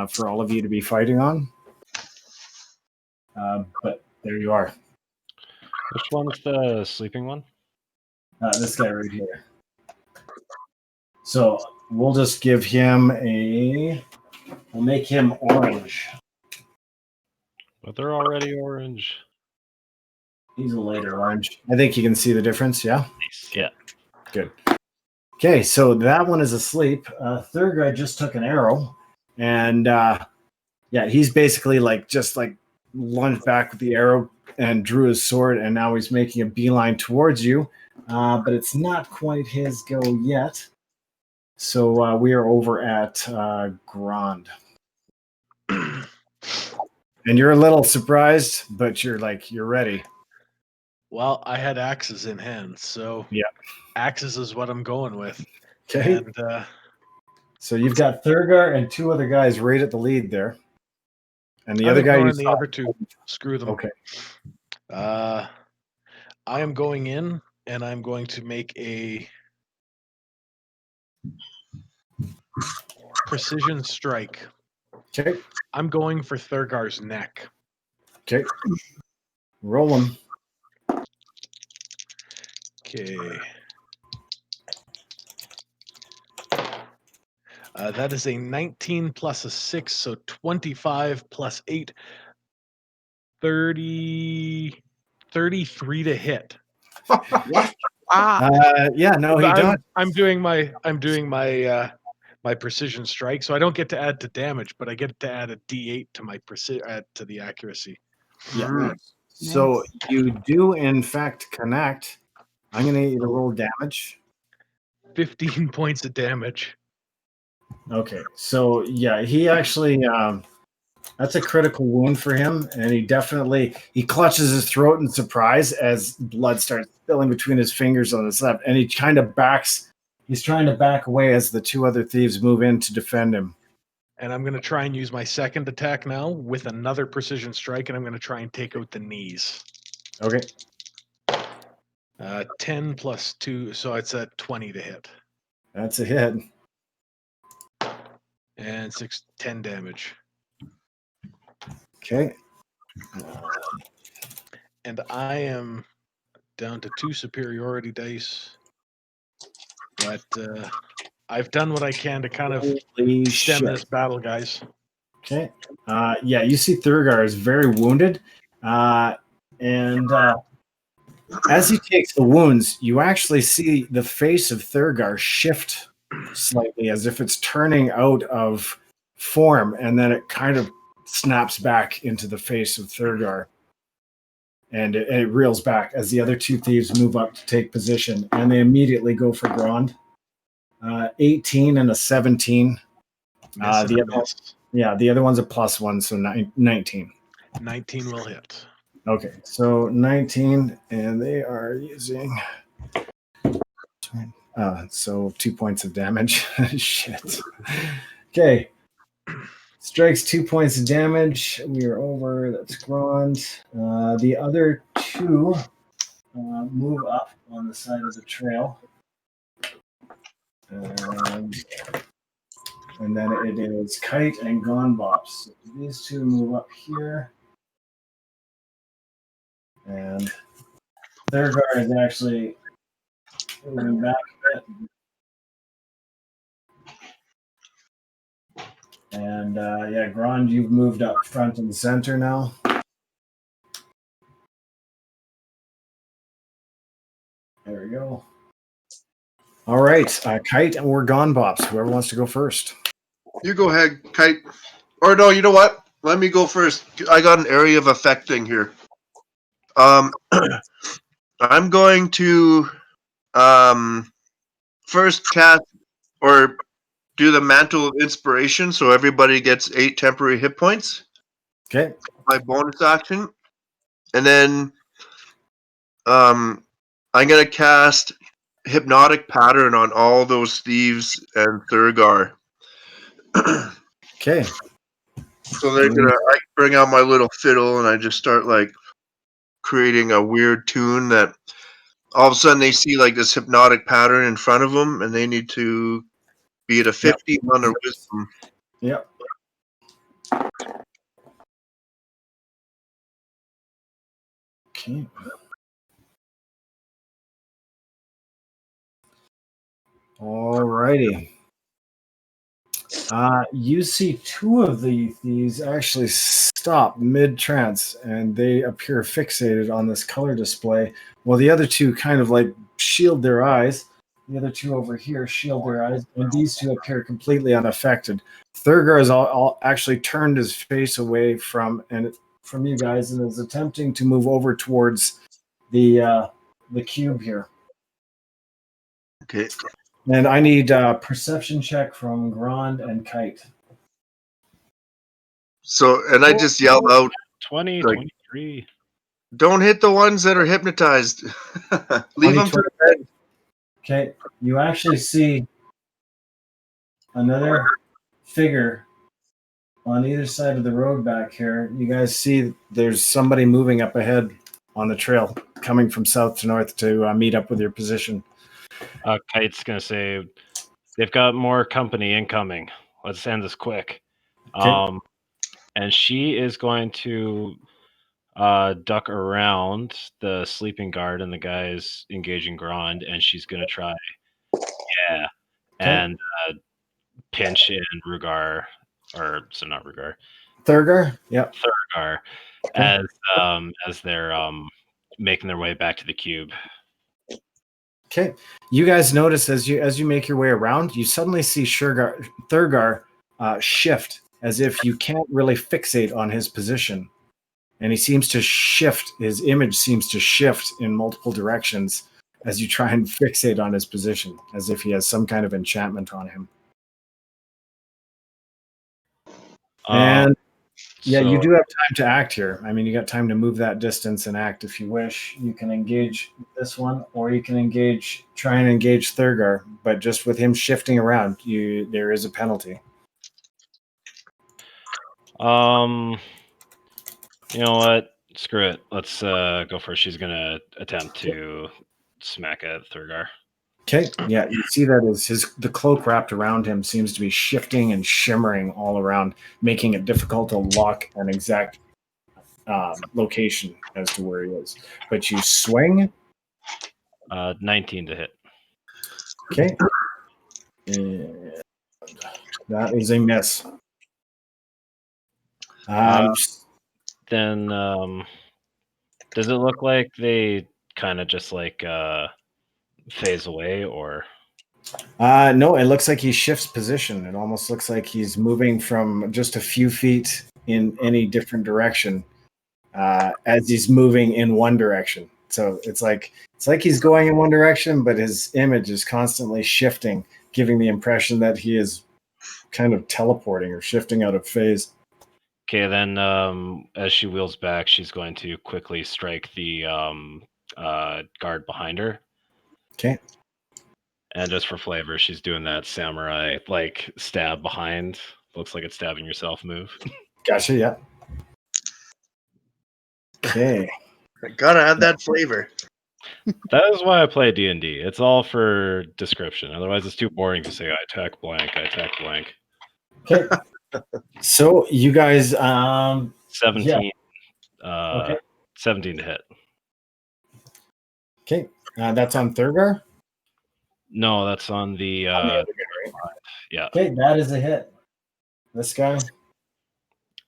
for all of you to be fighting on. But there you are. Which one's the sleeping one? This guy right here. So we'll just give him we'll make him orange. But they're already orange. He's a later orange. I think you can see the difference, yeah? Yeah. Good. Okay, so that one is asleep. Third guy just took an arrow, and he's basically just lunged back with the arrow and drew his sword, and now he's making a beeline towards you. But it's not quite his go yet. So we are over at Grond. And you're a little surprised, but you're ready. Well, I had axes in hand, so yeah, axes is what I'm going with. Okay. And so you've got Thurgar and two other guys right at the lead there. And the other guy you the other two. Screw them. Okay. I am going in, and I'm going to make a precision strike. Okay. I'm going for Thurgar's neck. Okay. Roll him. Okay. That is a 19 plus a 6, so 25 plus 8. 33 to hit. What? No, he don't. I'm doing my my precision strike, so I don't get to add to damage, but I get to add a D8 to my add to the accuracy. Yeah. So you do in fact connect. I'm going to need you to roll damage. 15 points of damage. Okay. So yeah, he actually that's a critical wound for him, and he clutches his throat in surprise as blood starts spilling between his fingers on his left, and he kind of he's trying to back away as the two other thieves move in to defend him. And I'm going to try and use my second attack now with another precision strike, and I'm going to try and take out the knees. Okay. 10 plus 2, so it's a 20 to hit. That's a hit. And 10 damage. Okay. And I am down to 2 superiority dice. But I've done what I can to kind of stem this battle, guys. Okay. You see Thurgar is very wounded. And as he takes the wounds, you actually see the face of Thurgar shift slightly as if it's turning out of form, and then it kind of snaps back into the face of Thurgar. And it reels back as the other two thieves move up to take position, and they immediately go for Grond. 18 and a 17. The other one's a +1, so 19. 19 will hit. Okay, so 19, and they are using so 2 points of damage. Shit. Okay. Strikes 2 points of damage. We are over. That's Grond. The other two move up on the side of the trail. And then it is Kite and Bops. So these two move up here. And Thurgar is actually moving back a bit. And Grond, you've moved up front and center now. There we go. All right, Kite or Bops, whoever wants to go first. You go ahead, Kite. Or no, you know what? Let me go first. I got an area of effect thing here. I'm going to first cast or do the Mantle of Inspiration, so everybody gets 8 temporary hit points. Okay. My bonus action. And then I'm going to cast Hypnotic Pattern on all those thieves and Thurgar. Okay. So they're gonna. I bring out my little fiddle and I just start like creating a weird tune that all of a sudden they see like this hypnotic pattern in front of them, and they need to be at a 50 on their wisdom. Yep. Okay. Alrighty. You see two of these actually stop mid-trance, and they appear fixated on this color display, while the other two kind of like shield their eyes. The other two over here shield their eyes, and these two appear completely unaffected. Thurgar has all actually turned his face away from you guys and is attempting to move over towards the cube here. Okay. And I need a perception check from Grond and Kite. So, and I just yell out, 20, like, 23. "Don't hit the ones that are hypnotized. Leave them to the bed." Okay, you actually see another figure on either side of the road back here. You guys see there's somebody moving up ahead on the trail, coming from south to north to meet up with your position. Kite's going to say, they've got more company incoming. Let's end this quick. Okay. And she is going to duck around the sleeping guard and the guys engaging Grond, and she's going to try, and pinch in Rugar, or so not Rugar, Thurgar, yep. Thurgar, as they're making their way back to the cube. Okay, you guys notice as you make your way around, you suddenly see Thurgar shift as if you can't really fixate on his position, and he seems to shift. His image seems to shift in multiple directions as you try and fixate on his position, as if he has some kind of enchantment on him. And you do have time to act here. I mean, you got time to move that distance and act if you wish. You can engage this one, or you can try and engage Thurgar, but just with him shifting around, there is a penalty. You know what? Screw it. Let's go for it. She's gonna attempt to smack at Thurgar. Okay. Yeah, you see that the cloak wrapped around him seems to be shifting and shimmering all around, making it difficult to lock an exact location as to where he is. But you swing. 19 to hit. Okay. And that is a miss. Then does it look like they kind of just like phase away, or? No, it looks like he shifts position. It almost looks like he's moving from just a few feet in any different direction as he's moving in one direction. So it's like he's going in one direction, but his image is constantly shifting, giving the impression that he is kind of teleporting or shifting out of phase. Okay, then as she wheels back, she's going to quickly strike the guard behind her. Okay. And just for flavor, she's doing that samurai like stab behind. Looks like it's stabbing yourself move. Gotcha, yeah. Okay. I gotta have that flavor. That is why I play D&D. It's all for description. Otherwise, it's too boring to say I attack blank, I attack blank. Okay. So you guys 17. Yeah. Okay. 17 to hit. Okay. That's on Thurgar? No, that's on the other guy, right? Yeah. Okay, that is a hit. This guy.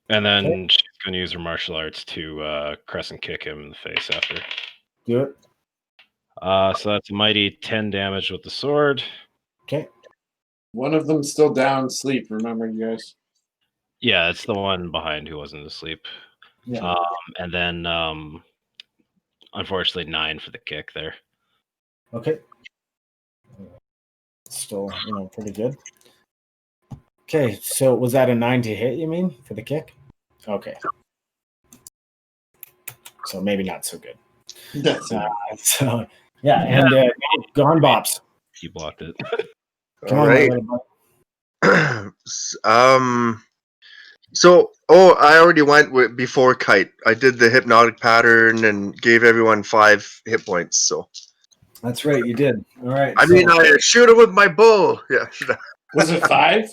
And then she's going to use her martial arts to crescent kick him in the face after. Do it. So that's a mighty 10 damage with the sword. Okay. One of them's still down asleep, remember, you guys? Yeah, it's the one behind who wasn't asleep. Yeah. And then, unfortunately, 9 for the kick there. Okay. Still, pretty good. Okay, so was that a 9 to hit, you mean, for the kick? Okay. So maybe not so good. That's it. So, yeah, and gone Bops. He blocked it. Come All on, right. little buddy. So, I already went with before Kite. I did the hypnotic pattern and gave everyone 5 hit points. So, That's right, you did. All right. I mean, I shoot him with my bow. Yeah. Was it 5?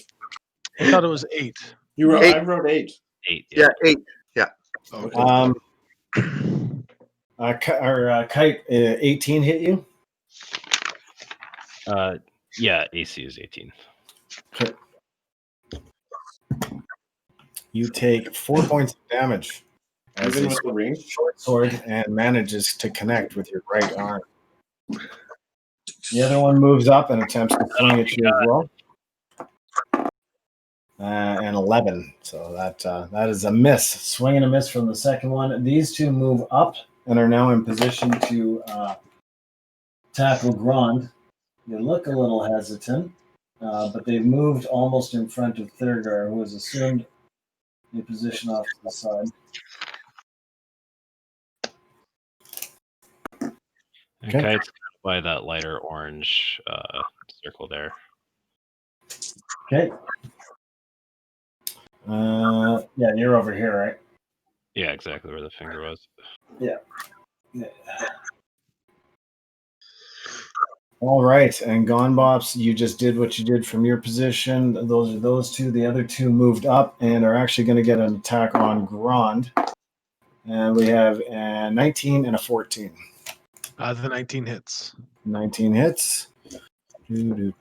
I thought it was 8. You wrote. 8. I wrote 8. 8. Yeah, 8. Yeah. Okay. Kite, 18 hit you? Yeah, AC is 18. Okay. You take 4 points of damage. As Even a with the ring? short sword and manages to connect with your right arm. The other one moves up and attempts to swing at you as well. And 11. So that is a miss. Swing and a miss from the second one. These two move up and are now in position to tackle Grond. They look a little hesitant, but they've moved almost in front of Thurgar, who has assumed a position off to the side. And Kite's by that lighter orange circle there. Okay. Yeah, you're over here, right? Yeah, exactly where the finger was. Yeah. All right, and Bops, you just did what you did from your position. Those are those two. The other two moved up and are actually going to get an attack on Grond. And we have a 19 and a 14. The 19 hits. 19 hits. That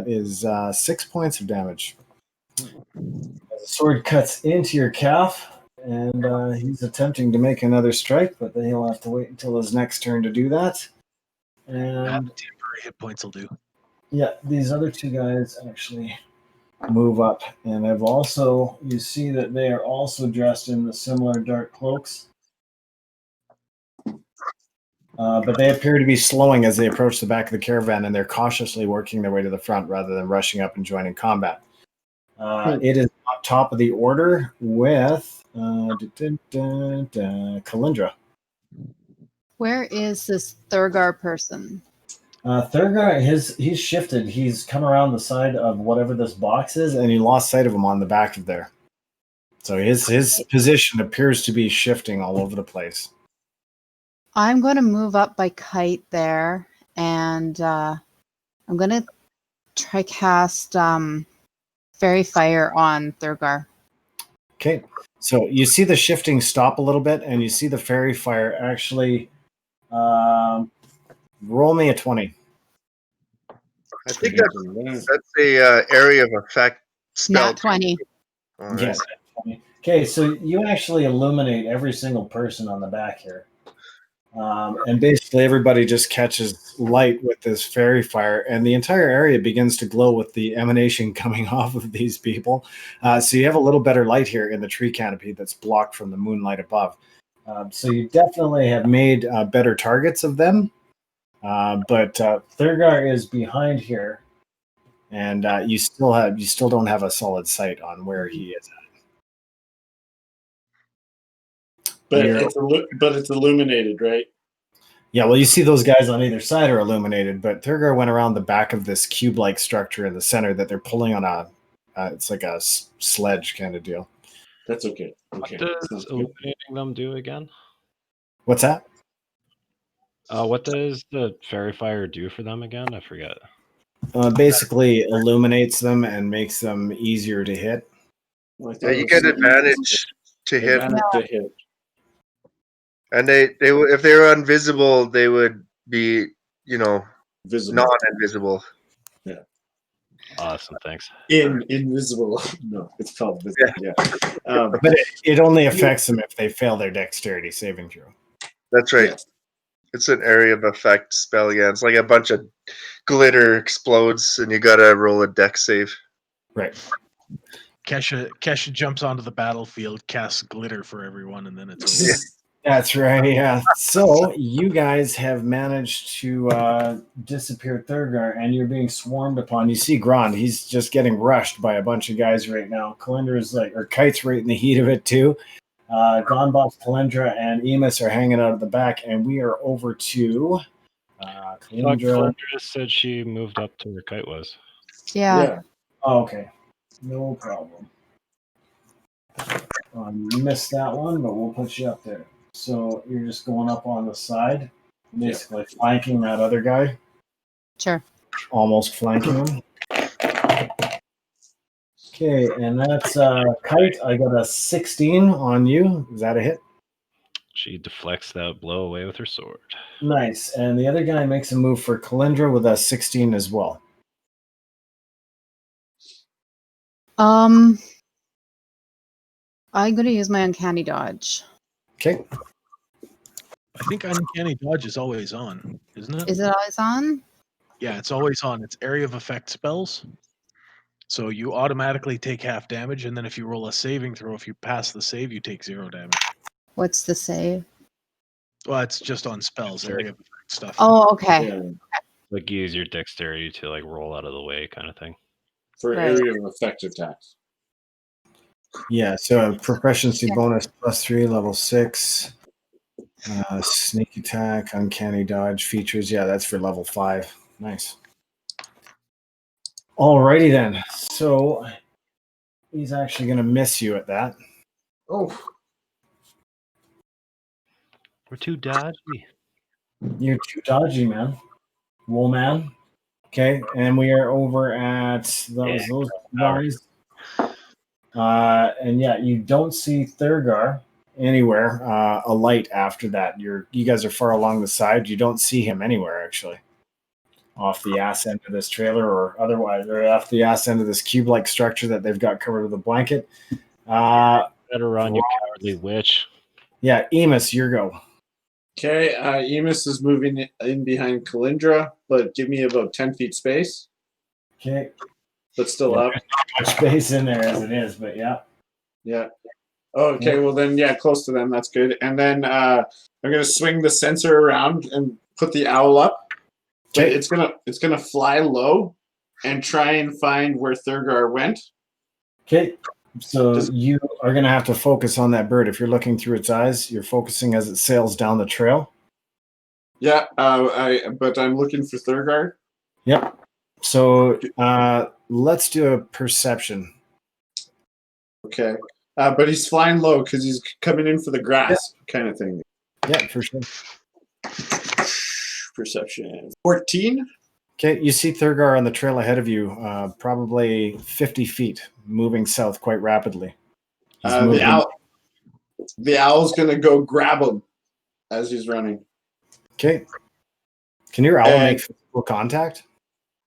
is 6 points of damage. The sword cuts into your calf, and he's attempting to make another strike, but then he'll have to wait until his next turn to do that. And temporary hit points will do. Yeah, these other two guys actually move up, and I've also, you see that they are also dressed in the similar dark cloaks. But they appear to be slowing as they approach the back of the caravan, and they're cautiously working their way to the front rather than rushing up and joining combat. It is on top of the order with Calyndra. Where is this Thurgar person? Thurgar, he's shifted. He's come around the side of whatever this box is, and he lost sight of him on the back of there. So his position appears to be shifting all over the place. I'm going to move up by Kite there, and I'm going to try cast Fairy Fire on Thurgar. Okay, so you see the shifting stop a little bit, and you see the Fairy Fire actually roll me a 20. I think that's a area of effect spell. Nat 20. Oh, nice. Yes. Okay, so you actually illuminate every single person on the back here. And basically everybody just catches light with this fairy fire, and the entire area begins to glow with the emanation coming off of these people. So you have a little better light here in the tree canopy that's blocked from the moonlight above. So you definitely have made better targets of them. But Thurgar is behind here, and you still don't have a solid sight on where he is at. But it's illuminated, right? Yeah, well, you see those guys on either side are illuminated, but Thurgar went around the back of this cube-like structure in the center that they're pulling on it's like a sledge kind of deal. That's okay. Okay. What does illuminating them do again? What's that? What does the fairy fire do for them again? I forget. Basically illuminates them and makes them easier to hit. Yeah, you get advantage to hit. And they if they were invisible, they would be, visible. Non-invisible. Yeah. Awesome, thanks. Invisible. No, it's called visible. Yeah. But it only affects them if they fail their dexterity saving throw. That's right. Yes. It's an area of effect spell. Yeah, it's like a bunch of glitter explodes, and you gotta roll a dex save. Right. Kesha jumps onto the battlefield, casts glitter for everyone, and then it's over. That's right, yeah. So you guys have managed to disappear Thurgar, and you're being swarmed upon. You see Grond, he's just getting rushed by a bunch of guys right now. Calyndra's Kite's right in the heat of it too. Bops, Calyndra, and Emus are hanging out at the back, and we are over to Calyndra. Calyndra said she moved up to where Kite was. Yeah. Oh, okay. No problem. You missed that one, but we'll put you up there. So you're just going up on the side, basically flanking that other guy. Sure. Almost flanking him. Okay, and that's Kite. I got a 16 on you. Is that a hit? She deflects that blow away with her sword. Nice. And the other guy makes a move for Calyndra with a 16 as well. I'm gonna use my uncanny dodge. Okay. I think uncanny dodge is always on, isn't it? Is it always on? Yeah, it's always on. It's area of effect spells. So you automatically take half damage, and then if you roll a saving throw, if you pass the save, you take 0 damage. What's the save? Well, it's just on spells, area of effect stuff. Oh, okay. Yeah, Like use your dexterity to like roll out of the way, kind of thing. for Right. area of effect attacks. Yeah, so proficiency bonus +3, level 6. Sneak attack, uncanny dodge features. Yeah, that's for level 5. Nice. Alrighty then. So he's actually going to miss you at that. Oh, We're too dodgy. You're too dodgy, man. Wool man. Okay, and we are over at those guys. And yeah, you don't see Thurgar anywhere. A light after that. You guys are far along the side. You don't see him anywhere actually. Off the ass end of this trailer, or otherwise, or off the ass end of this cube-like structure that they've got covered with a blanket. Better run, you cowardly witch. Yeah, Emus, your go. okay. Emus is moving in behind Calyndra, but give me about 10 feet space. Okay, But still up. there's not much space in there as it is, but yeah. Yeah. Okay, well then, yeah, close to them. That's good. And then I'm gonna swing the sensor around and put the owl up. But Okay. it's gonna fly low and try and find where Thurgar went. Okay, so you are going to have to focus on that bird. If you're looking through its eyes, you're focusing as it sails down the trail. Yeah, but I'm looking for Thurgar. Yep. So let's do a perception. Okay. But he's flying low because he's coming in for the grass kind of thing. Yeah, for sure. Perception 14. Okay, you see Thurgar on the trail ahead of you, probably 50 feet, moving south quite rapidly. He's moving. The owl's gonna go grab him as he's running. Okay. Can your owl make physical contact?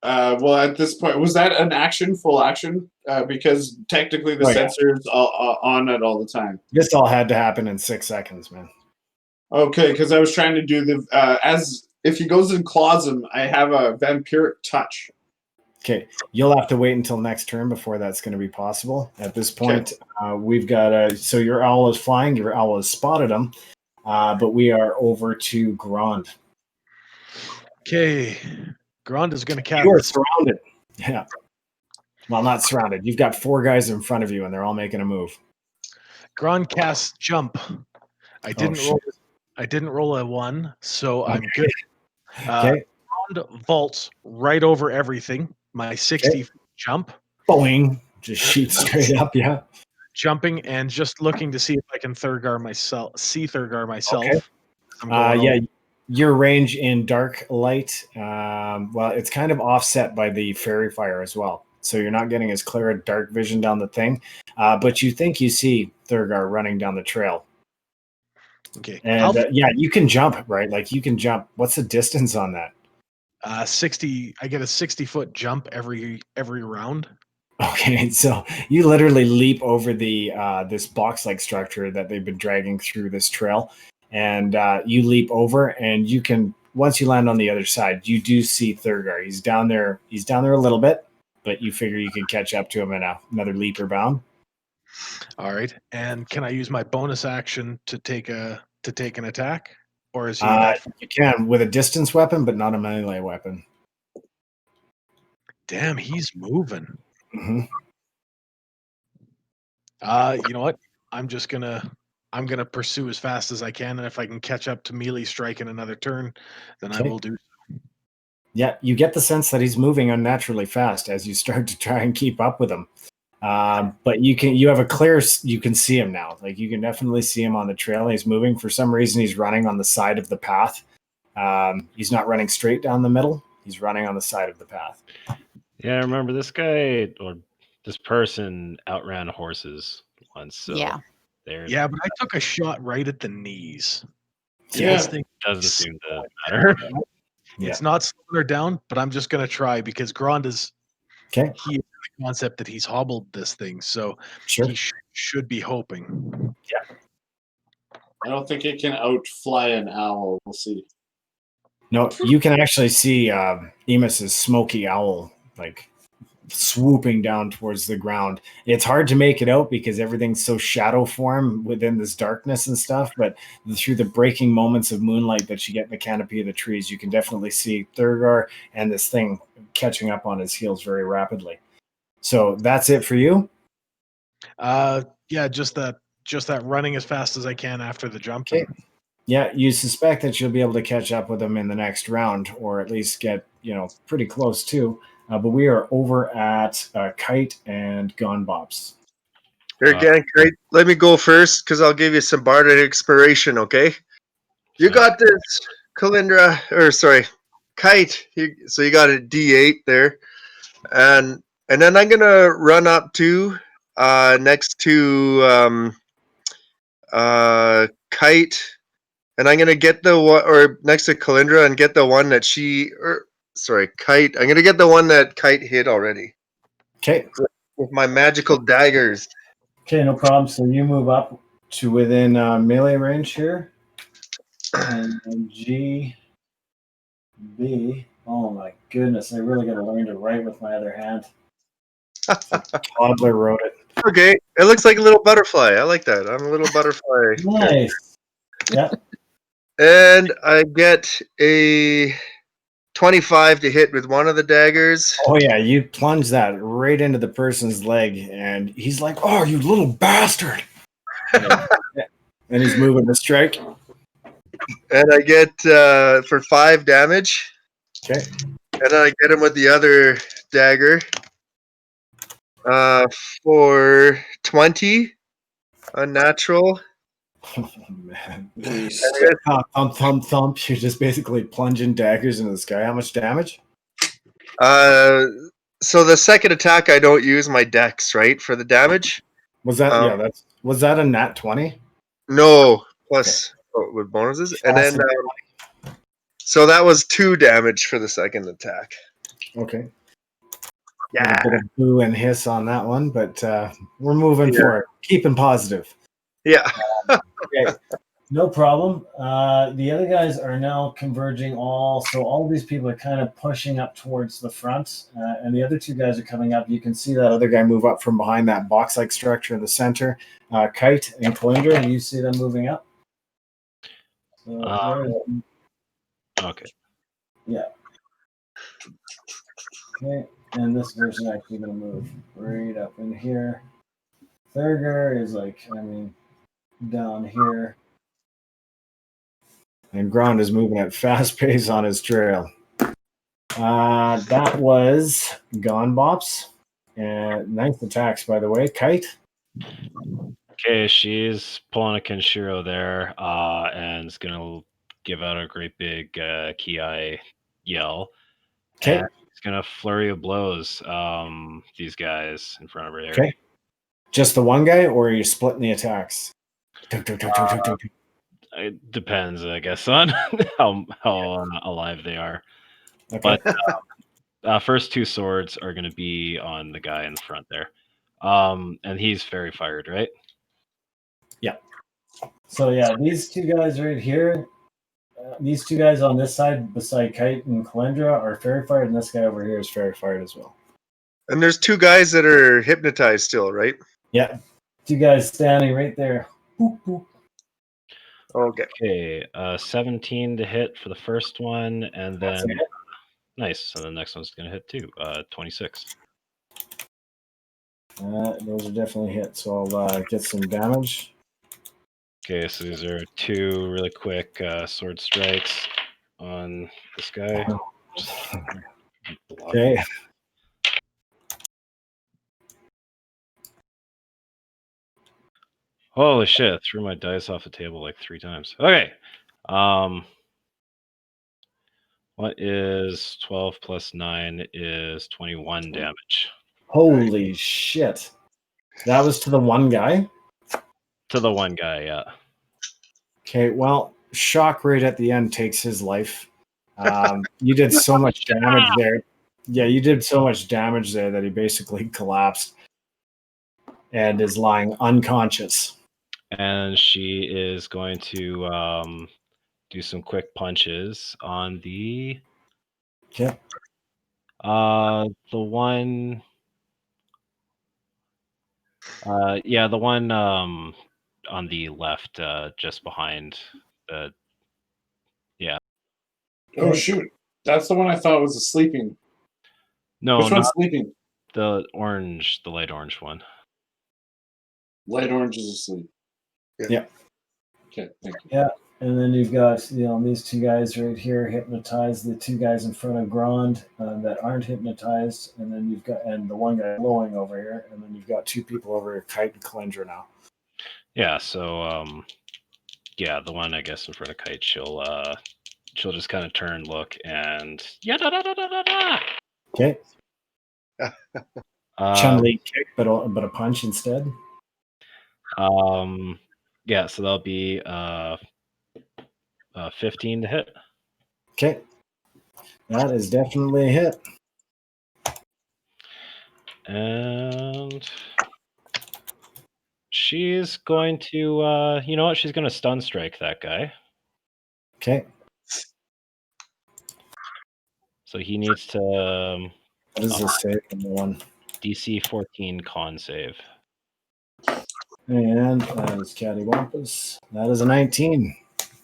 Well, at this point, was that an action, full action? Because technically the sensor's on it all the time. This all had to happen in 6 seconds, man. Okay, because I was trying to do the as if he goes and claws him, I have a vampiric touch. Okay, you'll have to wait until next turn before that's going to be possible. At this point, we've got so your owl is flying, your owl has spotted him, but we are over to Grond. Okay, Grond is going to cast. You are surrounded. Yeah. Well, not surrounded. You've got 4 guys in front of you, and they're all making a move. Grond casts jump. I didn't roll a 1, so I'm good. Okay. Grond vaults right over everything. My 60 jump. Boing. Just shoot straight up, yeah. Jumping and just looking to see if I can Thurgar myself. Okay. Yeah, your range in dark light, well, it's kind of offset by the fairy fire as well. So you're not getting as clear a dark vision down the thing. But you think you see Thurgar running down the trail. Okay. And yeah, you can jump, right? Like you can jump. What's the distance on that? 60. I get a 60-foot jump every round. Okay, so you literally leap over the this box-like structure that they've been dragging through this trail, and you leap over, and you can once you land on the other side, you do see Thurgar. He's down there. He's down there a little bit, but you figure you can catch up to him in another leap or bound. All right. And can I use my bonus action to take an attack, or is he? You can with a distance weapon, but not a melee weapon. Damn, he's moving. Mm-hmm. You know what? I'm gonna pursue as fast as I can, and if I can catch up to melee strike in another turn, then I will do so. Yeah, you get the sense that he's moving unnaturally fast as you start to try and keep up with him. But you have a clear, you can see him now. Like you can definitely see him on the trail. He's moving. For some reason, he's running on the side of the path. He's not running straight down the middle. He's running on the side of the path. Yeah, I remember this guy or this person outran horses once. So Yeah. Yeah, but I took a shot right at the knees. Yeah. This thing doesn't seem to matter. It's not slowing her down, but I'm just gonna try because Grond is Okay. he is the concept that he's hobbled this thing, so Sure. he should be hoping. I don't think it can outfly an owl. We'll see. No, you can actually see Emus's smoky owl like swooping down towards the ground. It's hard to make it out because everything's so shadow form within this darkness and stuff, but through the breaking moments of moonlight that you get in the canopy of the trees, you can definitely see Thurgar and this thing catching up on his heels very rapidly. So that's it for you? Yeah, just that running as fast as I can after the jump. Okay. Yeah, you suspect that you'll be able to catch up with him in the next round, or at least get, pretty close too. But we are over at Kite and Bops. Here again, Kite, let me go first because I'll give you some bardic inspiration, okay? You got this, Calyndra, or sorry, Kite. So you got a D8 there. And then I'm going to run up to next to Kite. And I'm going to get the one, or next to Calyndra and get the one that Kite. I'm going to get the one that Kite hit already. Okay. With my magical daggers. Okay, no problem. So you move up to within melee range here. And G, B. Oh my goodness, I really got to learn to write with my other hand. Toddler wrote it. Okay, it looks like a little butterfly. I like that. I'm a little butterfly. Nice. Yeah. And I get a 25 to hit with one of the daggers. Oh yeah, you plunge that right into the person's leg, and he's like, "Oh, you little bastard!" And he's moving to strike. And I get for 5 damage. Okay. And then I get him with the other dagger for 20, unnatural. Oh man. Nice. Thump, thump, thump. You're just basically plunging daggers into the sky. How much damage? So the second attack, I don't use my dex, right, for the damage. Was that was that a nat 20? No, plus with bonuses, and then so that was 2 damage for the second attack. Okay. Yeah. A bit of boo and hiss on that one, but we're moving forward. Keeping positive. Yeah. Okay. No problem. The other guys are now converging so all these people are kind of pushing up towards the front, and the other 2 guys are coming up. You can see that other guy move up from behind that box-like structure in the center. Kite and Calyndra, you see them moving up? Okay. Yeah. Okay, and this person actually going to move right up in here. Thurgar is down here. And Grond is moving at fast pace on his trail. That was Bops. And nice attacks, by the way. Kite. Okay, she's pulling a Kenshiro there, and is gonna give out a great big Ki yell. Okay. And she's gonna flurry of blows these guys in front of her. Okay. Just the one guy, or are you splitting the attacks? It depends, I guess, on how alive they are. Okay. But first 2 swords are going to be on the guy in the front there, and he's fairy fired, right? Yeah. So yeah, these 2 guys right here, these 2 guys on this side beside Kite and Calyndra are fairy fired, and this guy over here is fairy fired as well. And there's 2 guys that are hypnotized still, right? Yeah. 2 guys standing right there. Boop, boop. Okay. 17 to hit for the first one, and then nice. And the next one's going to hit too. 26. Those are definitely hits. So I'll get some damage. Okay, so these are 2 really quick sword strikes on this guy. Okay. Holy shit! I threw my dice off the table like 3 times. Okay. What is 12 plus 9 is 21 damage. Holy shit. That was to the one guy? To the one guy, yeah. Okay, well, shock right at the end takes his life. You did so much damage there. Yeah, you did so much damage there that he basically collapsed and is lying unconscious. And she is going to do some quick punches on the Okay. the one the one on the left, just behind the Oh shoot, that's the one I thought was sleeping. no, Which one's not sleeping? the light orange one. Light orange is asleep. Yeah. Okay, thank you. Yeah, and then you've got these two guys right here hypnotized, the two guys in front of Grond that aren't hypnotized, and then you've got the one guy glowing over here, and then you've got 2 people over here, Kite and Calyndra now. Yeah, so the one I guess in front of Kite, she'll just kind of turn, look, and Okay. Chun-Li kick, but a punch instead. Yeah, so that'll be 15 to hit. Okay. That is definitely a hit. And she's going to you know what? She's going to stun strike that guy. Okay. So he needs to What is the save on the one? DC 14 con save. And that is Cattywampus. That is a 19.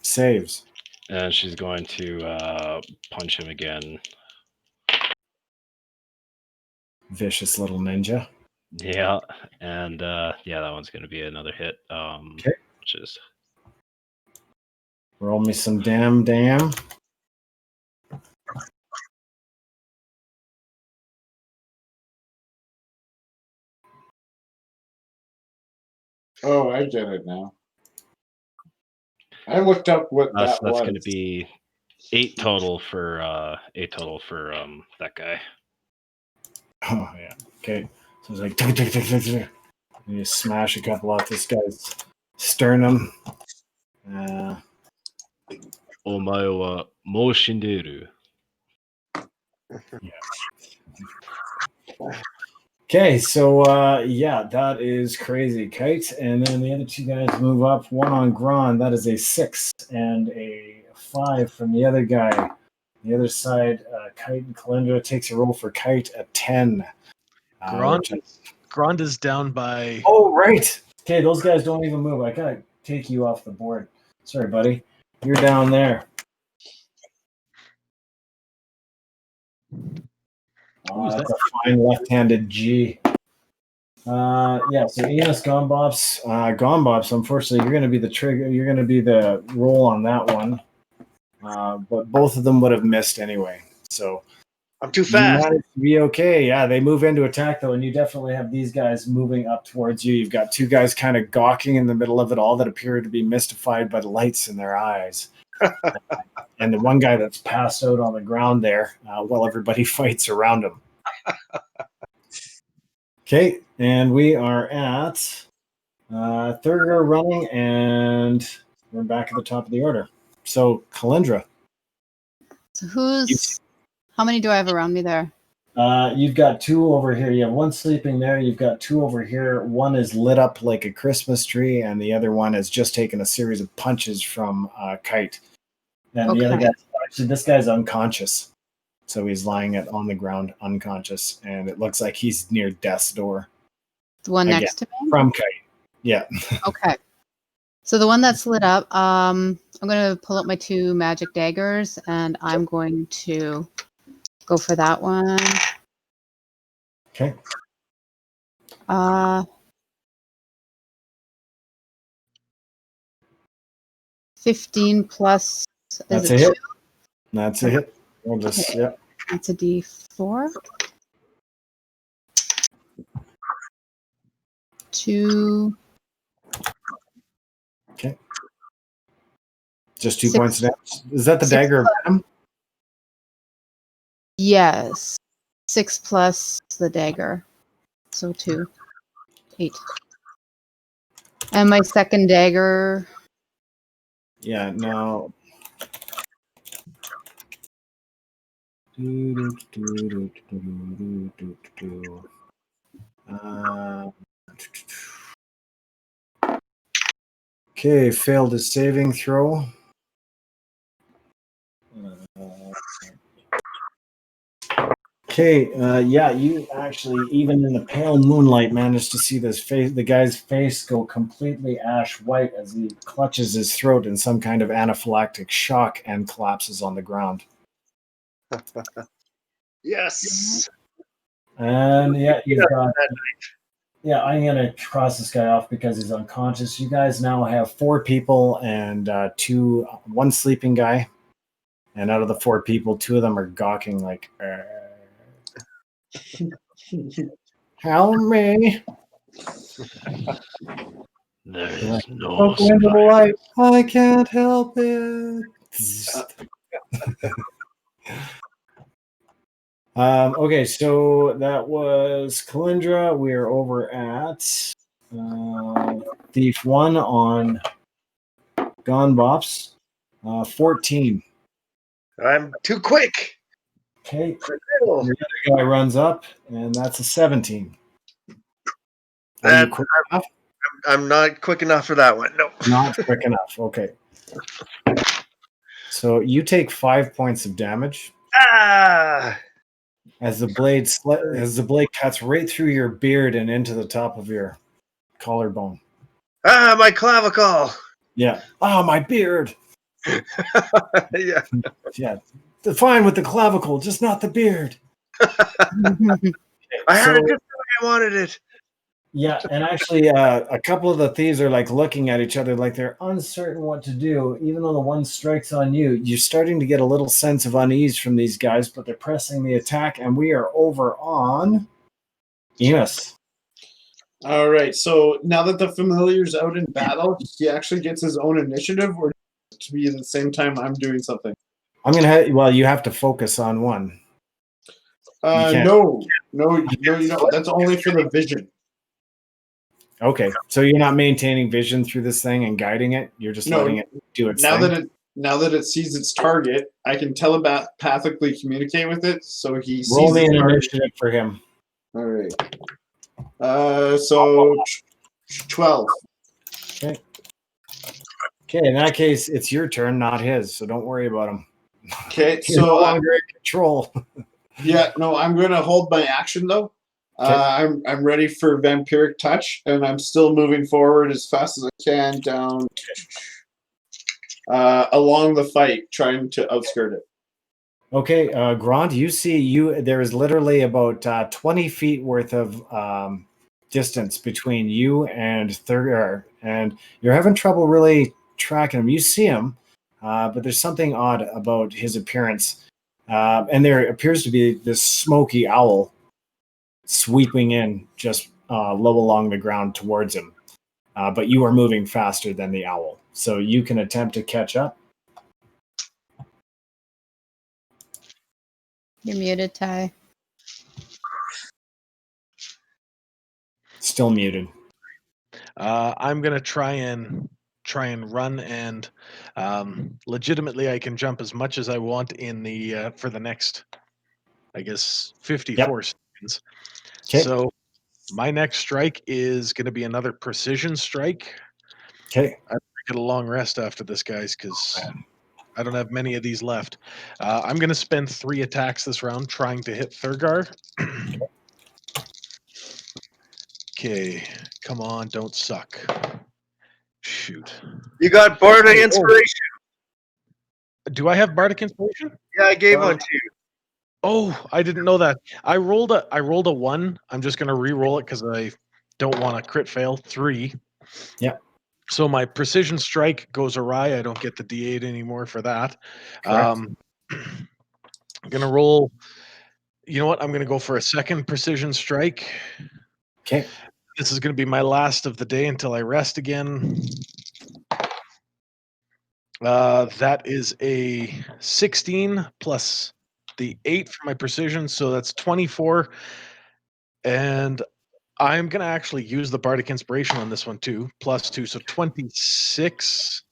Saves. And she's going to punch him again. Vicious little ninja. Yeah, and that one's going to be another hit. Okay. Which is Roll me some damn. Oh, I get it now. I looked up what that so that's was. going to be 8 total for that guy. Oh, yeah. Okay. So it's like, tick, tick, tick, tick, tick. And you smash a couple off this guy's sternum. Omae wa mou shinderu. Okay, so that is crazy. Kite, and then the other 2 guys move up. One on Grond, that is a 6, and a 5 from the other guy. The other side, Kite and Calyndra takes a roll for Kite at 10. Grond is down by. Oh, right. Okay, those guys don't even move. I gotta take you off the board. Sorry, buddy. You're down there. That's a fine left-handed G. So Emus, Bops. Bops, unfortunately, you're going to be the trigger. You're going to be the roll on that one. But both of them would have missed anyway. So I'm too fast. You managed to be okay. Yeah, they move into attack, though, and you definitely have these guys moving up towards you. You've got 2 guys kind of gawking in the middle of it all that appear to be mystified by the lights in their eyes. And the one guy that's passed out on the ground there while everybody fights around him. Okay, and we are at 3rd row running, and we're back at the top of the order. So, Calyndra. So how many do I have around me there? You've got 2 over here. You have 1 sleeping there. You've got 2 over here. One is lit up like a Christmas tree, and the other one has just taken a series of punches from Kite. And the other guy, actually, this guy's unconscious. So he's lying on the ground, unconscious, and it looks like he's near death's door. The one next to me? From Kite. Yeah. Okay. So the one that's lit up, I'm going to pull up my 2 magic daggers, and I'm going to go for that one. Okay. 15 plus. That's a hit. That's a hit. We'll just, Okay. yeah. That's a D4. 2. Okay. Just 2 Six- points of damage. Is that the 6 dagger of venom? Yes. 6 plus the dagger. So 2. 8. And my second dagger. Yeah, no. Okay, failed his saving throw. Okay, yeah, you actually, even in the pale moonlight, managed to see this face, the guy's face go completely ash white as he clutches his throat in some kind of anaphylactic shock and collapses on the ground. Yes. And yeah, you've got. Yeah, I'm gonna cross this guy off because he's unconscious. You guys now have 4 people and one sleeping guy. And out of the 4 people, 2 of them are gawking like, help me. There's no Look into the light. I can't help it. Okay, so that was Calyndra. We're over at Thief 1 on Bops. 14. I'm too quick. Okay. The other guy runs up, and that's a 17. Are you quick enough? I'm not quick enough for that one. No. Not quick enough. Okay. So you take 5 points of damage Ah! as the blade cuts right through your beard and into the top of your collarbone. Ah, my clavicle. Yeah. Oh, my beard. Yeah. Yeah. Fine with the clavicle, just not the beard. I had it just the way I wanted it. Yeah, and actually, a couple of the thieves are like looking at each other like they're uncertain what to do. Even though the one strikes on you, you're starting to get a little sense of unease from these guys, but they're pressing the attack, and we are over on Emus. All right. So now that the familiar's out in battle, he actually gets his own initiative, or to be at the same time I'm doing something. I'm gonna. Well, you have to focus on one. No, you don't. That's only for the vision. Okay, so you're not maintaining vision through this thing and guiding it. You're just letting it do its thing. Now that it sees its target, I can telepathically communicate with it. So he sees. Roll me an initiative for him. All right. So 12. Okay. Okay, in that case, it's your turn, not his. So don't worry about him. Okay, You're no so longer in control. yeah, no, I'm going to hold my action though. Okay. I'm ready for vampiric touch, and I'm still moving forward as fast as I can down along the fight, trying to outskirt it. Okay, Grond, you see there is literally about 20 feet worth of distance between you and Thurgar, and you're having trouble really tracking him. You see him, but there's something odd about his appearance, and there appears to be this smoky owl sweeping in just low along the ground towards him. But you are moving faster than the owl, so you can attempt to catch up. You're muted, Ty. Still muted. I'm gonna try and run, and legitimately I can jump as much as I want in the for the next, I guess, 54 seconds. Okay. So my next strike is going to be another precision strike. Okay. I get a long rest after this, guys, because I don't have many of these left. I'm going to spend 3 attacks this round trying to hit Thurgar. Okay, come on, don't suck. Shoot. You got Bardic Inspiration. Do I have Bardic Inspiration? Yeah, I gave one to you. Oh, I didn't know that. I rolled a 1. I'm just going to re-roll it because I don't want to crit fail. 3. Yeah. So my precision strike goes awry. I don't get the D8 anymore for that. I'm going to roll. You know what? I'm going to go for a second precision strike. Okay. This is going to be my last of the day until I rest again. That is a 16 plus the 8 for my precision, so that's 24. And I'm going to actually use the Bardic Inspiration on this one too, plus 2, so 26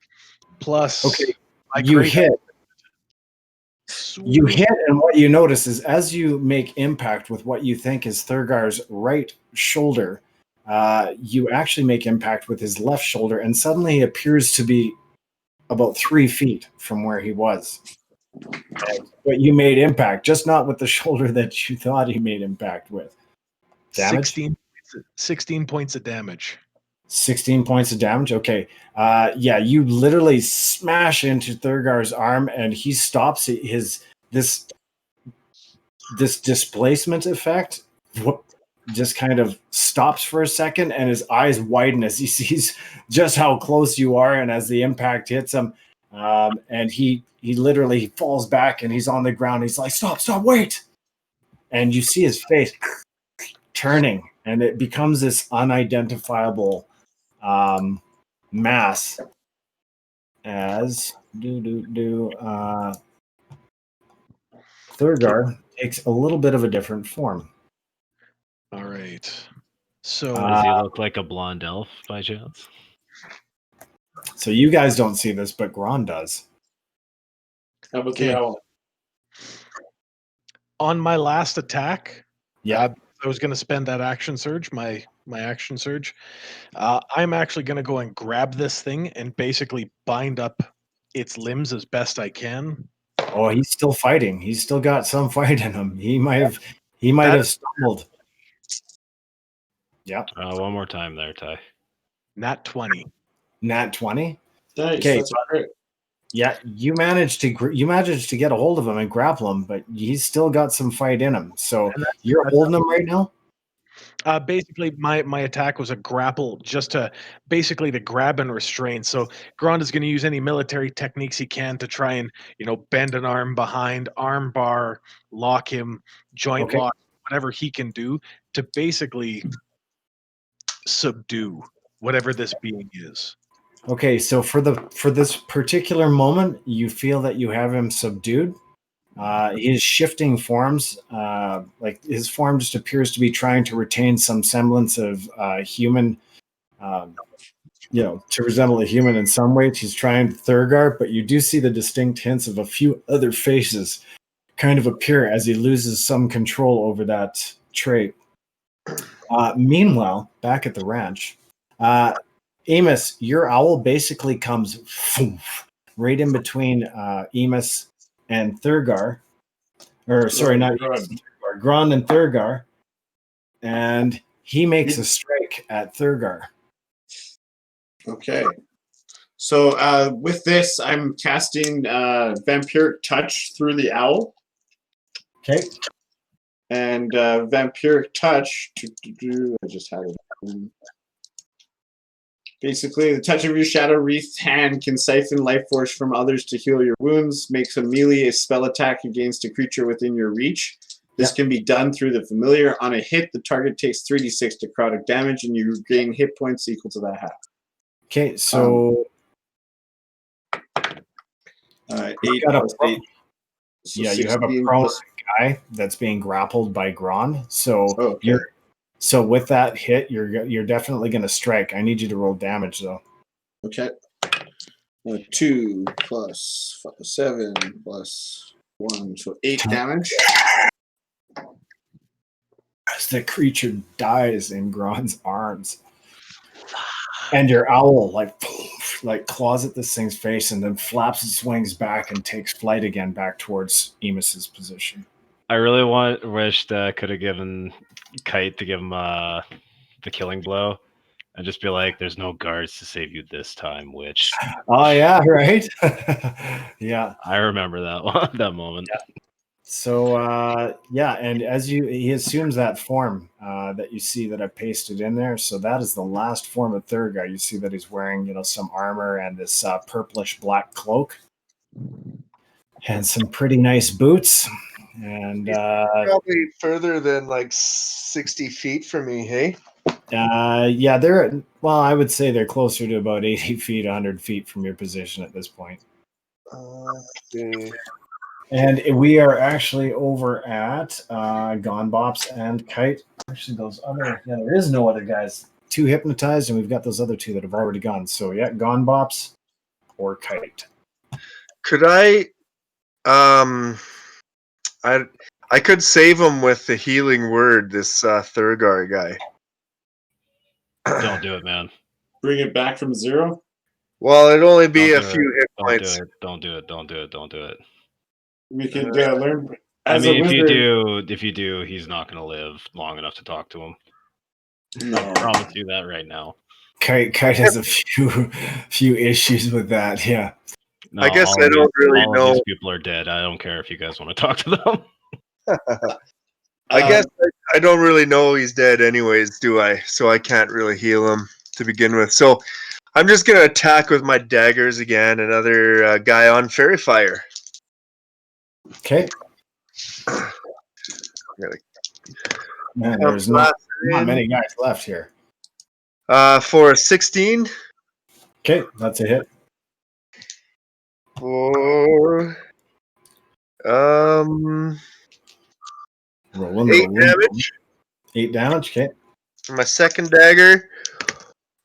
plus Okay. my You great. hit. You Sweet. hit, and what you notice is as you make impact with what you think is Thurgar's right shoulder, you actually make impact with his left shoulder, and suddenly he appears to be about 3 feet from where he was. But you made impact, just not with the shoulder that you thought he made impact with. Damage? 16 points of damage. 16 points of damage. Okay. Yeah, you literally smash into Thurgar's arm, and he stops this displacement effect. Just kind of stops for a second, and his eyes widen as he sees just how close you are, and as the impact hits him, and he literally falls back, and he's on the ground. He's like, "Stop! Wait!" And you see his face turning, and it becomes this unidentifiable mass as Thurgar takes a little bit of a different form. All right. So Does he look like a blonde elf by chance? So you guys don't see this, but Grond does. How about the owl? On my last attack, Yeah. I was going to spend that action surge, my action surge. I'm actually going to go and grab this thing and basically bind up its limbs as best I can. Oh, he's still fighting. He's still got some fight in him. He might have stumbled. Yeah. One more time there, Ty. Nat 20. Nat 20. Nice. Okay. That's great. Yeah, you managed to get a hold of him and grapple him, but he's still got some fight in him. So you're holding him right now? Basically, my attack was a grapple, just to grab and restrain. So Grond is going to use any military techniques he can to try and bend an arm behind, arm bar, lock him, joint lock, whatever he can do to basically subdue whatever this being is. Okay, so for this particular moment, you feel that you have him subdued. His shifting forms, like his form just appears to be trying to retain some semblance of human, to resemble a human in some ways. He's trying Thurgar, but you do see the distinct hints of a few other faces kind of appear as he loses some control over that trait. Meanwhile, back at the ranch, Emus, your owl basically comes right in between Emus and Thurgar. Or, sorry, not Emus and Thurgar, Grond and Thurgar. And he makes a strike at Thurgar. Okay. So with this, I'm casting Vampiric Touch through the owl. Okay. And Vampiric Touch, I just had it. Basically, the touch of your shadow-wreathed hand can siphon life force from others to heal your wounds. Makes a melee spell attack against a creature within your reach. This can be done through the familiar. On a hit, the target takes 3d6 necrotic damage, and you gain hit points equal to that half. Okay, so 8 plus 8. So yeah, you have a prone guy that's being grappled by Grond. So So with that hit, you're definitely going to strike. I need you to roll damage, though. Okay. 2 plus 7 plus 1, so 8 damage. As the creature dies in Grond's arms, and your owl like claws at this thing's face, and then flaps its wings back and takes flight again back towards Emus's position. I really wished I could have given Kite to give him the killing blow and just be like, there's no guards to save you this time, witch. Oh, yeah, right? Yeah. I remember that moment. Yeah. So, and as he assumes that form that you see that I pasted in there. So that is the last form of Thurgar. You see that he's wearing, some armor and this purplish black cloak and some pretty nice boots. And Probably further than like 60 feet from me, hey? yeah, they're well. I would say they're closer to about 80 feet, 100 feet from your position at this point. Okay. And we are actually over at Gone, Bops, and Kite. Actually, those other there is no other guys. 2 hypnotized, and we've got those other 2 that have already gone. So yeah, Gone, Bops, or Kite. Could I I could save him with the healing word, this Thurgar guy. Don't do it, man. Bring it back from 0. Well, it'd only be Don't a do few it. hit Don't points. do it. Don't do it. Don't do it. Don't do it. We could learn. I As mean, a wizard, if you do, he's not going to live long enough to talk to him. No. I promise you that right now. Kite has a few issues with that. Yeah. No, I guess all I of don't really all know. of these people are dead. I don't care if you guys want to talk to them. I guess I don't really know he's dead anyways, do I? So I can't really heal him to begin with. So I'm just going to attack with my daggers again. Another guy on Fairy Fire. Okay. Really? Man, there's not many guys left here. For a 16. Okay, that's a hit. For Rolling, 8 damage. 8 damage. Okay. My second dagger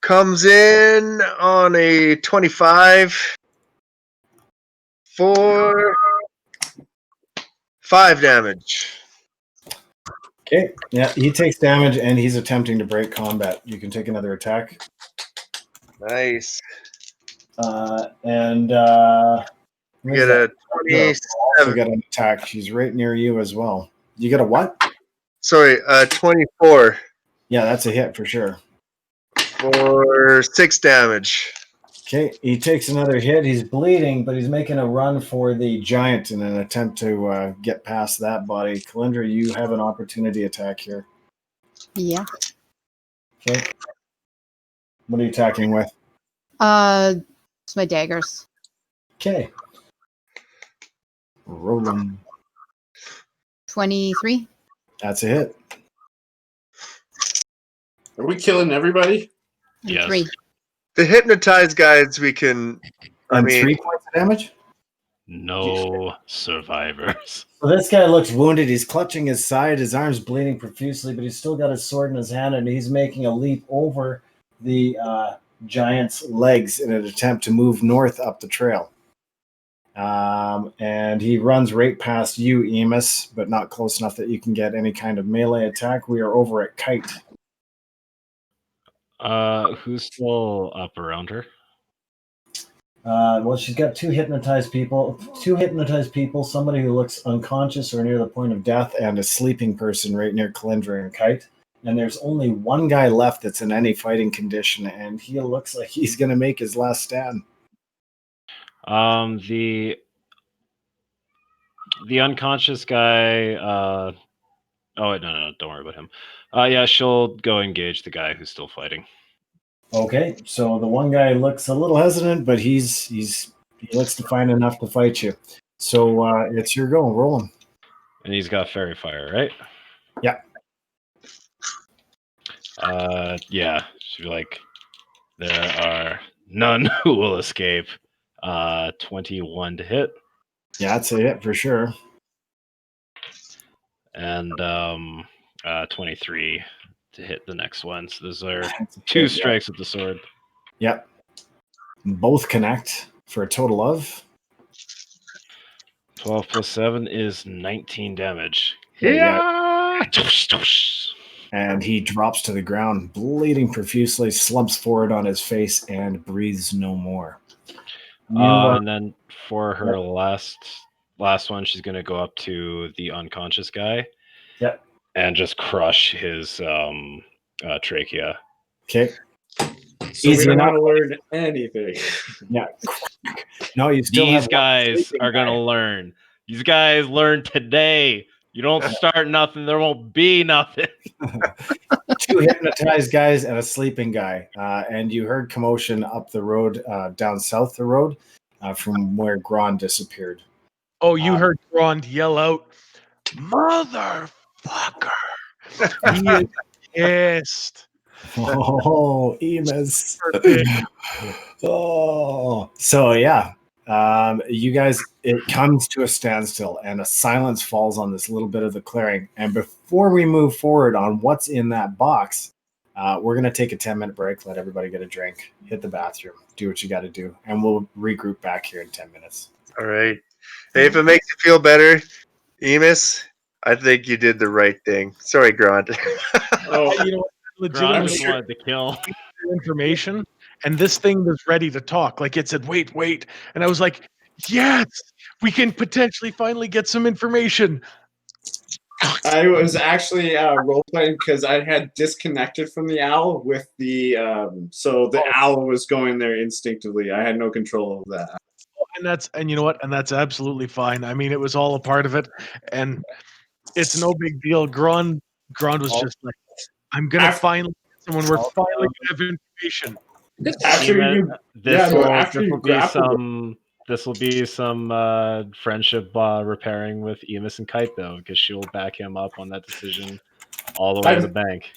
comes in on a 25 for 5 damage. Okay. Yeah, he takes damage and he's attempting to break combat. You can take another attack. Nice. And You get a 27. also got an attack. She's right near you as well. You got a what? Sorry, 24 Yeah, that's a hit for sure. for 6 damage. Okay, he takes another hit. He's bleeding, but he's making a run for the giant in an attempt to get past that body. Calyndra, you have an opportunity attack here. Yeah. Okay. What are you attacking with? It's my daggers. Okay. Rolling. 23. That's a hit. Are we killing everybody? And Yes. 3. The hypnotized guys we can. And 3 points of damage? No survivors. So this guy looks wounded. He's clutching his side. His arm's bleeding profusely, but he's still got his sword in his hand, and he's making a leap over the giant's legs in an attempt to move north up the trail. And he runs right past you, Emus, but not close enough that you can get any kind of melee attack. We are over at Kite. Who's still up around her? Well, she's got 2 hypnotized people, somebody who looks unconscious or near the point of death, and a sleeping person right near Calyndra and Kite. And there's only one guy left that's in any fighting condition, and he looks like he's going to make his last stand. The unconscious guy. Oh wait, no, don't worry about him. Yeah, she'll go engage the guy who's still fighting. Okay, so the one guy looks a little hesitant, but he looks defiant enough to fight you. So it's your go. Roll him. And he's got fairy fire, right? Yeah. Yeah. She's like, there are none who will escape. 21 to hit. Yeah, that's a hit for sure. And 23 to hit the next one. So those are 2 strikes with the sword. Yep. Both connect for a total of 12 plus 7 is 19 damage. Yeah. And he drops to the ground, bleeding profusely, slumps forward on his face, and breathes no more. And then for her last one, she's going to go up to the unconscious guy. Yep. And just crush his trachea. Okay. So we don't want to learn anything. Yeah. No, you still These have guys are going to learn. These guys learn today. You don't start nothing, there won't be nothing. 2 hypnotized guys and a sleeping guy. And you heard commotion up the road, down south the road, from where Grond disappeared. Oh, you heard Grond yell out, Motherfucker. He is pissed. Oh, Emus. Perfect. Oh, so yeah. You guys, it comes to a standstill and a silence falls on this little bit of the clearing. And before we move forward on what's in that box, we're going to take a 10-minute break, let everybody get a drink, hit the bathroom, do what you got to do, and we'll regroup back here in 10 minutes. All right. Hey, if it makes you feel better, Emus, I think you did the right thing. Sorry, Grond. Oh, You know what? Grond Legitimately just wanted to kill. information, and this thing was ready to talk. Like it said, wait, and I was like, yes, we can potentially finally get some information. I was actually role playing because I had disconnected from the owl with the so the owl was going there instinctively. I had no control of that. And you know what? And that's absolutely fine. I mean, it was all a part of it, and it's no big deal. Grond was just like, I'm gonna finally get someone. We're finally gonna have information. After you, This after you will be grapple, some friendship repairing with Emus and Kite though, because she'll back him up on that decision all the way to the bank.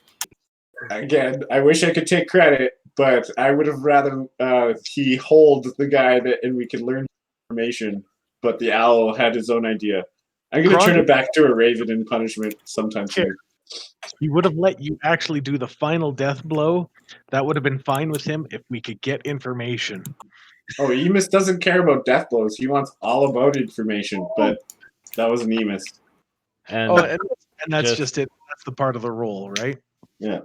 again, I wish I could take credit, but I would have rather he hold the guy and we could learn information. But the owl had his own idea. I'm gonna turn it back to a raven in punishment sometime soon. He would have let you actually do the final death blow. That would have been fine with him if we could get information. Oh, Emus doesn't care about death blows. He wants all about information, but that was an Emus. And, and that's just it. That's the part of the role, right? Yeah.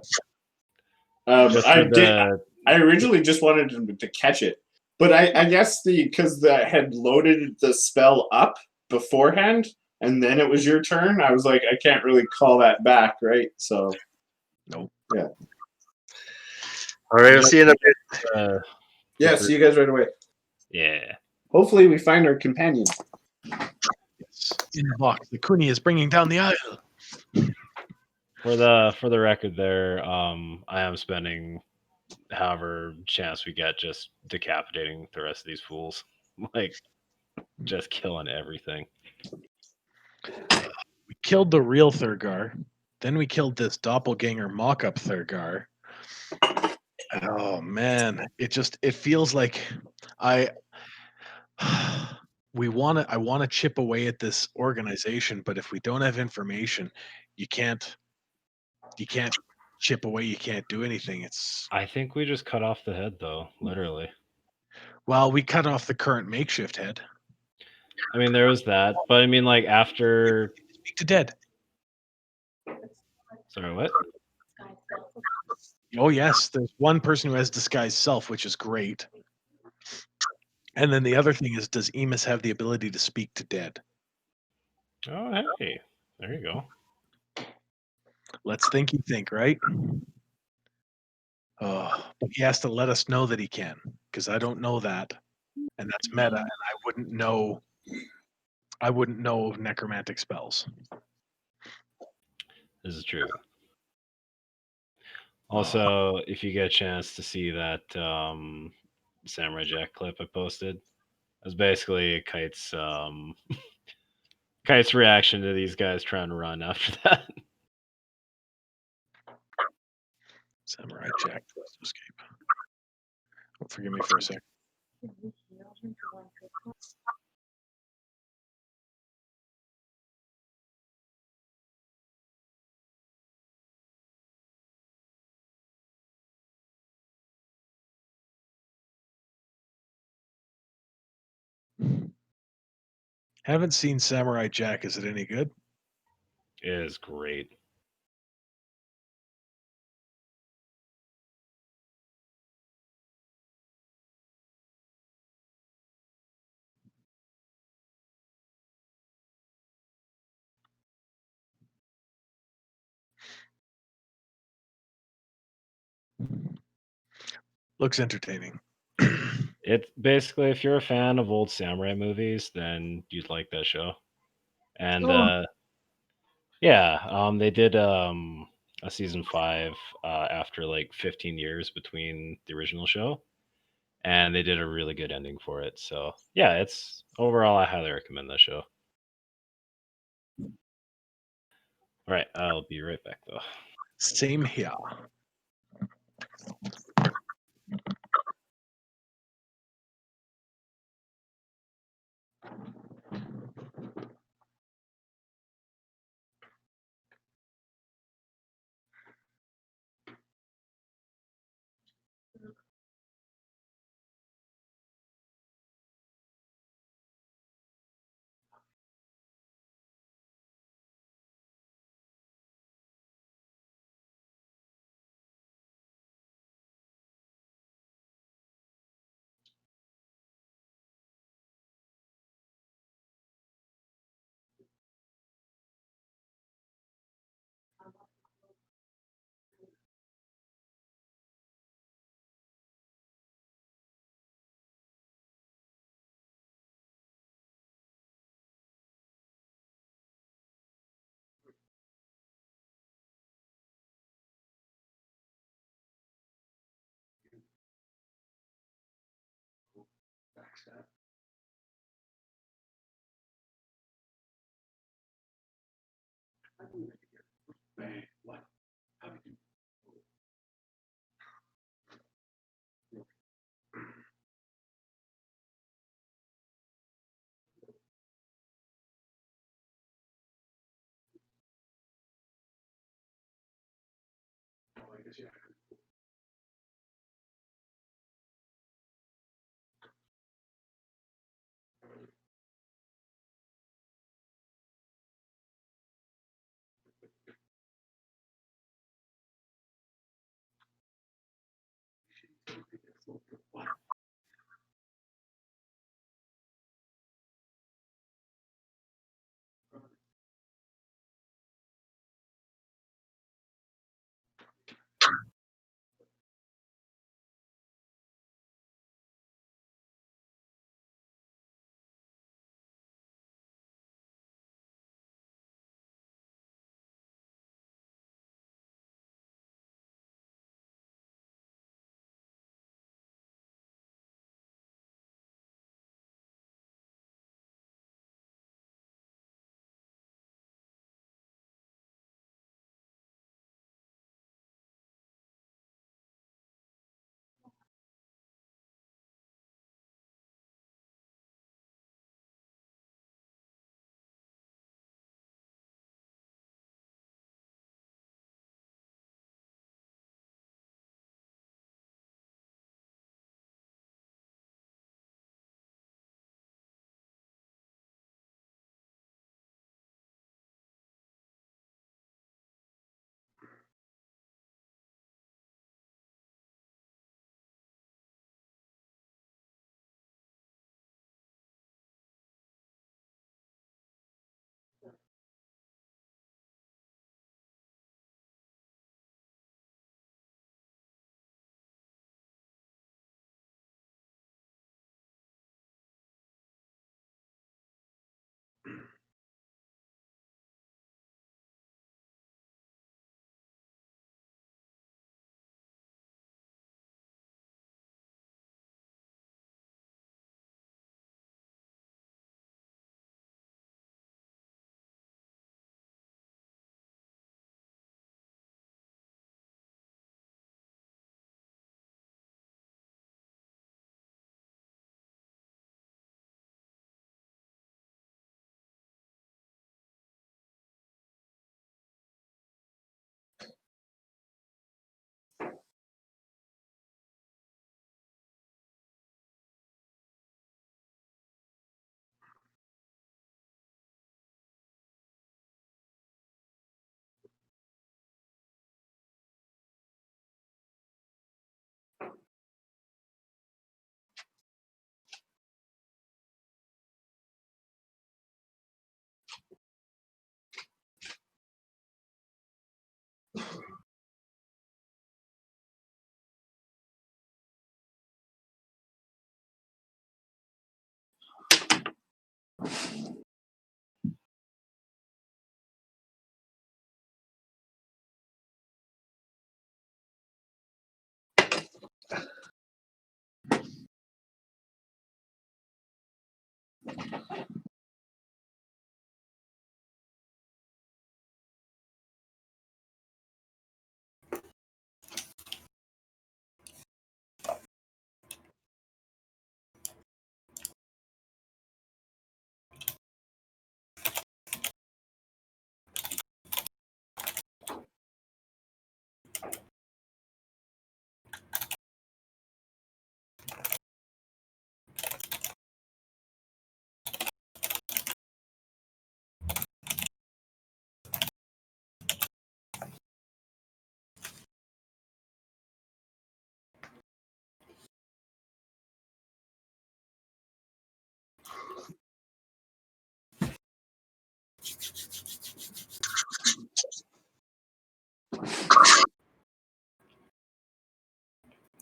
I I originally just wanted him to catch it, but I guess because I had loaded the spell up beforehand, and then it was your turn. I was like, I can't really call that back, right? So, nope. Yeah. All right, I'll see you in a bit. Yeah, see you guys right away. Yeah. Hopefully, we find our companion. Yes. In the box, the Kuni is bringing down the aisle. For the record, there, I am spending however chance we get just decapitating the rest of these fools, like just killing everything. We killed the real Thurgar, then we killed this doppelganger mock-up Thurgar. Oh man, it feels like I want to chip away at this organization, but if we don't have information, you can't chip away, you can't do anything. I think we just cut off the head though, literally. Well, we cut off the current makeshift head. I mean, there was that, but I mean, like after speak to dead. Sorry, what? Oh yes, there's one person who has disguised self, which is great. And then the other thing is, does Emus have the ability to speak to dead? Oh, hey, there you go. Let's think, right? Oh, but he has to let us know that he can, because I don't know that, and that's meta, and I wouldn't know necromantic spells. This is true. Also, if you get a chance to see that Samurai Jack clip I posted, it was basically Kite's Kite's reaction to these guys trying to run after that. Samurai Jack escape. Oh, forgive me for a sec. Haven't seen Samurai Jack. Is it any good? It is great. Looks entertaining. It's basically, if you're a fan of old samurai movies, then you'd like that show. And yeah, they did a season 5 after like 15 years between the original show, and they did a really good ending for it. So yeah, it's overall, I highly recommend that show. All right, I'll be right back though. Same here.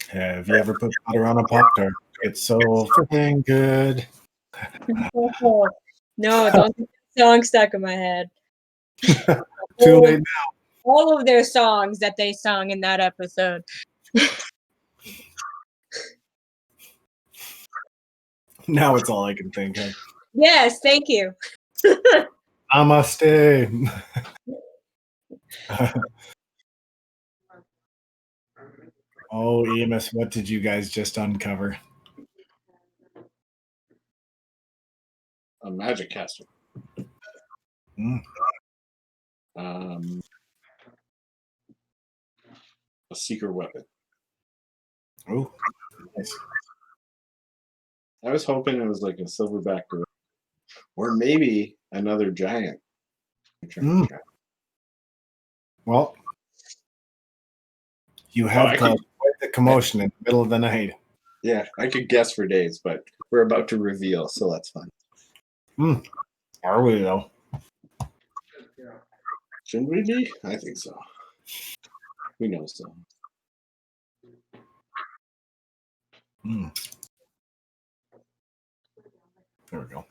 Have you ever put butter on a Pop-Tart? It's so freaking good. Oh, no, don't get the song stuck in my head. Too late All of their songs that they sung in that episode. now. It's all I can think of. Yes, thank you. Namaste. Oh, Emus, what did you guys just uncover? A magic caster. Mm. A secret weapon. Oh, nice. I was hoping it was like a silverback gorilla, or maybe another giant. Mm. Well, you have caused quite the commotion in the middle of the night. Yeah, I could guess for days, but we're about to reveal, so that's fine. Are we, though? Shouldn't we be? I think so. We know so. There we go.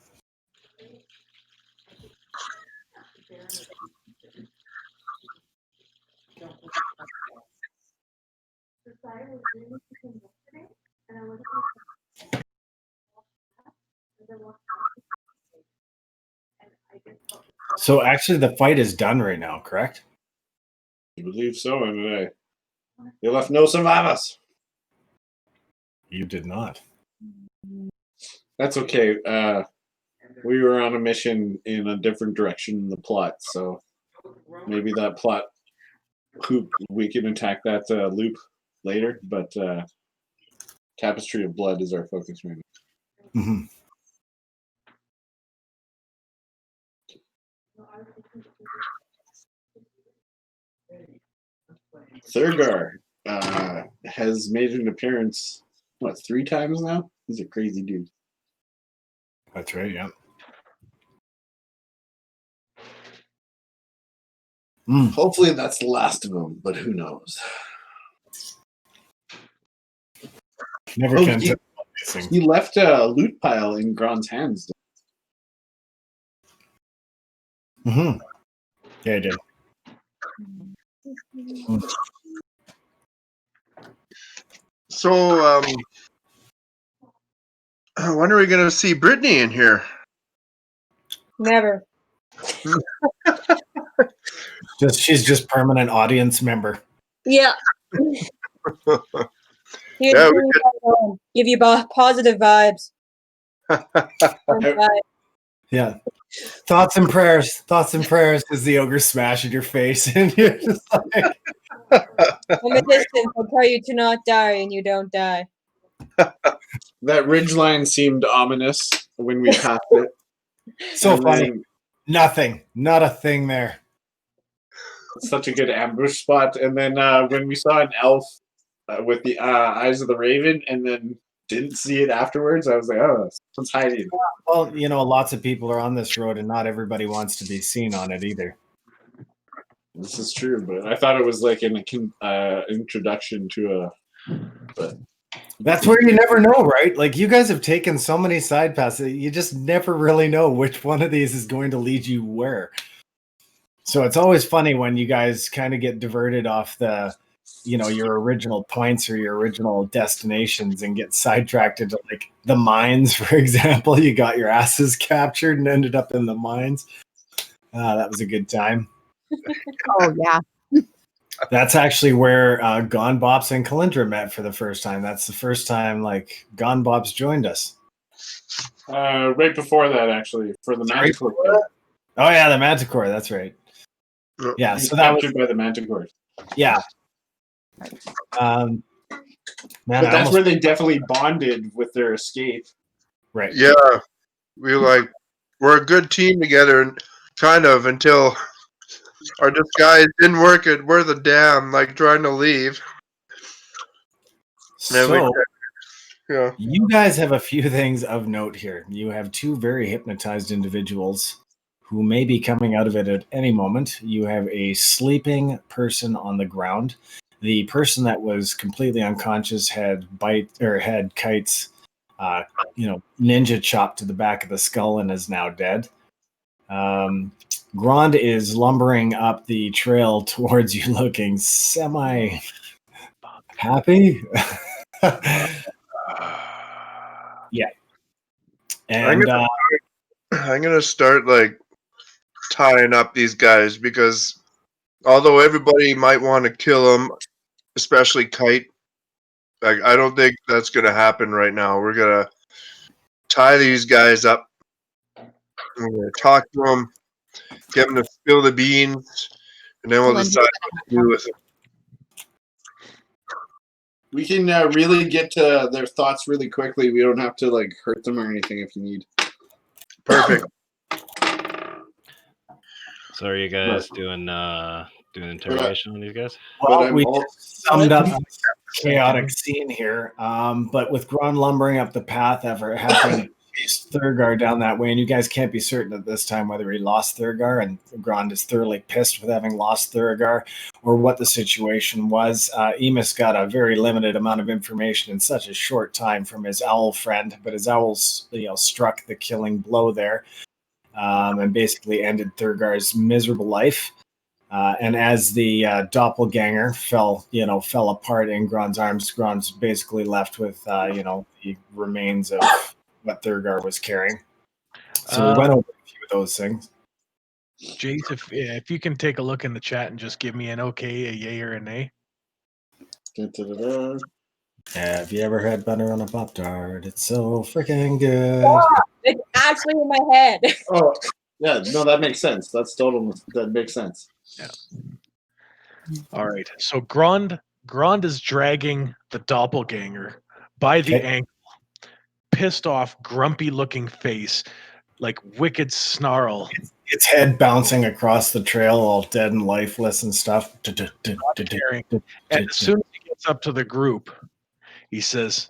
So actually the fight is done right now, correct? I believe so, and you left no survivors. You did not. That's okay. We were on a mission in a different direction in the plot, so maybe that plot hoop, we can attack that loop later, but Tapestry of Blood is our focus right now. Mm-hmm. Thurgar has made an appearance, 3 times now? He's a crazy dude. That's right, yeah. Hopefully that's the last of them, but who knows? Never can tell. He left a loot pile in Grond's hands. Mm-hmm. Yeah, I did. So, when are we going to see Brittany in here? Never. She's just permanent audience member. Yeah. Yeah, give you positive vibes. Yeah. Thoughts and prayers as the ogre smash in your face, and you're just like, From a distance, I'll tell you to not die, and you don't die. That ridgeline seemed ominous when we passed it. So and funny. Nothing. Not a thing there. Such a good ambush spot. And then when we saw an elf with the eyes of the raven and then didn't see it afterwards, I was like, oh, someone's hiding. Well, lots of people are on this road and not everybody wants to be seen on it either. This is true, but I thought it was like an introduction to but that's where you never know, right? Like, you guys have taken so many side passes, you just never really know which one of these is going to lead you where. So it's always funny when you guys kind of get diverted off the, your original points or your original destinations and get sidetracked into like the mines, for example. You got your asses captured and ended up in the mines. That was a good time. Oh, yeah. That's actually where Gone Bops and Calyndra met for the first time. That's the first time like Gone Bops joined us. Right before that, actually, for the Manticore. Oh yeah, the Manticore. That's right. Yeah, so that was captured by the Manticore. Yeah. Man, but that's where they definitely bonded with their escape. Right. Yeah, we're a good team together, and kind of until our disguise didn't work and we're the damn, trying to leave. So, you guys have a few things of note here. You have 2 very hypnotized individuals who may be coming out of it at any moment. You have a sleeping person on the ground. The person that was completely unconscious had Kite's, ninja chop to the back of the skull and is now dead. Grond is lumbering up the trail towards you, looking semi happy. Yeah, and I'm gonna start like tying up these guys because although everybody might want to kill them, especially Kite, like I don't think that's gonna happen right now. We're gonna tie these guys up. We're gonna talk to them, get them to spill the beans, and then we'll decide what to do with it. We can really get to their thoughts really quickly. We don't have to like hurt them or anything if you need. Perfect. So are you guys doing interrogation on these guys? Well, we summed up a chaotic scene here, but with Grond lumbering up the path after having Thurgar down that way, and you guys can't be certain at this time whether he lost Thurgar, and Grond is thoroughly pissed with having lost Thurgar, or what the situation was. Emus got a very limited amount of information in such a short time from his owl friend, but his owls, struck the killing blow there, and basically ended Thurgar's miserable life. And as the doppelganger fell apart in Grond's arms, Grond's basically left with the remains of what Thurgar was carrying. So we went over a few of those things. Jace, if you can take a look in the chat and just give me an okay, a yay or a nay. Have you ever had butter on a Pop-Tart? It's so freaking good. It's actually in my head. Oh, yeah. No, that makes sense. That makes sense. Yeah. All right. So Grond is dragging the doppelganger by the ankle, pissed off, grumpy-looking face, like wicked snarl. Its head bouncing across the trail, all dead and lifeless and stuff. And as soon as he gets up to the group, he says,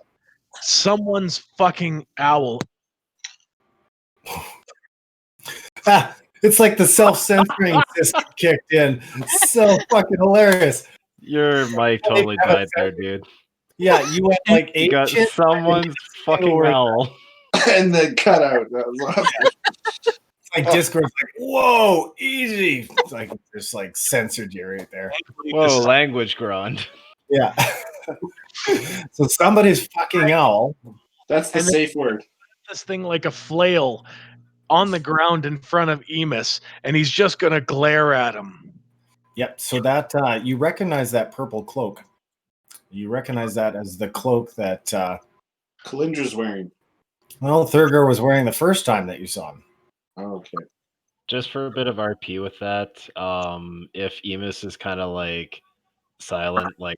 "Someone's fucking owl." It's like the self-censoring system kicked in. So fucking hilarious. Your mic totally died there, dude. Yeah, you went like You got someone's fucking owl. And then cut out. It's like Discord's like, whoa, easy. It's like just like censored you right there. Whoa, language, Grond. Yeah. So somebody's fucking owl. That's the safe word. This thing like a flail on the ground in front of Emus, and he's just gonna glare at him. Yep. So that you recognize that purple cloak. You recognize that as the cloak that Calyndra's wearing. Well, Thurgar was wearing the first time that you saw him. Oh, okay. Just for a bit of RP with that, if Emus is kind of like silent, like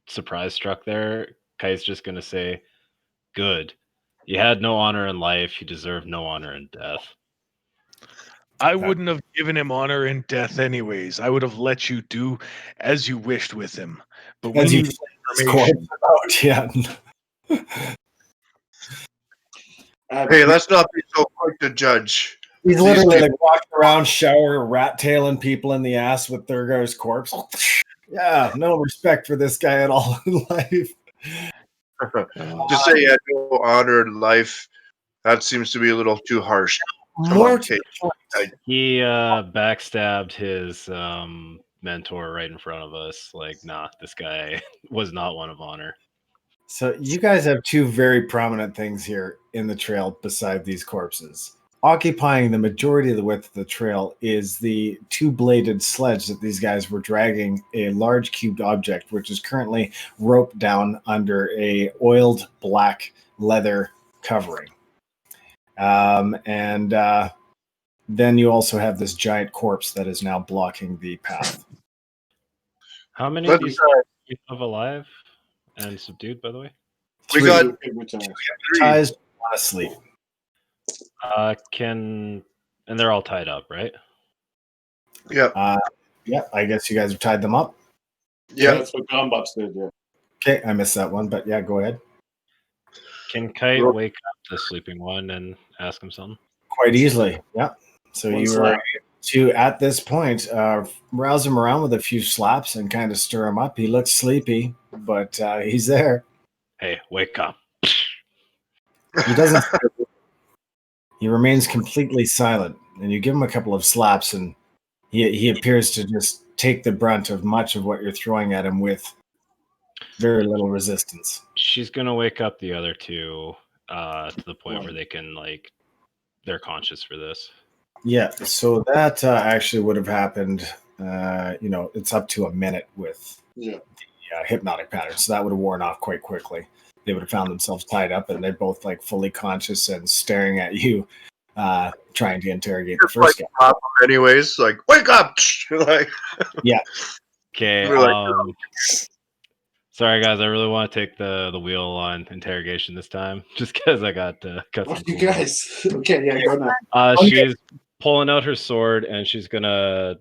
surprise struck there, Kite's just gonna say, "Good. You had no honor in life. You deserve no honor in death." I wouldn't have given him honor in death anyways. I would have let you do as you wished with him. But when you Hey, let's not be so quick to judge. He's literally like walking around, shower, rat-tailing people in the ass with Thurgar's corpse. Yeah, no respect for this guy at all in life. To say he had no honor in life, that seems to be a little too harsh. He backstabbed his mentor right in front of us. Like, nah, this guy was not one of honor. So you guys have two very prominent things here in the trail beside these corpses. Occupying the majority of the width of the trail is the two-bladed sledge that these guys were dragging a large cubed object, which is currently roped down under a oiled black leather covering. Then you also have this giant corpse that is now blocking the path. How many of these are you have alive and subdued, by the way? We got hypnotized, one asleep. And they're all tied up, right? Yeah. Yeah, I guess you guys have tied them up. Yeah, that's what Bops did. Yeah. Okay, I missed that one, but yeah, go ahead. Can Kite wake up the sleeping one and ask him something? Of quite easily. Yeah. So One you slap. were to, at this point, rouse him around with a few slaps and kind of stir him up. He looks sleepy, but he's there. Hey, wake up. He doesn't. He remains completely silent, and you give him a couple of slaps, and he appears to just take the brunt of much of what you're throwing at him with very little resistance. She's gonna wake up the other two to the point where they can they're conscious for this. Yeah, so that actually would have happened. It's up to a minute with the hypnotic pattern, so that would have worn off quite quickly. They would have found themselves tied up, and they're both fully conscious and staring at you, trying to interrogate the first guy. Pop them anyways, wake up! Yeah. Okay. Sorry guys, I really want to take the wheel on interrogation this time, just because I got cut. What you guys? Okay, yeah, go now. She's pulling out her sword and she's gonna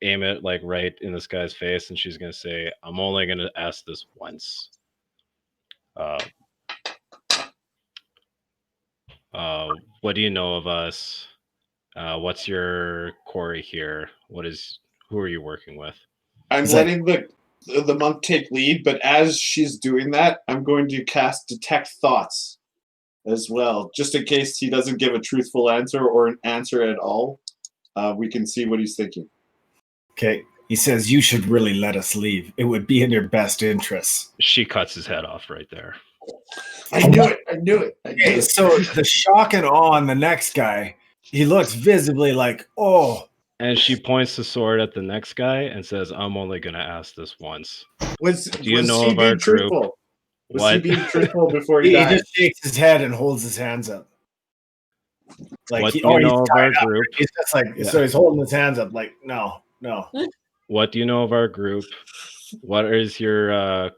aim it right in this guy's face, and she's gonna say, "I'm only gonna ask this once. What do you know of us? What's your quarry here? Who are you working with?" I'm letting the monk take lead, but as she's doing that, I'm going to cast Detect Thoughts as well, just in case he doesn't give a truthful answer or an answer at all. We can see what he's thinking. Okay. He says, "You should really let us leave. It would be in your best interests." She cuts his head off right there. I knew it. Okay, so the shock and awe on the next guy, he looks visibly oh. And she points the sword at the next guy and says, "I'm only going to ask this once. Do you know of our group?" Was he being truthful before He he died? just shakes his head and holds his hands up. What do you know of our group? He's just so he's holding his hands up no. What do you know of our group? What is your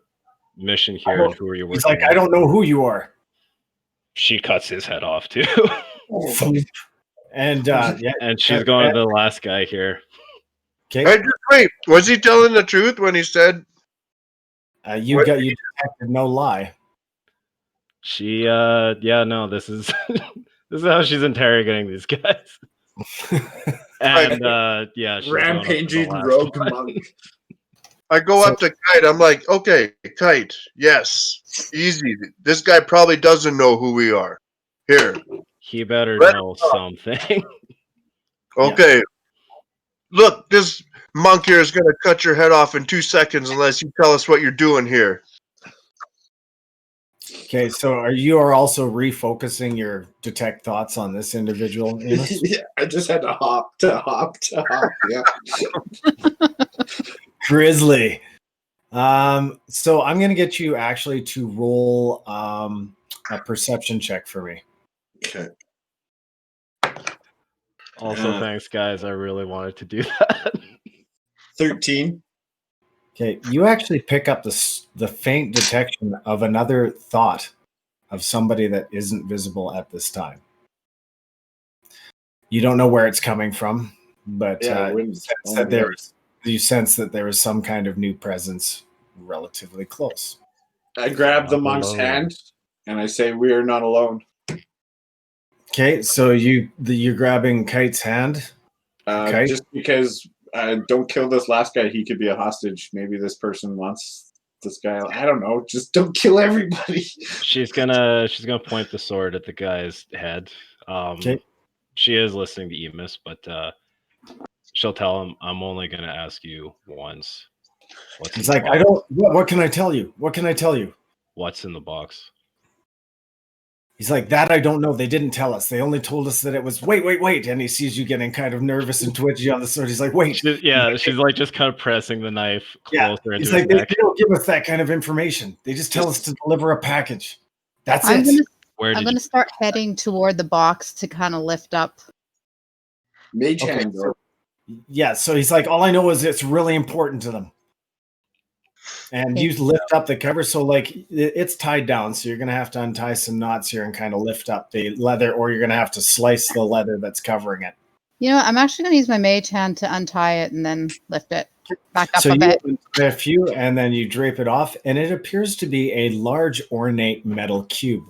mission here, and who are you working He's with? I don't know who you are. She cuts his head off too. And and she's going to the last guy here. Okay. Hey, just wait. Was he telling the truth when he said you detected no lie? She no, this is this is how she's interrogating these guys. And she's rampaging rogue monk. I go up to Kite. I'm like, "Okay, Kite, yes, easy. This guy probably doesn't know who we are. Here, he better know something." Okay, look, this monk here is going to cut your head off in 2 seconds unless you tell us what you're doing here." Okay, so are you also refocusing your detect thoughts on this individual? Emus? Yeah, I just had to hop. Yeah. Grizzly. So I'm gonna get you actually to roll a perception check for me. Okay. Also, thanks, guys. I really wanted to do that. 13. Okay, you actually pick up the faint detection of another thought of somebody that isn't visible at this time. You don't know where it's coming from, but you sense that there is some kind of new presence relatively close. I grab the monk's hand and I say, "We are not alone." Okay, so you're grabbing Kite's hand. Kite? Just because don't kill this last guy, he could be a hostage. Maybe this person wants this guy. I don't know. Just don't kill everybody. She's gonna point the sword at the guy's head. Okay. She is listening to Emus, but she'll tell him, "I'm only gonna ask you once." It's I don't. What can I tell you? What can I tell you? What's in the box? He's like, "That I don't know. They didn't tell us. They only told us that it was wait." And he sees you getting kind of nervous and twitchy on the sword. He's like, "Wait." She's just kind of pressing the knife closer into his neck. They don't give us that kind of information. They just tell us to deliver a package. That's it. I'm going to start heading toward the box to kind of lift up. Mage hand. Yeah, so he's like, "All I know is it's really important to them." And you lift up the cover, so it's tied down, so you're going to have to untie some knots here and kind of lift up the leather, or you're going to have to slice the leather that's covering it. I'm actually going to use my mage hand to untie it and then lift it back up a bit. So you untie a few, and then you drape it off, and it appears to be a large ornate metal cube,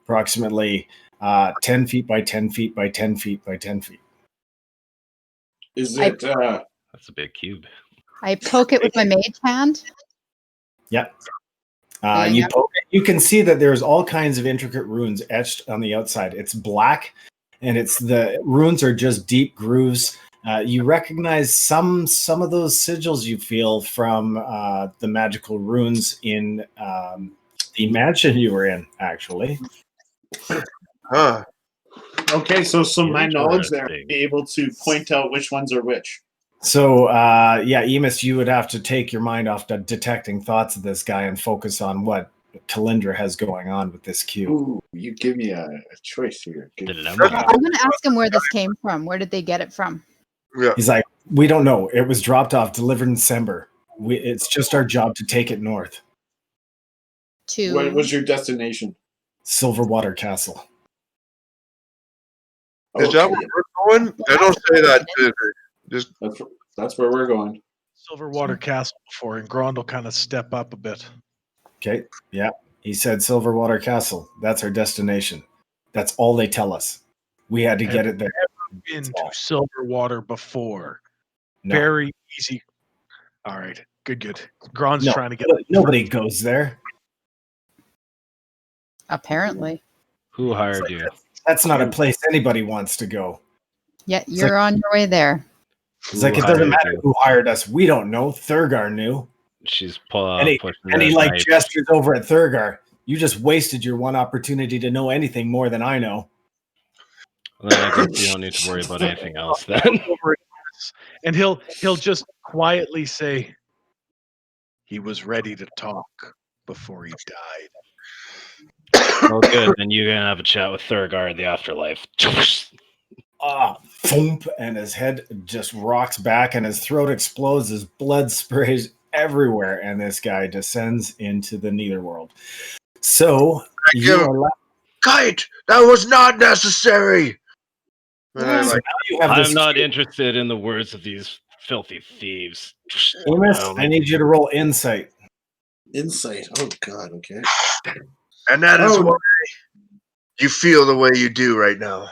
approximately 10 feet by 10 feet by 10 feet by 10 feet. Is it? That's a big cube. I poke it with my mage hand. Yep. There you You go. poke it. You can see that there's all kinds of intricate runes etched on the outside. It's black, and the runes are just deep grooves. You recognize some of those sigils you feel from the magical runes in the mansion you were in, actually. Huh. Okay, so my knowledge there, Interesting. be able to point out which ones are which. So, Emus, you would have to take your mind off the detecting thoughts of this guy and focus on what Calyndra has going on with this cube. Ooh, you give me a choice here. I'm going to ask him where this came from. Where did they get it from? Yeah. He's like, we don't know. It was dropped off, delivered in December. It's just our job to take it north. What was your destination? Silverwater Castle. Is that where we're going? I don't say that. Just that's where we're going. Silverwater Castle before, and Grond will kind of step up a bit. Okay. Yeah. He said Silverwater Castle. That's our destination. That's all they tell us. We had to get it there. Been to Silverwater before. No. Very easy. All right. Good. Grond's No, trying to get. nobody goes there. Apparently. Who hired you? That's not a place anybody wants to go. Yeah, you're on your way there. It's like, it doesn't matter who hired us. We don't know. Thurgar knew. She's And he like gestures over at Thurgar. You just wasted your one opportunity to know anything more than I know. Well, I guess you don't need to worry about anything else then. And he'll just quietly say, he was ready to talk before he died. Well, good. Then you're gonna have a chat with Thurgar in the afterlife. Thump, and his head just rocks back, and his throat explodes. His blood sprays everywhere, and this guy descends into the Netherworld. So you are Kite, that was not necessary. I'm not interested in the words of these filthy thieves. Emus, I need you to roll insight. Insight. Oh God. Okay. And that is why you feel the way you do right now.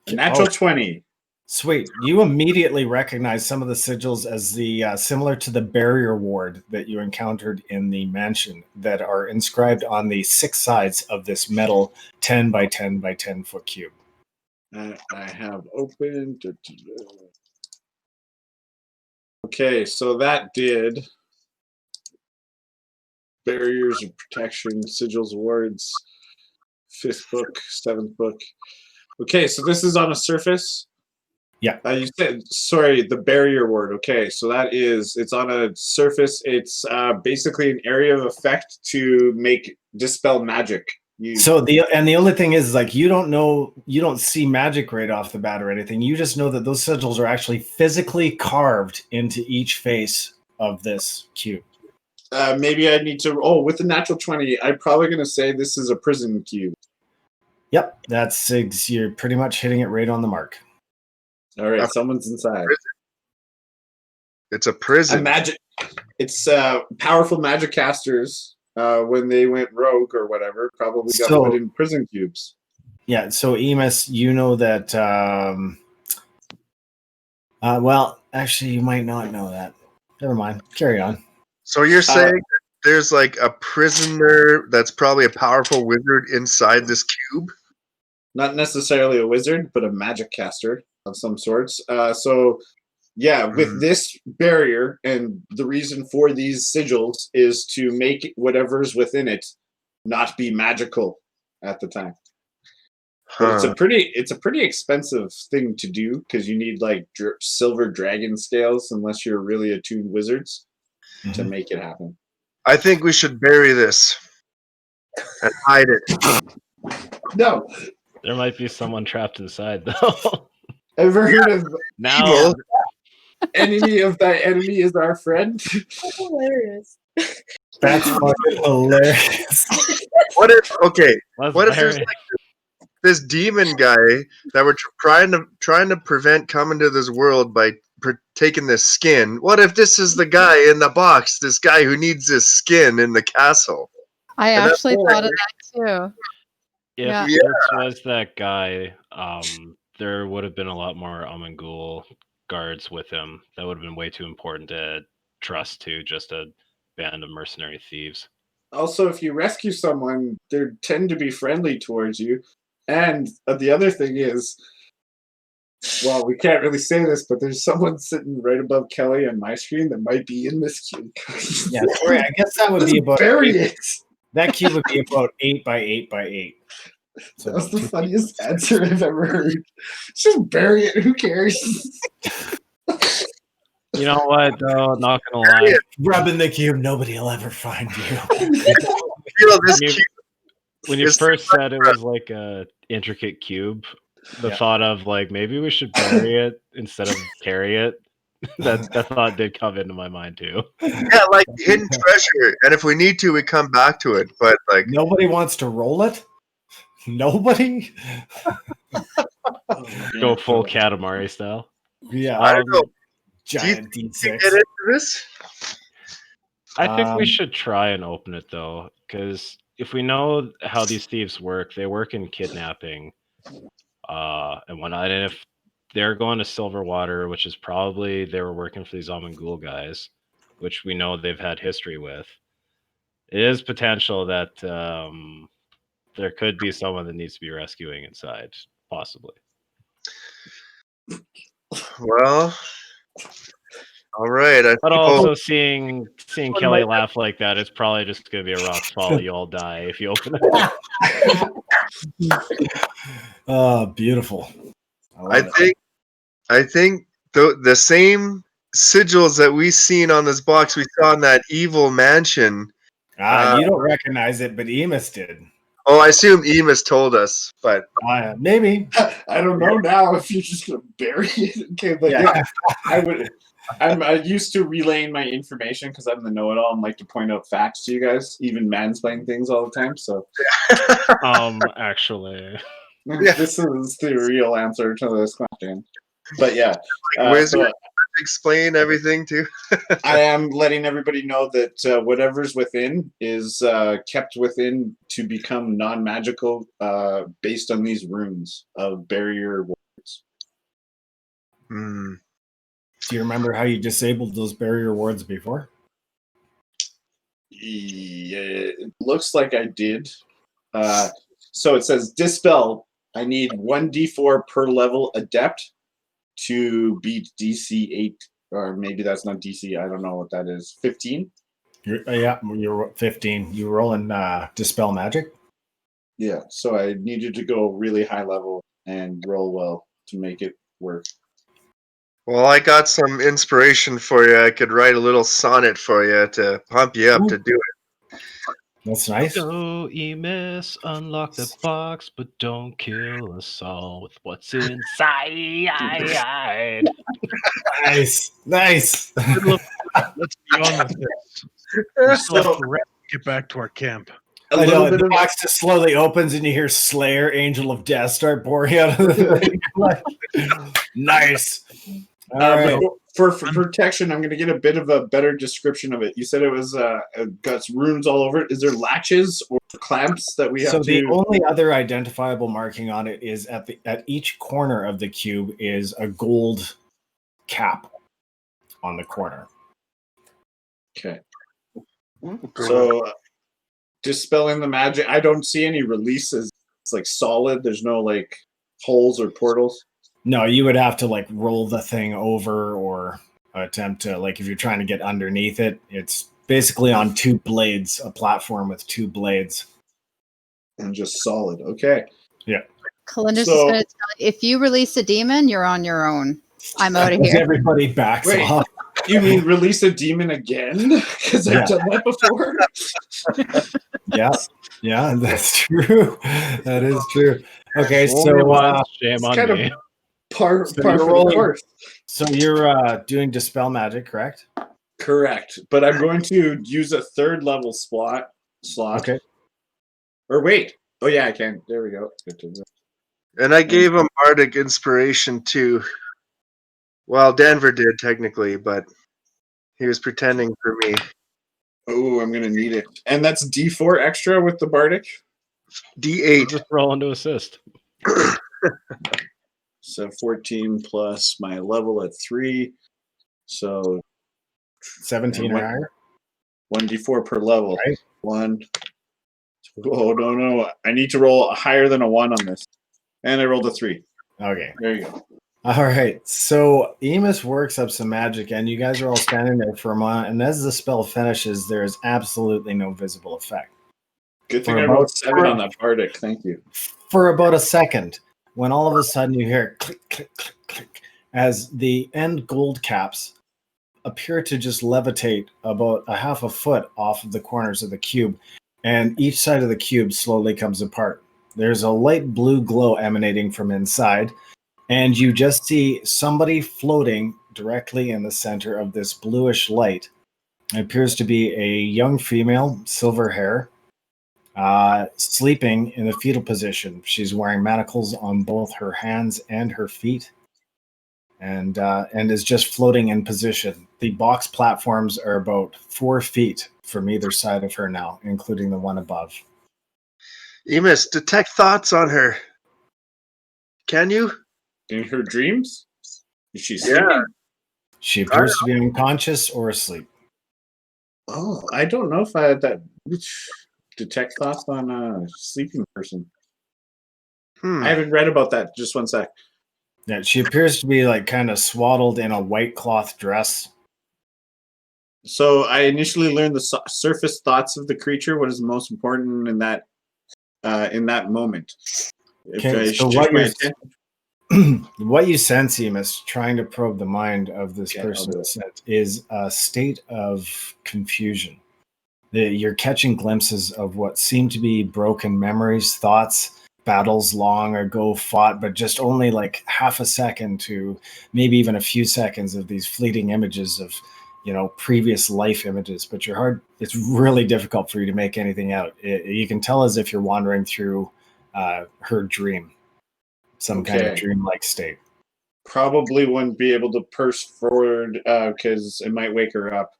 Natural 20. Sweet. You immediately recognize some of the sigils as the similar to the barrier ward that you encountered in the mansion that are inscribed on the 6 sides of this metal 10 by 10 by 10 foot cube. I have opened. Okay, so that did barriers of protection, sigils, wards, 5th book, 7th book. Okay, so this is on a surface. Yeah. You said, sorry, the barrier word. Okay, so it's on a surface. It's basically an area of effect to dispel magic. So the only thing is like, you don't see magic right off the bat or anything. You just know that those sigils are actually physically carved into each face of this cube. Maybe I need to. Oh, with the natural 20, I'm probably going to say this is a prison cube. Yep, you're pretty much hitting it right on the mark. All right, someone's inside. It's a prison. It's powerful magic casters. When they went rogue or whatever, probably got put in prison cubes. Yeah, so Emus, you know that. Well, actually, you might not know that. Never mind. Carry on. So you're saying that there's like a prisoner that's probably a powerful wizard inside this cube? Not necessarily a wizard, but a magic caster of some sorts. With this barrier, and the reason for these sigils is to make whatever's within it not be magical at the time. But it's a pretty expensive thing to do because you need like silver dragon scales, unless you're really attuned wizards, to make it happen. I think we should bury this and hide it. No. There might be someone trapped inside, though. Ever heard of now? Enemy of thy enemy is our friend? That's hilarious. That's fucking hilarious. What if there's like this demon guy that we're trying to prevent coming to this world by taking this skin? What if this is the guy in the box? This guy who needs this skin in the castle? I And that's actually all thought I of that too. If Yeah. this was that guy, there would have been a lot more Amangul guards with him. That would have been way too important to trust to just a band of mercenary thieves. Also, if you rescue someone, they tend to be friendly towards you. And the other thing is, well, we can't really say this, but there's someone sitting right above Kelly on my screen that might be in this cube. Yeah, sorry, I guess that would be about bury it. that cube would be about 8 by 8 by 8. So That was about the 2 funniest answer I've ever heard. Just bury it. Who cares? You know what, though? Not gonna lie. Rub in the cube, nobody will ever find you. feel this When you- cube When you It's first said it was like a intricate cube, the Yeah. thought of like maybe we should bury it instead of carry it, that thought did come into my mind too. Yeah, like hidden treasure. And if we need to, we come back to it. But like, Nobody wants to roll it? Nobody? Go full Katamari style. Yeah. I don't know. Giant Do you D6. get into this? I think we Um, should try and open it though, because if we know how these thieves work, they work in kidnapping, and whatnot. And if they're going to Silverwater, which is probably they were working for these Amangul guys, which we know they've had history with, it is potential that there could be someone that needs to be rescuing inside, possibly. Well, all right. I But suppose also seeing Kelly laugh like that, it's probably just going to be a rock fall. You all die if you open it. Oh, beautiful. I think the same sigils that we seen on this box we saw in that evil mansion. You don't recognize it, but Emus did. Oh, I assume Emus told us, but Maybe. I don't know now if you're just gonna bury it. Okay, but yeah, I would. I'm used to relaying my information because I'm the know-it-all and like to point out facts to you guys, even mansplain things all the time. So, Actually, this is the real answer to this question. But yeah, Wizard explain everything too. I am letting everybody know that whatever's within is kept within to become non-magical based on these runes of barrier words. Hmm. Do you remember how you disabled those barrier wards before? Yeah, it looks like I did. So it says dispel. I need 1d4 per level adept to beat DC 8, or maybe that's not DC. I don't know what that is. 15? You're 15. You rolling dispel magic? Yeah, so I needed to go really high level and roll well to make it work. Well, I got some inspiration for you. I could write a little sonnet for you to pump you up to do it. That's nice. Go, Emus, unlock the box, but don't kill us all with what's inside. Nice. Let's be on with this. We still have to get back to our camp. I know, the box just slowly opens and you hear Slayer, Angel of Death start pouring out of the thing. Nice. All right. For protection, I'm going to get a bit of a better description of it. You said it was got runes all over it. Is there latches or clamps that we have to... So the only other identifiable marking on it is at each corner of the cube is a gold cap on the corner. Okay. So dispelling the magic, I don't see any releases. It's like solid. There's no like holes or portals. No, you would have to like roll the thing over or attempt to, like, if you're trying to get underneath it, it's basically on two blades, a platform with two blades. And just solid. Okay. Yeah. Calyndra's just going to tell you, if you release a demon, you're on your own. I'm out of here. Everybody backs off. You mean release a demon again? Because I've done that before. Yeah, that's true. That is true. Okay, so shame on kind me. Of par so for the course. So you're doing dispel magic, correct? Correct, but I'm going to use a third level slot. Okay. Or wait. Oh yeah, I can. There we go. And I gave him Bardic inspiration too. Well, Denver did technically, but he was pretending for me. Oh, I'm gonna need it. And that's D4 extra with the bardic. D8. Just roll into assist. So 14 plus my level at 3. So 17 or higher. 1d4 per level. Right. 1. Oh, no. I need to roll higher than a 1 on this. And I rolled a 3. Okay. There you go. All right. So Emus works up some magic, and you guys are all standing there for a moment. And as the spell finishes, there is absolutely no visible effect. Good thing For I about- rolled 7 on that bardic. Thank you. For about a second, when all of a sudden you hear click, click, click, click, as the end gold caps appear to just levitate about a half a foot off of the corners of the cube, and each side of the cube slowly comes apart. There's a light blue glow emanating from inside, and you just see somebody floating directly in the center of this bluish light. It appears to be a young female, silver hair, sleeping in the fetal position. She's wearing manacles on both her hands and her feet, and is just floating in position. The box platforms are about 4 feet from either side of her now, including the one above. Emus, detect thoughts on her. Can you? In her dreams? Is she sleeping? Yeah. She appears to be unconscious or asleep. Oh, I don't know if I had that detect thoughts on a sleeping person. I haven't read about that. Just one sec. Yeah, she appears to be like kind of swaddled in a white cloth dress. So I initially learned the surface thoughts of the creature. What is most important in that moment? Okay, so what you sense, Emus, trying to probe the mind of this person, is a state of confusion. You're catching glimpses of what seem to be broken memories, thoughts, battles long ago fought, but just only like half a second to maybe even a few seconds of these fleeting images of, previous life images. But it's really difficult for you to make anything out. You can tell as if you're wandering through her dream. Some kind of dreamlike state. Probably wouldn't be able to purse forward because it might wake her up.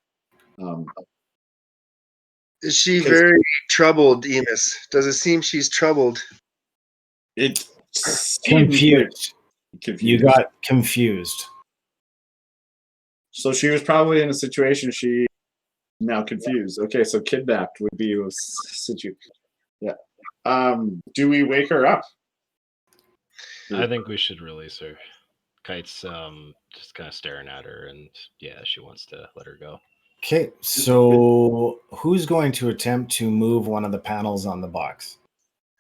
Is she very troubled, Emus? Does it seem she's troubled? Confused. You got confused. So she was probably in a situation she now confused. Okay, so kidnapped would be a situation. Yeah. Do we wake her up? I think we should release her. Kite's just kind of staring at her, and yeah, she wants to let her go. Okay, so who's going to attempt to move one of the panels on the box?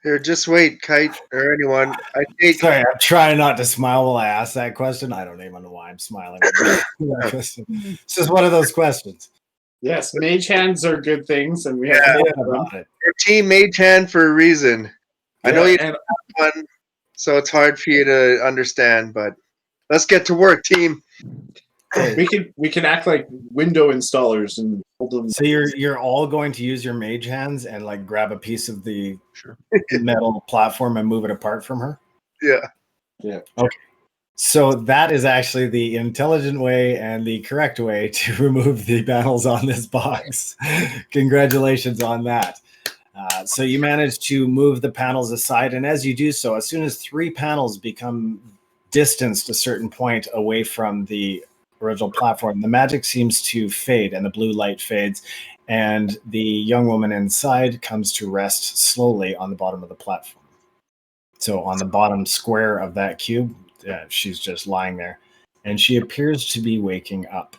Here, just wait, Kite, or anyone. Sorry, I'm trying not to smile while I ask that question. I don't even know why I'm smiling. It's just one of those questions. Yes, mage hands are good things, and we have to know about it. Your team mage hand for a reason. I know you have one, so it's hard for you to understand, but let's get to work, team. We can act like window installers and hold them. So you're all going to use your mage hands and like grab a piece of the metal platform and move it apart from her? Yeah. Okay. So that is actually the intelligent way and the correct way to remove the panels on this box. Congratulations on that. So you managed to move the panels aside, and as you do so, as soon as 3 panels become distanced a certain point away from the original platform, the magic seems to fade and the blue light fades, and the young woman inside comes to rest slowly on the bottom of the platform. So on the bottom square of that cube, she's just lying there, and she appears to be waking up.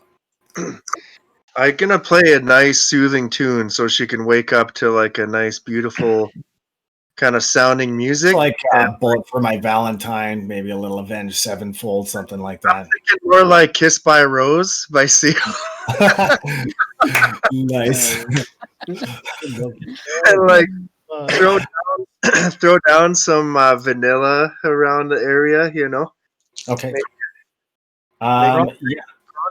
I'm gonna play a nice soothing tune so she can wake up to like a nice, beautiful kind of sounding music. Like Bullet for My Valentine, maybe a little Avenged Sevenfold, something like that. I'm thinking more like Kiss by a Rose by Seal. Nice. And like throw down some vanilla around the area, Okay. Grond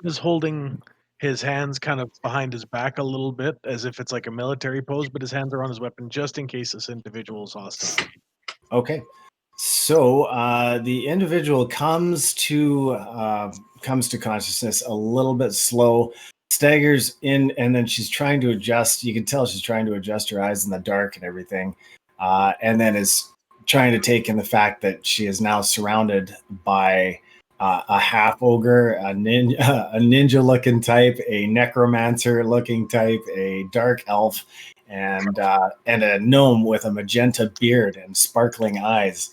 is holding his hands kind of behind his back a little bit, as if it's like a military pose, but his hands are on his weapon just in case this individual is hostile. Okay. So the individual comes to consciousness a little bit slow, staggers in, and then she's trying to adjust. You can tell she's trying to adjust her eyes in the dark and everything, and then is trying to take in the fact that she is now surrounded by a half-ogre, a ninja-looking type, a necromancer-looking type, a dark elf, and a gnome with a magenta beard and sparkling eyes.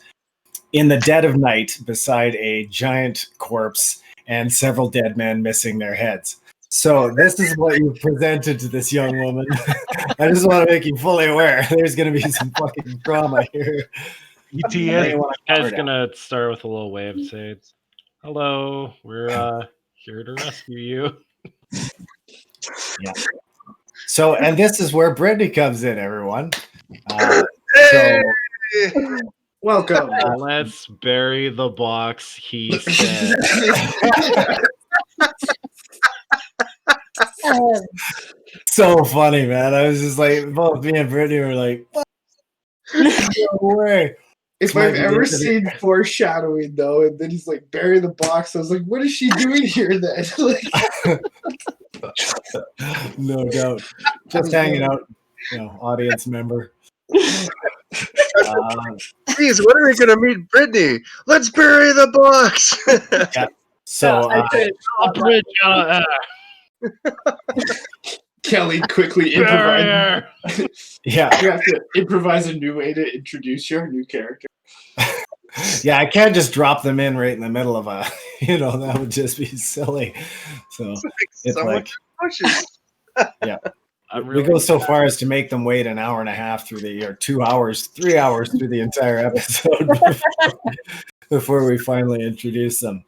In the dead of night, beside a giant corpse and several dead men missing their heads. So this is what you presented to this young woman. I just want to make you fully aware. There's going to be some fucking drama here. ETA. Guy's gonna start with a little wave and say, "Hello, we're here to rescue you." Yeah. So, and this is where Brittany comes in, everyone. Hey! Welcome. Let's bury the box, he said. So funny, man. I was just like, both me and Brittany were like, what? No way. If I've ever seen foreshadowing, though, and then he's like, bury the box, I was like, what is she doing here then? No doubt. Just hanging out, audience member. Geez, when are we going to meet Brittany? Let's bury the box. Yeah. So, Kelly quickly improvised. Yeah. You have to improvise a new way to introduce your new character. Yeah, I can't just drop them in right in the middle of a, that would just be silly. So it's like, yeah. We go so far as to make them wait an hour and a half or 2 hours, 3 hours through the entire episode before we finally introduce them.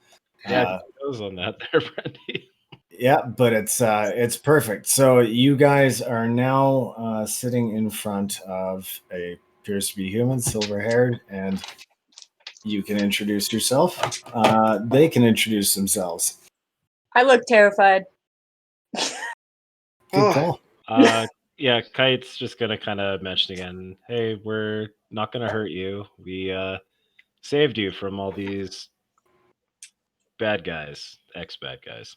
Yeah, goes on that there, Brandy. Yeah, but it's perfect. So you guys are now sitting in front of appears to be human, silver-haired, and you can introduce yourself. They can introduce themselves. I look terrified. Good call. Yeah, Kite's just gonna kind of mention again, hey, we're not gonna hurt you. We saved you from all these bad guys, ex-bad guys.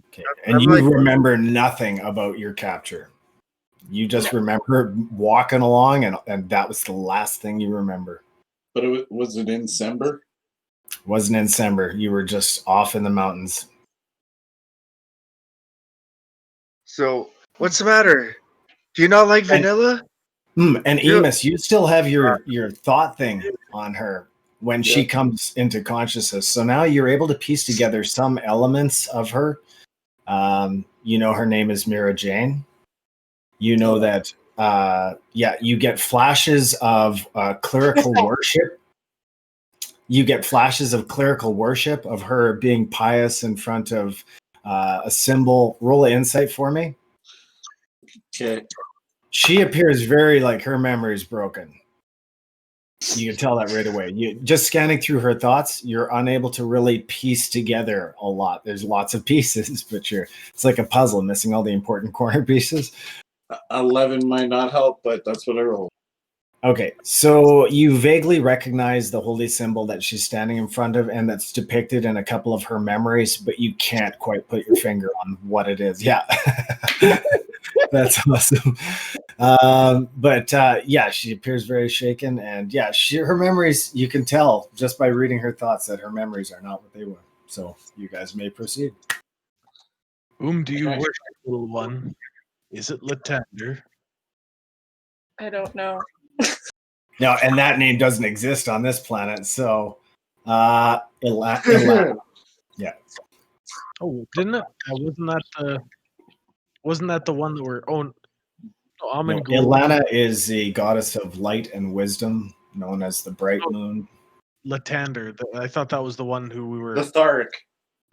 Okay. And you remember nothing about your capture. You just remember walking along, and that was the last thing you remember. But was it in December? Wasn't in December. You were just off in the mountains. So, what's the matter? Do you not like vanilla? And Emus, you still have your thought thing on her when she comes into consciousness. So now you're able to piece together some elements of her. Her name is Mira Jane. You know that, you get flashes of clerical worship. You get flashes of clerical worship of her being pious in front of a symbol. Roll an insight for me. Okay. She appears very like her memory is broken. You can tell that right away. You just scanning through her thoughts, you're unable to really piece together a lot. There's lots of pieces, but it's like a puzzle, missing all the important corner pieces. 11 might not help, but that's what I rolled. Okay, so you vaguely recognize the holy symbol that she's standing in front of, and that's depicted in a couple of her memories, but you can't quite put your finger on what it is. Yeah. That's awesome. She appears very shaken, and her memories, you can tell just by reading her thoughts that her memories are not what they were. So you guys may proceed. Whom do you worship, little one? Is it Latander? I don't know. No, and that name doesn't exist on this planet, so Ilana. Yeah. Oh, didn't it? Wasn't that the one that we're Ilana is the goddess of light and wisdom, known as the bright moon. Latander. I thought that was the one who we were. Letharic.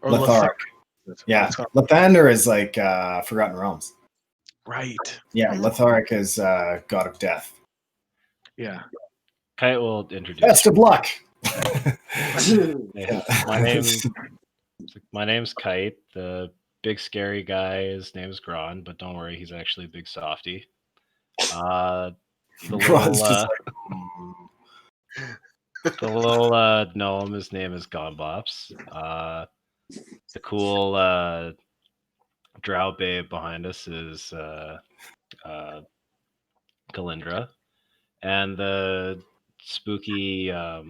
Letharic. Yeah. Lathander is like Forgotten Realms. Right. Yeah, Letharic is god of death. Yeah. Kite will introduce. Best of luck. My name's Kite. The big scary guy, his name's Grond, but don't worry, he's actually a big softy. The little gnome, his name is Bops. The drow babe behind us is Calyndra, and the spooky. Not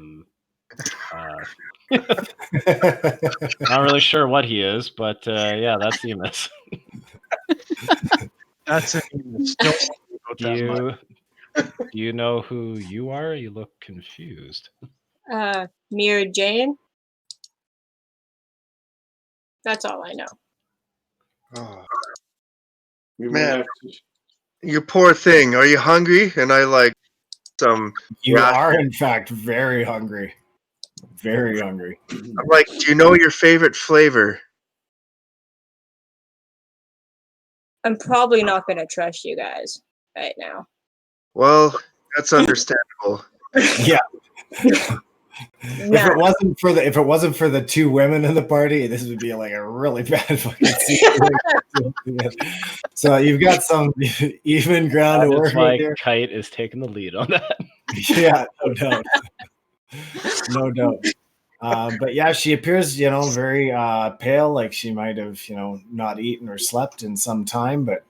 really sure what he is, but yeah, that's Emus. That's it. Do you know who you are? You look confused. Mir Jane. That's all I know. Oh, We might man, have to- you poor thing. Are you hungry? And I like some. You ration. are, in fact, very hungry. Very hungry. I'm like, do you know your favorite flavor? I'm probably not going to trust you guys right now. Well, that's understandable. Yeah. Yeah. If it wasn't for the two women in the party, this would be like a really bad fucking scene. So you've got some even ground to It's work with like here. Kite is taking the lead on that. Yeah, no doubt. No doubt. But yeah, she appears, very pale, like she might have, not eaten or slept in some time, but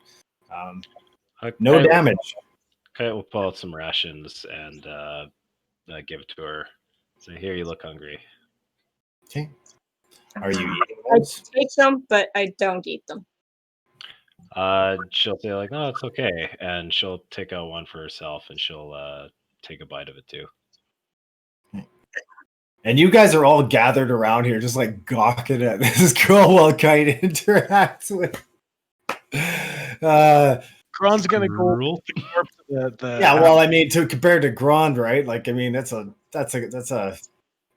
no damage. Kite will pull out some rations and give it to her. So here, you look hungry. Okay. Are you eating I those? take some, but I don't eat them. She'll say like, "No, it's okay," and she'll take out one for herself, and she'll take a bite of it too. And you guys are all gathered around here, just like gawking at this girl while Kite interacts with. Grond's gonna go Rule. to the Yeah, well, I mean, to compare to Grond, right? Like, I mean, that's a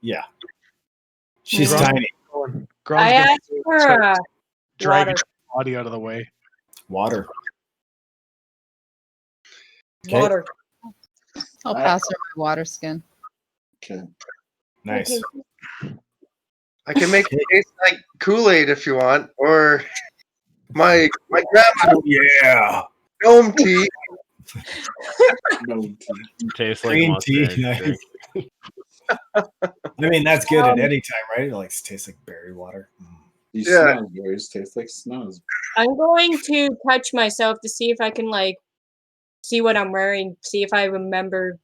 yeah. She's Grond's tiny. Grond's I gonna asked for drag water. his body out of the way. Water. Okay. Water. I'll pass her my water skin. Okay. Nice. I can make it taste like Kool-Aid if you want, or my grandma Yeah. gnome tea. No tea. Tastes like Green Monster tea. Energy Nice. drink. I mean, that's good at any time, right? It likes tastes like berry water. These Yeah. snowberries taste like snows. I'm going to touch myself to see if I can see what I'm wearing, see if I remember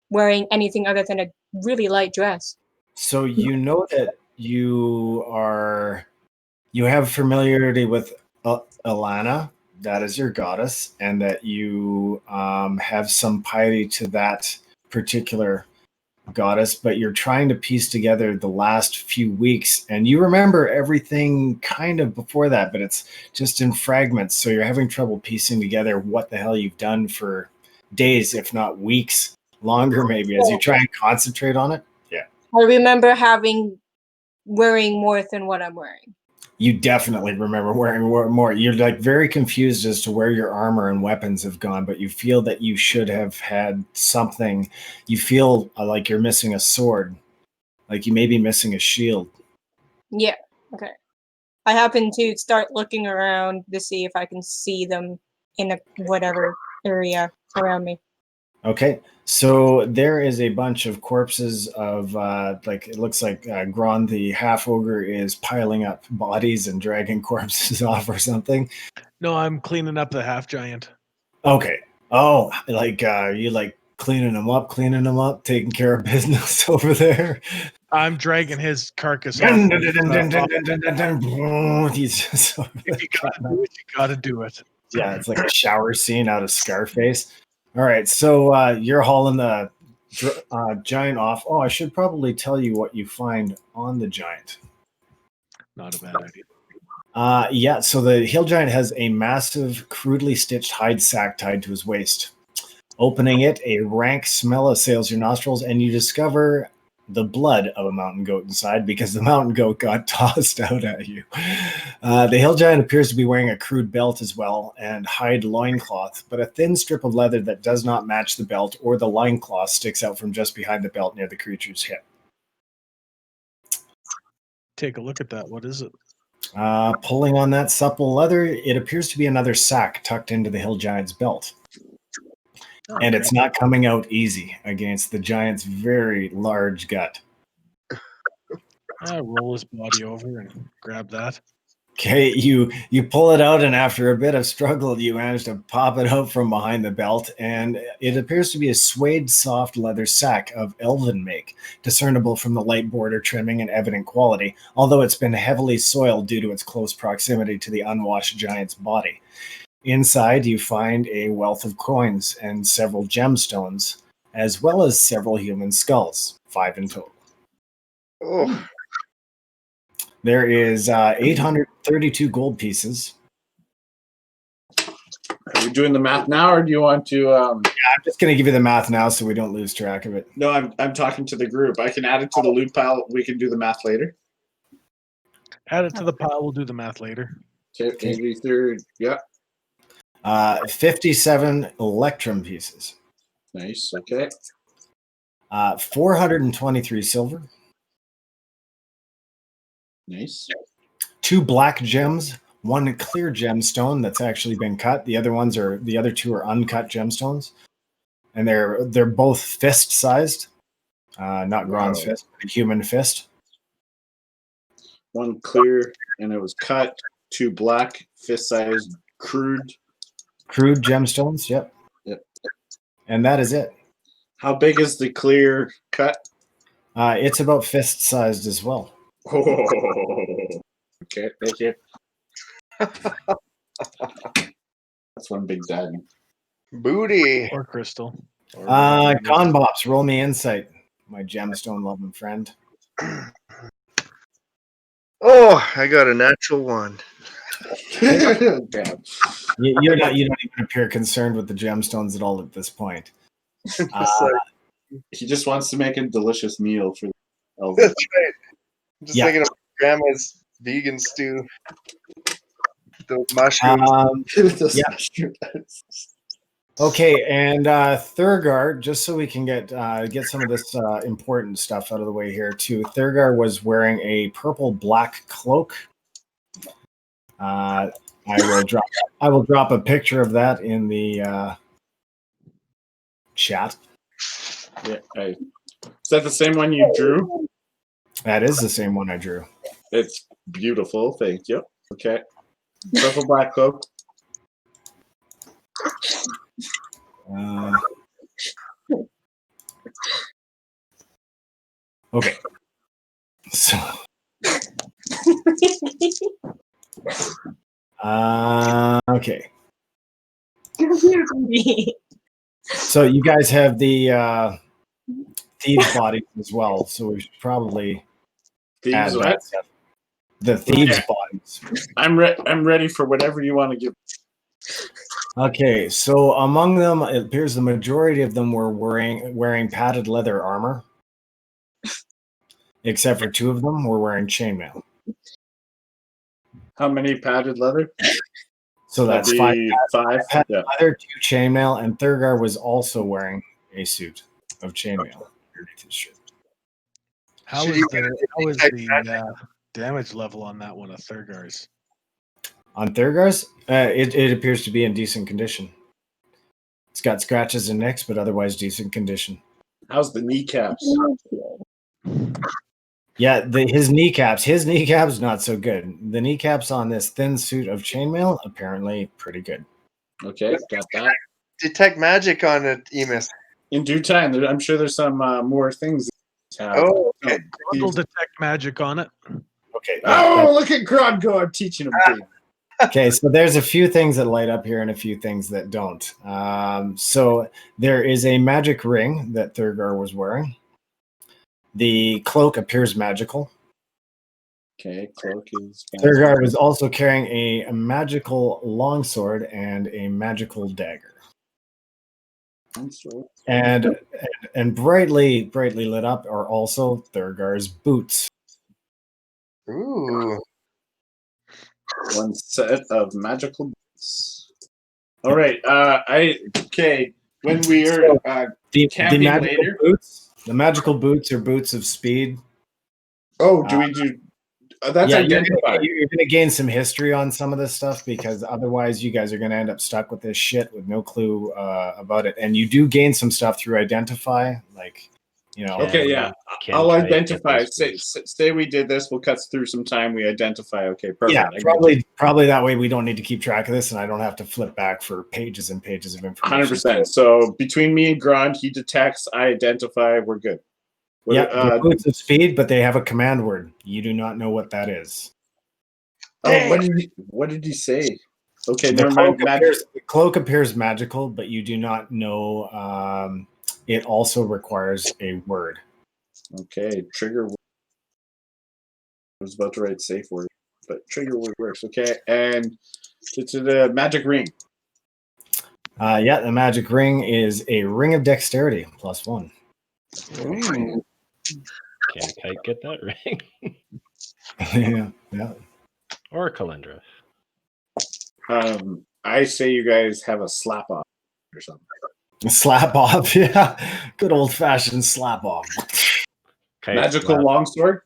wearing anything other than a really light dress. So you know that you have familiarity with Alana, that is your goddess, and that you have some piety to that particular goddess, but you're trying to piece together the last few weeks, and you remember everything kind of before that, but it's just in fragments, so you're having trouble piecing together what the hell you've done for days, if not weeks, longer maybe, as you try and concentrate on it. I remember wearing more than what I'm wearing. You definitely remember wearing more. You're like very confused as to where your armor and weapons have gone, but you feel that you should have had something. You feel like you're missing a sword, like you may be missing a shield. Yeah, okay. I happen to start looking around to see if I can see them in whatever area around me. Okay, so there is a bunch of corpses of it looks like Grond the Half-Ogre is piling up bodies and dragging corpses off or something. No, I'm cleaning up the half giant. Okay. Oh, like you like cleaning them up, taking care of business over there. I'm dragging his carcass off. He's just If you gotta do it, you gotta do it. yeah, it's like a shower scene out of Scarface. All right, so you're hauling the giant off. Oh, I should probably tell you what you find on the giant. Not a bad idea. Yeah, so the hill giant has a massive, crudely stitched hide sack tied to his waist. Opening it, a rank smell assails your nostrils, and you discover the blood of a mountain goat inside because the mountain goat got tossed out at you. The hill giant appears to be wearing a crude belt as well and hide loincloth, but a thin strip of leather that does not match the belt or the loincloth sticks out from just behind the belt near the creature's hip. Take a look at that. What is it? Pulling on that supple leather, it appears to be another sack tucked into the hill giant's belt. And it's not coming out easy against the giant's very large gut. I roll his body over and grab that. Okay, you pull it out, and after a bit of struggle, you manage to pop it out from behind the belt, and it appears to be a suede soft leather sack of elven make, discernible from the light border trimming and evident quality, although it's been heavily soiled due to its close proximity to the unwashed giant's body. Inside, you find a wealth of coins and several gemstones, as well as several human skulls, 5 in total. Oh, There is 832 gold pieces. Are we doing the math now, or do you want to? I'm just going to give you the math now so we don't lose track of it. No, I'm talking to the group. I can add it to the loot pile. We can do the math later. Add it to the pile. We'll do the math later. Okay, 83rd. Yeah. 57 electrum pieces. Nice. Okay. 423 silver. Nice. 2 black gems. 1 clear gemstone that's actually been cut. The other 2 are uncut gemstones, and they're both fist sized, not Grond's fist, but a human fist. 1 clear, and it was cut. 2 black, fist sized, crude Gemstones. Yep. And that is it. How big is the clear cut? It's about fist sized as well. Oh, okay, thank you. That's one big diamond. booty. Or crystal. Or Con Bops, roll me insight, my gemstone loving friend. Oh, I got a natural 1. Damn. You don't even appear concerned with the gemstones at all at this point. He just wants to make a delicious meal for the elves. That's right. I'm just Yeah. thinking of grandma's vegan stew. Those mushrooms. Those Yeah. mushrooms. Okay, and Thurgar, just so we can get some of this important stuff out of the way here too. Thurgar was wearing a purple-black cloak. I will drop a picture of that in the chat. Yeah, is that the same one you drew? That is the same one I drew. It's beautiful. Thank you. Okay. Purple black cloak. Okay. So, okay. So you guys have the thieves' bodies as well. So we should probably add Thieves, that what? stuff. The thieves' Okay. bodies. I'm ready for whatever you want to give. Okay, so among them, it appears the majority of them were wearing padded leather armor, except for 2 of them were wearing chainmail. How many padded leather? So that's That'd 5 be 5. padded Yeah. leather, 2 chainmail, and Thurgar was also wearing a suit of chainmail underneath his shirt. How Should is you the damage level on that one of Thurgar's? On Thurgar's, it appears to be in decent condition. It's got scratches and nicks, but otherwise decent condition. How's the kneecaps? Yeah, his kneecaps not so good. The kneecaps on this thin suit of chainmail apparently pretty good. Okay, got that. Detect magic on it, Emus. In due time, I'm sure there's some more things. Oh, okay. Will detect magic on it. Okay. Oh, look at Grond go! I'm teaching him things. Okay, so there's a few things that light up here and a few things that don't. So there is a magic ring that Thurgar was wearing. The cloak appears magical. Okay, cloak is. Thurgar was also carrying a magical longsword and a magical dagger. And brightly lit up are also Thurgar's boots. Ooh. One set of magical boots. All right. Okay. When we are camping later. The magical boots are boots of speed. Oh, do we do? That's yeah, identified. you're going to gain some history on some of this stuff because otherwise you guys are going to end up stuck with this shit with no clue about it. And you do gain some stuff through identify, like You know. Okay, yeah. Can I'll Kite get identify. those Say we did this. We'll cut through some time. We identify. Okay, perfect. Yeah, I get you. probably that way we don't need to keep track of this, and I don't have to flip back for pages and pages of information. 100%. So between me and Grond, he detects, I identify, we're good. Yeah, boots of speed, but they have a command word. You do not know what that is. Oh, what did he say? Okay, The never mind. cloak appears magical, but you do not know. It also requires a word. Okay, trigger. I was about to write safe word, but trigger word works. Okay, and to the magic ring. Yeah, the magic ring is a ring of dexterity +1. Ooh. Can Kite get that ring? yeah. Or Calyndra. I say you guys have a slap off or something. Slap off, yeah. Good old fashioned slap off. Kite Magical slap. longsword.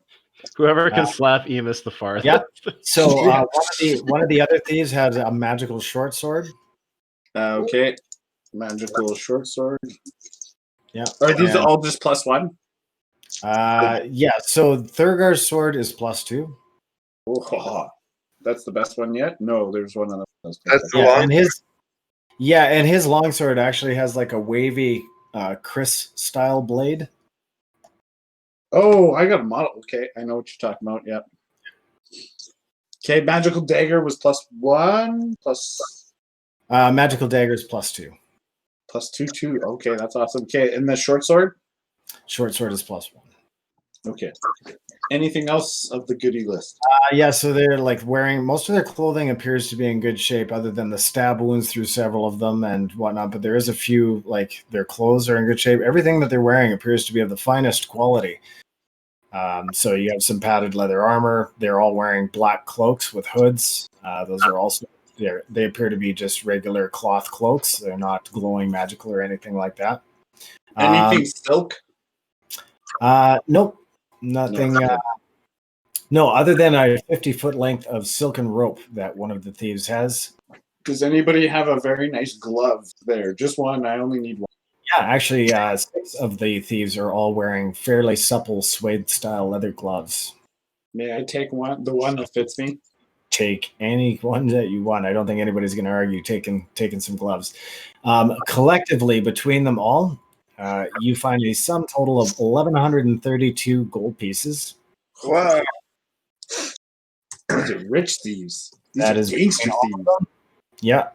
Whoever can slap Emus the farthest. Yeah. So one of the other thieves has a magical short sword. Okay, magical short sword. Yeah. Are these all just +1? Yeah. So Thurgar's sword is +2. Oh, that's the best one yet. No, there's one of those. That's the Yeah, long. and his longsword actually has like a wavy Chris style blade. Oh, I got a model. Okay, I know what you're talking about. Yep. Okay, magical dagger was +1 plus Magical dagger is +2. +2. Okay, that's awesome. Okay, and the short sword. Short sword is +1. Okay. Anything else of the goodie list? Yeah, so they're like wearing most of their clothing appears to be in good shape, other than the stab wounds through several of them and whatnot. But there is a few, like their clothes are in good shape. Everything that they're wearing appears to be of the finest quality. So you have some padded leather armor. They're all wearing black cloaks with hoods. Those are also they appear to be just regular cloth cloaks. They're not glowing magical or anything like that. Anything silk? Nope, nothing. No, other than a 50-foot length of silken rope that one of the thieves has. Does anybody have a very nice glove there? Just one. I only need one. Yeah, actually, 6 of the thieves are all wearing fairly supple suede-style leather gloves. May I take one? The one that fits me. Take any one that you want. I don't think anybody's going to argue taking some gloves. Collectively, between them all, you find a sum total of 1,132 gold pieces. Wow. These are rich thieves. These That are is gangster between all thieves. of them. Yeah,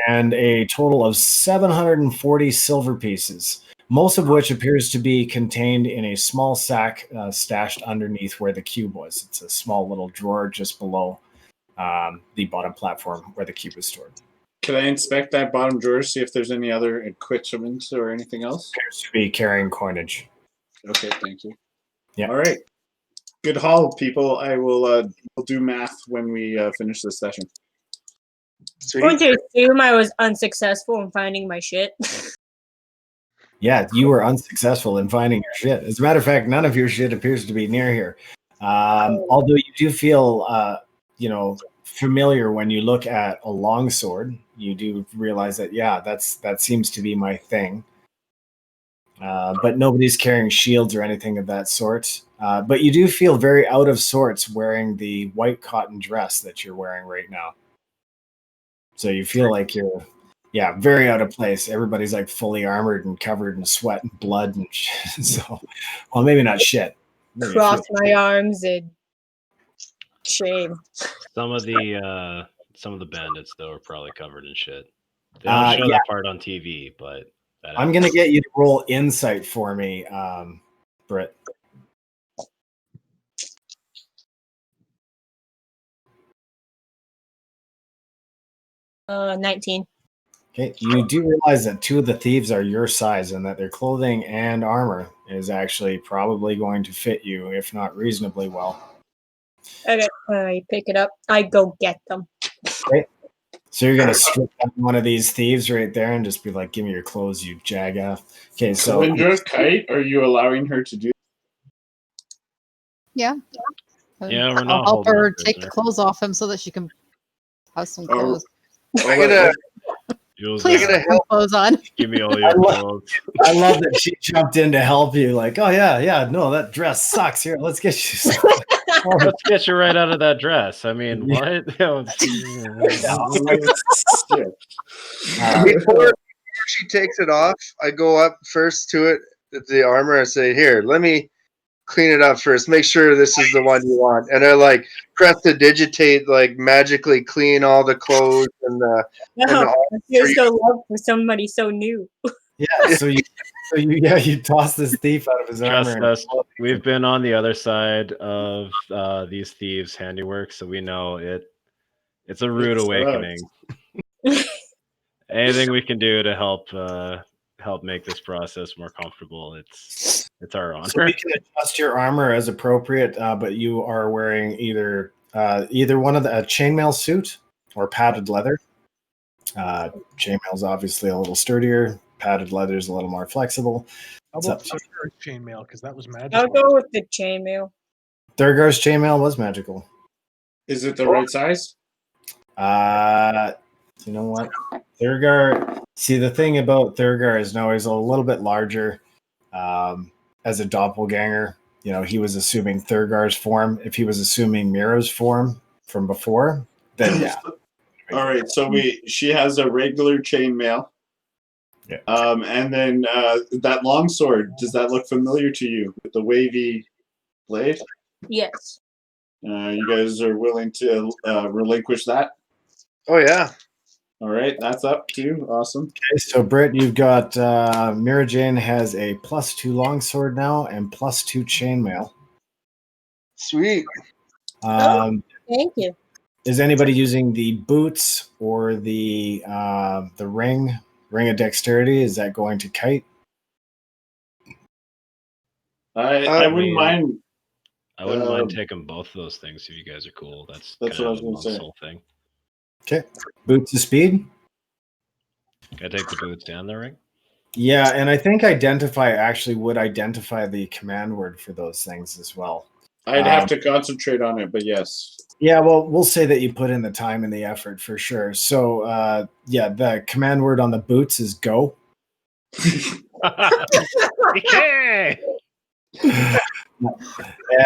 and a total of 740 silver pieces, most of which appears to be contained in a small sack stashed underneath where the cube was. It's a small little drawer just below the bottom platform where the cube is stored. Can I inspect that bottom drawer, see if there's any other equipment or anything else? Appears to be carrying coinage. Okay, thank you. Yeah. All right. Good haul, people. I will we'll do math when we finish this session. Sweet. Going to assume I was unsuccessful in finding my shit. Yeah, you were unsuccessful in finding your shit. As a matter of fact, none of your shit appears to be near here. Although you do feel, familiar when you look at a longsword. You do realize that, yeah, that seems to be my thing. But nobody's carrying shields or anything of that sort. But you do feel very out of sorts wearing the white cotton dress that you're wearing right now. So you feel like you're, very out of place. Everybody's like fully armored and covered in sweat and blood and shit. So, well, maybe not shit. Maybe Cross my arms in shame. Some of the bandits though are probably covered in shit. They don't show that part on TV, but I'm gonna get you to roll insight for me, Britt. 19. Okay, you do realize that 2 of the thieves are your size and that their clothing and armor is actually probably going to fit you, if not reasonably well. Okay, I pick it up. I go get them. Okay. So you're going to strip down one of these thieves right there and just be like, give me your clothes, you jagaff. Okay, so... Calyndra, Kite, are you allowing her to do? Yeah. Yeah, we're not I'll help holding her her take the prisoner. clothes off him so that she can have some clothes. I'm gonna Jules, Please put some clothes on. give me all your clothes. I love that she jumped in to help you. Like, oh yeah, no, that dress sucks. Here, let's get you some. Let's get you right out of that dress. I mean, what? Before she takes it off, I go up first to it, the armor. I say, "Here, let me clean it up first. Make sure this is the one you want." And I like press the digitate, like magically clean all the clothes and the. No, you're so love for somebody so new. Yeah, so you toss this thief out of his Trust armor. us, we've been on the other side of these thieves' handiwork, so we know it's a rude awakening. Anything we can do to help make this process more comfortable, it's our honor. So we can adjust your armor as appropriate, but you are wearing either one of a chainmail suit or padded leather. Chainmail is obviously a little sturdier. Padded leather is a little more flexible. How It's about up to you. chainmail? Because that was magic. I'll go with the chainmail. Thurgar's chainmail was magical. Is it the right size? You know what? Thurgar. See, the thing about Thurgar is now he's a little bit larger. As a doppelganger, you know, he was assuming Thurgar's form. If he was assuming Miro's form from before, then yeah. All right, so she has a regular chainmail. Yeah. And then that longsword, does that look familiar to you with the wavy blade? Yes. You guys are willing to relinquish that? Oh yeah. All right, that's up too. Awesome. Okay, so Britt, you've got Mira Jane has a +2 longsword now and +2 chainmail. Sweet. Thank you. Is anybody using the boots or the ring of dexterity? Is that going to Kite? I wouldn't mind. I wouldn't mind taking both of those things if you guys are cool. That's what I was going to say. Soul thing. Okay, boots of speed. Can I take the boots and the ring? Yeah, and I think identify actually would identify the command word for those things as well. I'd have to concentrate on it, but yes. Yeah, well, we'll say that you put in the time and the effort for sure. So, yeah, the command word on the boots is go. Okay.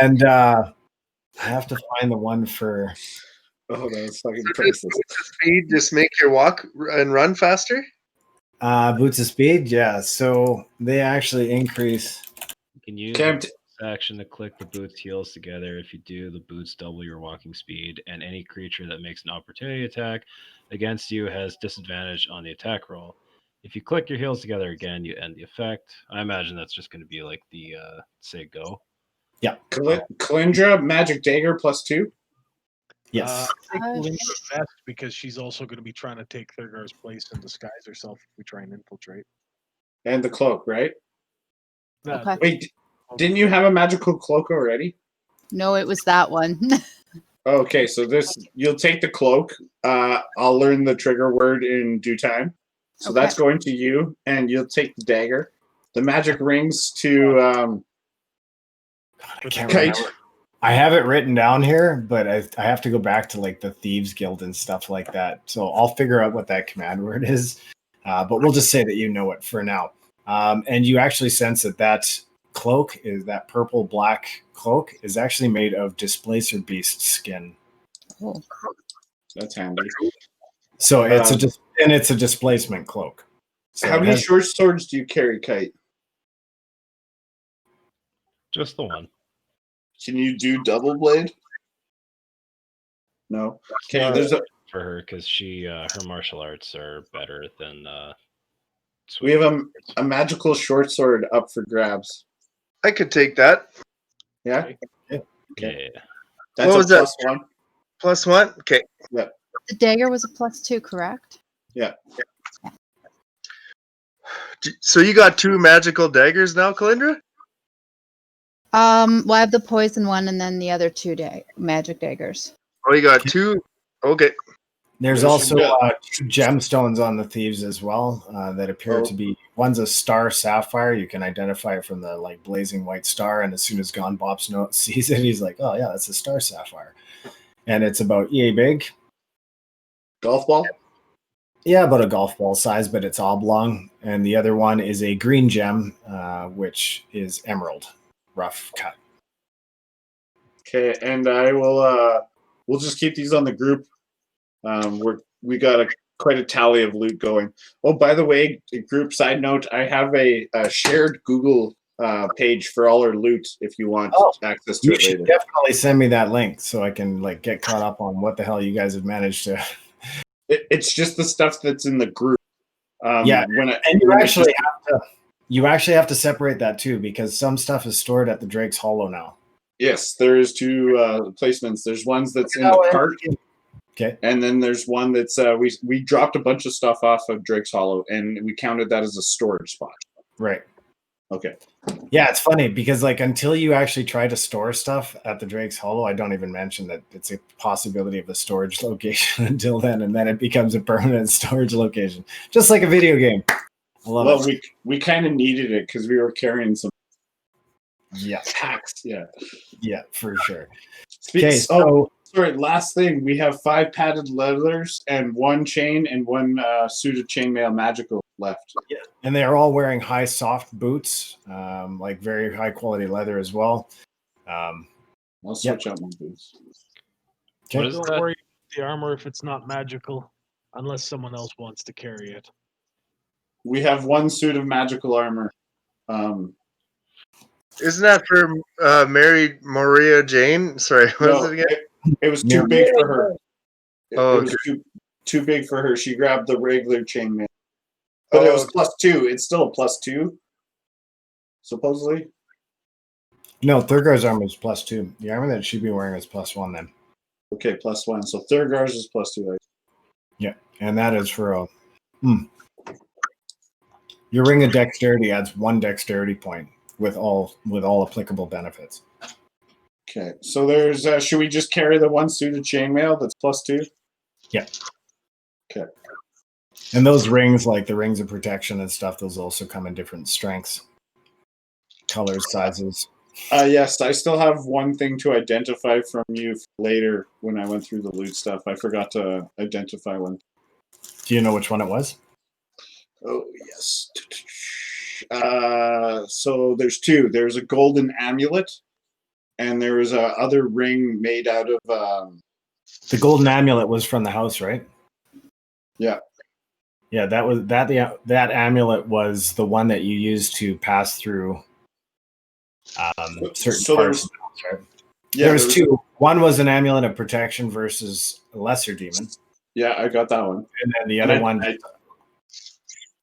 And I have to find the one for. Oh, that's fucking So priceless. boots of speed just make your walk and run faster? Boots of speed, yeah. So they actually increase. You can use the action to click the boots' heels together. If you do, the boots double your walking speed, and any creature that makes an opportunity attack against you has disadvantage on the attack roll. If you click your heels together again, you end the effect. I imagine that's just going to be like the say go. Yeah. Calyndra, magic dagger +2? I Yes. think Calyndra best because she's also going to be trying to take Thurgar's place and disguise herself if we try and infiltrate. And the cloak, right? Okay. Wait, didn't you have a magical cloak already? No, it was that one. Okay, so you'll take the cloak. I'll learn the trigger word in due time. So Okay. that's going to you, and you'll take the dagger. The magic rings to I can't Kite. remember. I have it written down here, but I have to go back to like the Thieves Guild and stuff like that. So I'll figure out what that command word is. But we'll just say that you know it for now. And you actually sense that cloak is that purple black cloak is actually made of displacer beast skin. Oh. That's handy. So it's a displacement cloak. So how many short swords do you carry, Kite? Just the one. Can you do double blade? No. Okay, there's for her because she her martial arts are better than. We have a magical short sword up for grabs. I could take that. Yeah. Okay. Yeah. That's What a was that? +1. +1? Okay. Yeah. The dagger was a +2, correct? Yeah. So you got 2 magical daggers now, Calyndra? Well, I have the poison one and then the other 2 magic daggers. Oh, you got 2? Okay. There's also 2 gemstones on the thieves as well that appear to be. One's a star sapphire. You can identify it from the like blazing white star, and as soon as Bops sees it, he's like, "Oh yeah, that's a star sapphire," and it's about yay big. Golf ball? Yeah, about a golf ball size, but it's oblong. And the other one is a green gem, which is emerald, rough cut. Okay, and I will. We'll just keep these on the group. We got quite a tally of loot going. Oh, by the way, group side note: I have a shared Google page for all our loot. If you want access to You it should later, definitely send me that link so I can like get caught up on what the hell you guys have managed to. It's just the stuff that's in the group. Yeah, and you actually have to separate that too, because some stuff is stored at the Drake's Hollow now. Yes, there is two placements. There's ones that's in the cart, okay, and then there's one that's we dropped a bunch of stuff off of Drake's Hollow, and we counted that as a storage spot. Right. Okay. Yeah, it's funny because like until you actually try to store stuff at the Drake's Hollow, I don't even mention that it's a possibility of a storage location until then, and then it becomes a permanent storage location, just like a video game. I love it. we kind of needed it because we were carrying some packs. Yeah, for sure. Okay, so sorry. Last thing, we have 5 padded leathers and 1 chain and 1 suit of chainmail magical left. Yeah, and they are all wearing high soft boots, like very high quality leather as well. I'll switch out my boots. Okay. Don't worry about the armor if it's not magical, unless someone else wants to carry it. We have 1 suit of magical armor. Isn't that for Mary Maria Jane? Sorry, what was it again? It was too big for her. It Oh, was too big for her. She grabbed the regular chainmail. But it was +2. It's still a +2, supposedly. No, Thurgar's armor is +2. The armor that she'd be wearing is +1 then. Okay, +1. So Thurgar's is +2. Right? Yeah, and that is for a. Your ring of dexterity adds 1 dexterity point with all applicable benefits. Okay, so there's. Should we just carry the 1 suit of chainmail that's +2? Yeah. Okay. And those rings, like the rings of protection and stuff, those also come in different strengths, colors, sizes. Yes, I still have one thing to identify from you later when I went through the loot stuff. I forgot to identify one. Do you know which one it was? Oh, yes. So there's 2. There's a golden amulet, and there was a other ring made out of... The golden amulet was from the house, right? Yeah. Yeah, that amulet was the one that you used to pass through certain parts of the house, right? Yeah, there was 2. One was an amulet of protection versus a lesser demon. Yeah, I got that one. And then the other one...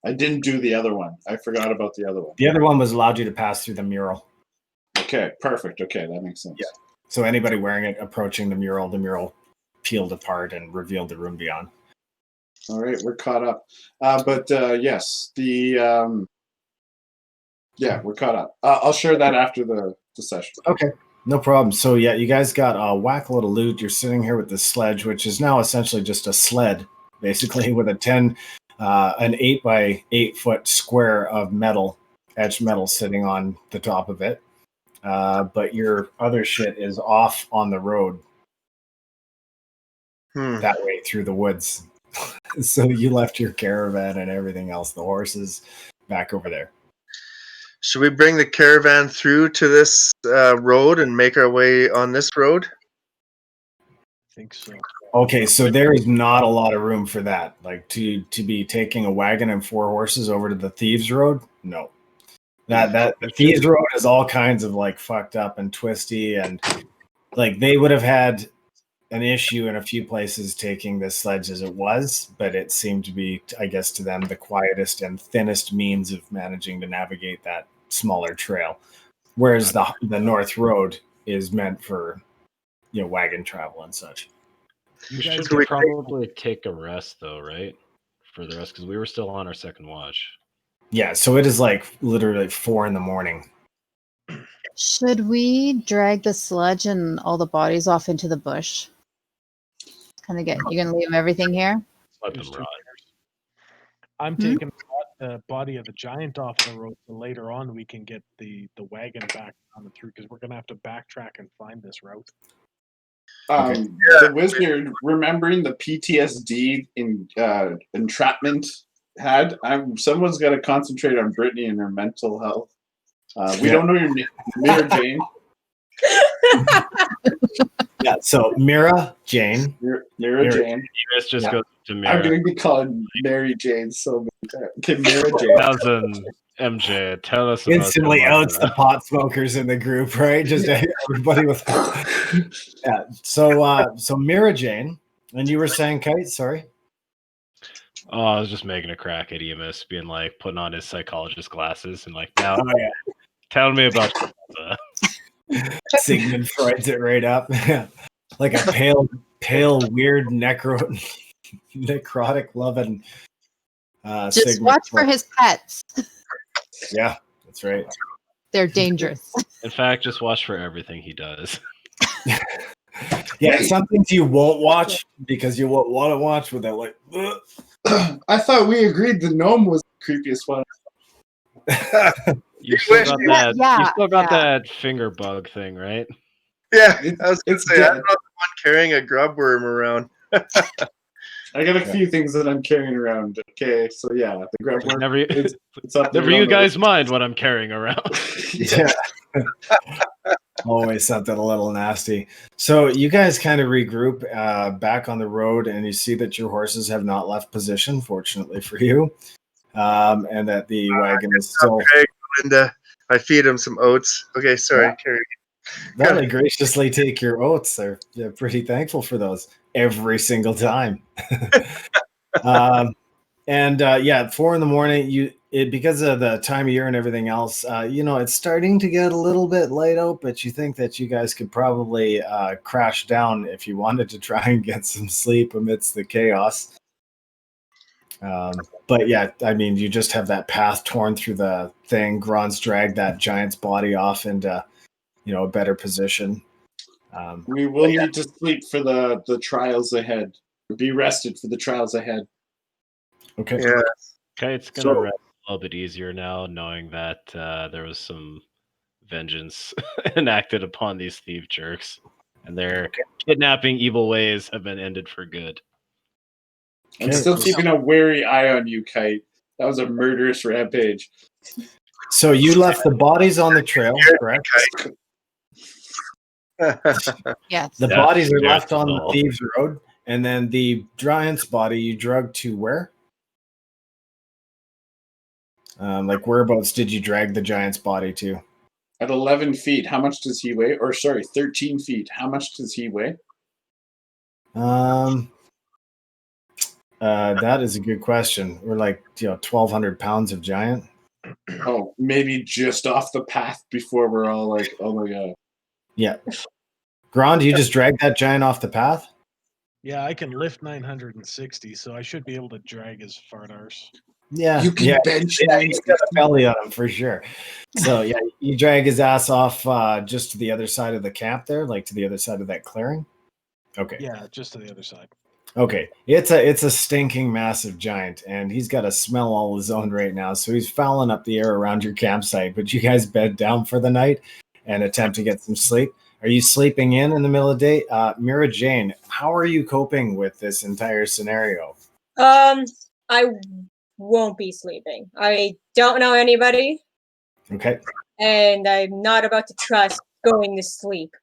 I didn't do the other one. I forgot about the other one. The other one was allowed you to pass through the mural. Okay, perfect. Okay, that makes sense. Yeah. So anybody wearing it approaching the mural peeled apart and revealed the room beyond. All right, we're caught up. Yes, we're caught up. I'll share that after the session. Okay, no problem. So yeah, you guys got a whack load of loot. You're sitting here with the sledge, which is now essentially just a sled, basically with an 8 by 8 foot square of etched metal sitting on the top of it. But your other shit is off on the road that way through the woods. So you left your caravan and everything else, the horses, back over there. Should we bring the caravan through to this road and make our way on this road? I think so. Okay, so there is not a lot of room for that. Like to be taking a wagon and 4 horses over to the Thieves Road? No. The Thieves Road is all kinds of like fucked up and twisty, and like they would have had an issue in a few places taking this sledge as it was, but it seemed to be, I guess, to them the quietest and thinnest means of managing to navigate that smaller trail. Whereas the North Road is meant for, wagon travel and such. You guys could probably take a rest though, right? For the rest, because we were still on our second watch. Yeah, so it is like literally 4 a.m. Should we drag the sludge and all the bodies off into the bush? You're gonna leave everything here? Let them rot. I'm taking the body of the giant off the road, so later on we can get the wagon back on the through, because we're gonna have to backtrack and find this route. The wizard, remembering the PTSD in entrapment had, someone's got to concentrate on Brittany and her mental health. We don't know your name, Mira Jane. Yeah, so Mira Jane. Mira Jane. Eros just goes to Mira. I'm going to be calling Mary Jane so many times. Okay, Mira Jane. 1000 MJ, tell us about Instantly your outs mother. the pot smokers in the group, right? Just everybody with. Yeah. So Mira Jane, and you were saying, Kite? Sorry. Oh, I was just making a crack at Emus, being like putting on his psychologist glasses and like, now tell me about your mother. Sigmund Freud's it right up. Like a pale, weird necrotic loving. Just Sigmund watch Freud. for his pets. Yeah, that's right. They're dangerous. In fact, just watch for everything he does. Yeah, some things you won't watch because you won't want to watch without like. Ugh. I thought we agreed the gnome was the creepiest one. You still got that. Yeah, you still got yeah. that finger bug thing, right? Yeah, I was going to It's say, I'm dead. not the one carrying a grub worm around. I got a few things that I'm carrying around. Okay, so yeah, the grab work. Never, It's up there never you on the guys mind what I'm carrying around. Yeah. Always something a little nasty. So you guys kind of regroup back on the road, and you see that your horses have not left position, fortunately for you, and that the wagon is still. And I feed him some oats. Okay, sorry, carry. They graciously take your oats. They're pretty thankful for those every single time. And 4 a.m, because of the time of year and everything else, it's starting to get a little bit light out, but you think that you guys could probably crash down if you wanted to try and get some sleep amidst the chaos. But yeah, I mean, you just have that path torn through the thing. Grond's dragged that giant's body off into, a better position. We will need to sleep for the trials ahead. Be rested for the trials ahead. Okay. Yeah. Okay, it's gonna rest a little bit easier now, knowing that there was some vengeance enacted upon these thief jerks, and their kidnapping evil ways have been ended for good. I'm still keeping a wary eye on you, Kite. That was a murderous rampage. So you left the bodies on the trail, correct? Yes. The Yeah, bodies are yeah, left on the all. Thieves Road, and then the giant's body you drug to where? Whereabouts did you drag the giant's body to? At 11 feet, how much does he weigh? Or sorry, 13 feet. How much does he weigh? That is a good question. We're 1,200 pounds of giant. Oh, maybe just off the path before we're all like, oh my god. Yeah. Grond, you just dragged that giant off the path? Yeah, I can lift 960, so I should be able to drag his fart arse. Yeah. You can bench He's got a belly on him for sure. So yeah, you drag his ass off just to the other side of the camp there, to the other side of that clearing. Okay. Yeah, just to the other side. Okay. It's a stinking massive giant, and he's got a smell all his own right now. So he's fouling up the air around your campsite. But you guys bed down for the night and attempt to get some sleep. Are you sleeping in the middle of the day? Mira Jane, how are you coping with this entire scenario? I won't be sleeping. I don't know anybody, Okay. and I'm not about to trust going to sleep.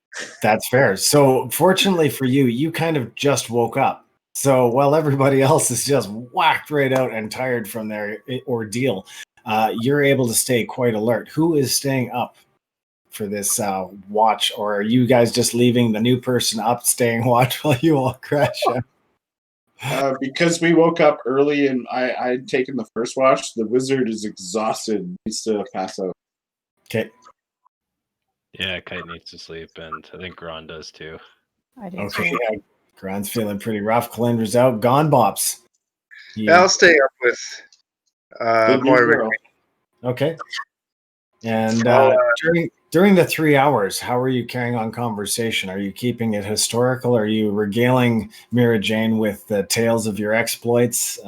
That's fair. So fortunately for you, you kind of just woke up. So while everybody else is just whacked right out and tired from their ordeal, you're able to stay quite alert. Who is staying up for this watch, or are you guys just leaving the new person up, staying watch while you all crash out? Because we woke up early and I'd taken the first watch, the wizard is exhausted, needs to pass out. Okay. Yeah, Kite needs to sleep, and I think Grond does too. I do Okay. too. Yeah. Grond's feeling pretty rough. Calyndra's out. Gone, Bops. Yeah, I'll stay up with The new more. girl. Okay. And during the 3 hours, how are you carrying on conversation? Are you keeping it historical? Are you regaling Mira Jane with the tales of your exploits,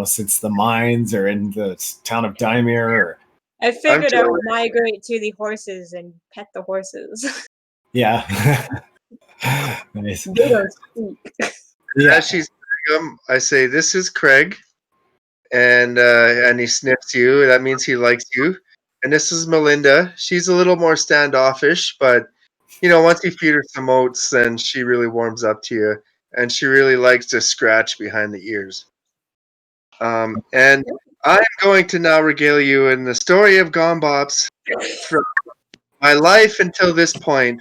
since the mines or in the town of Daimir? Or... I figured I would migrate to the horses and pet the horses. Yeah. Nice. They don't speak. Yeah. As she's I say, "This is Craig," and he sniffs you. That means he likes you. And this is Melinda. She's a little more standoffish, but once you feed her some oats, then she really warms up to you, and she really likes to scratch behind the ears. And I'm going to now regale you in the story of Bops from my life until this point.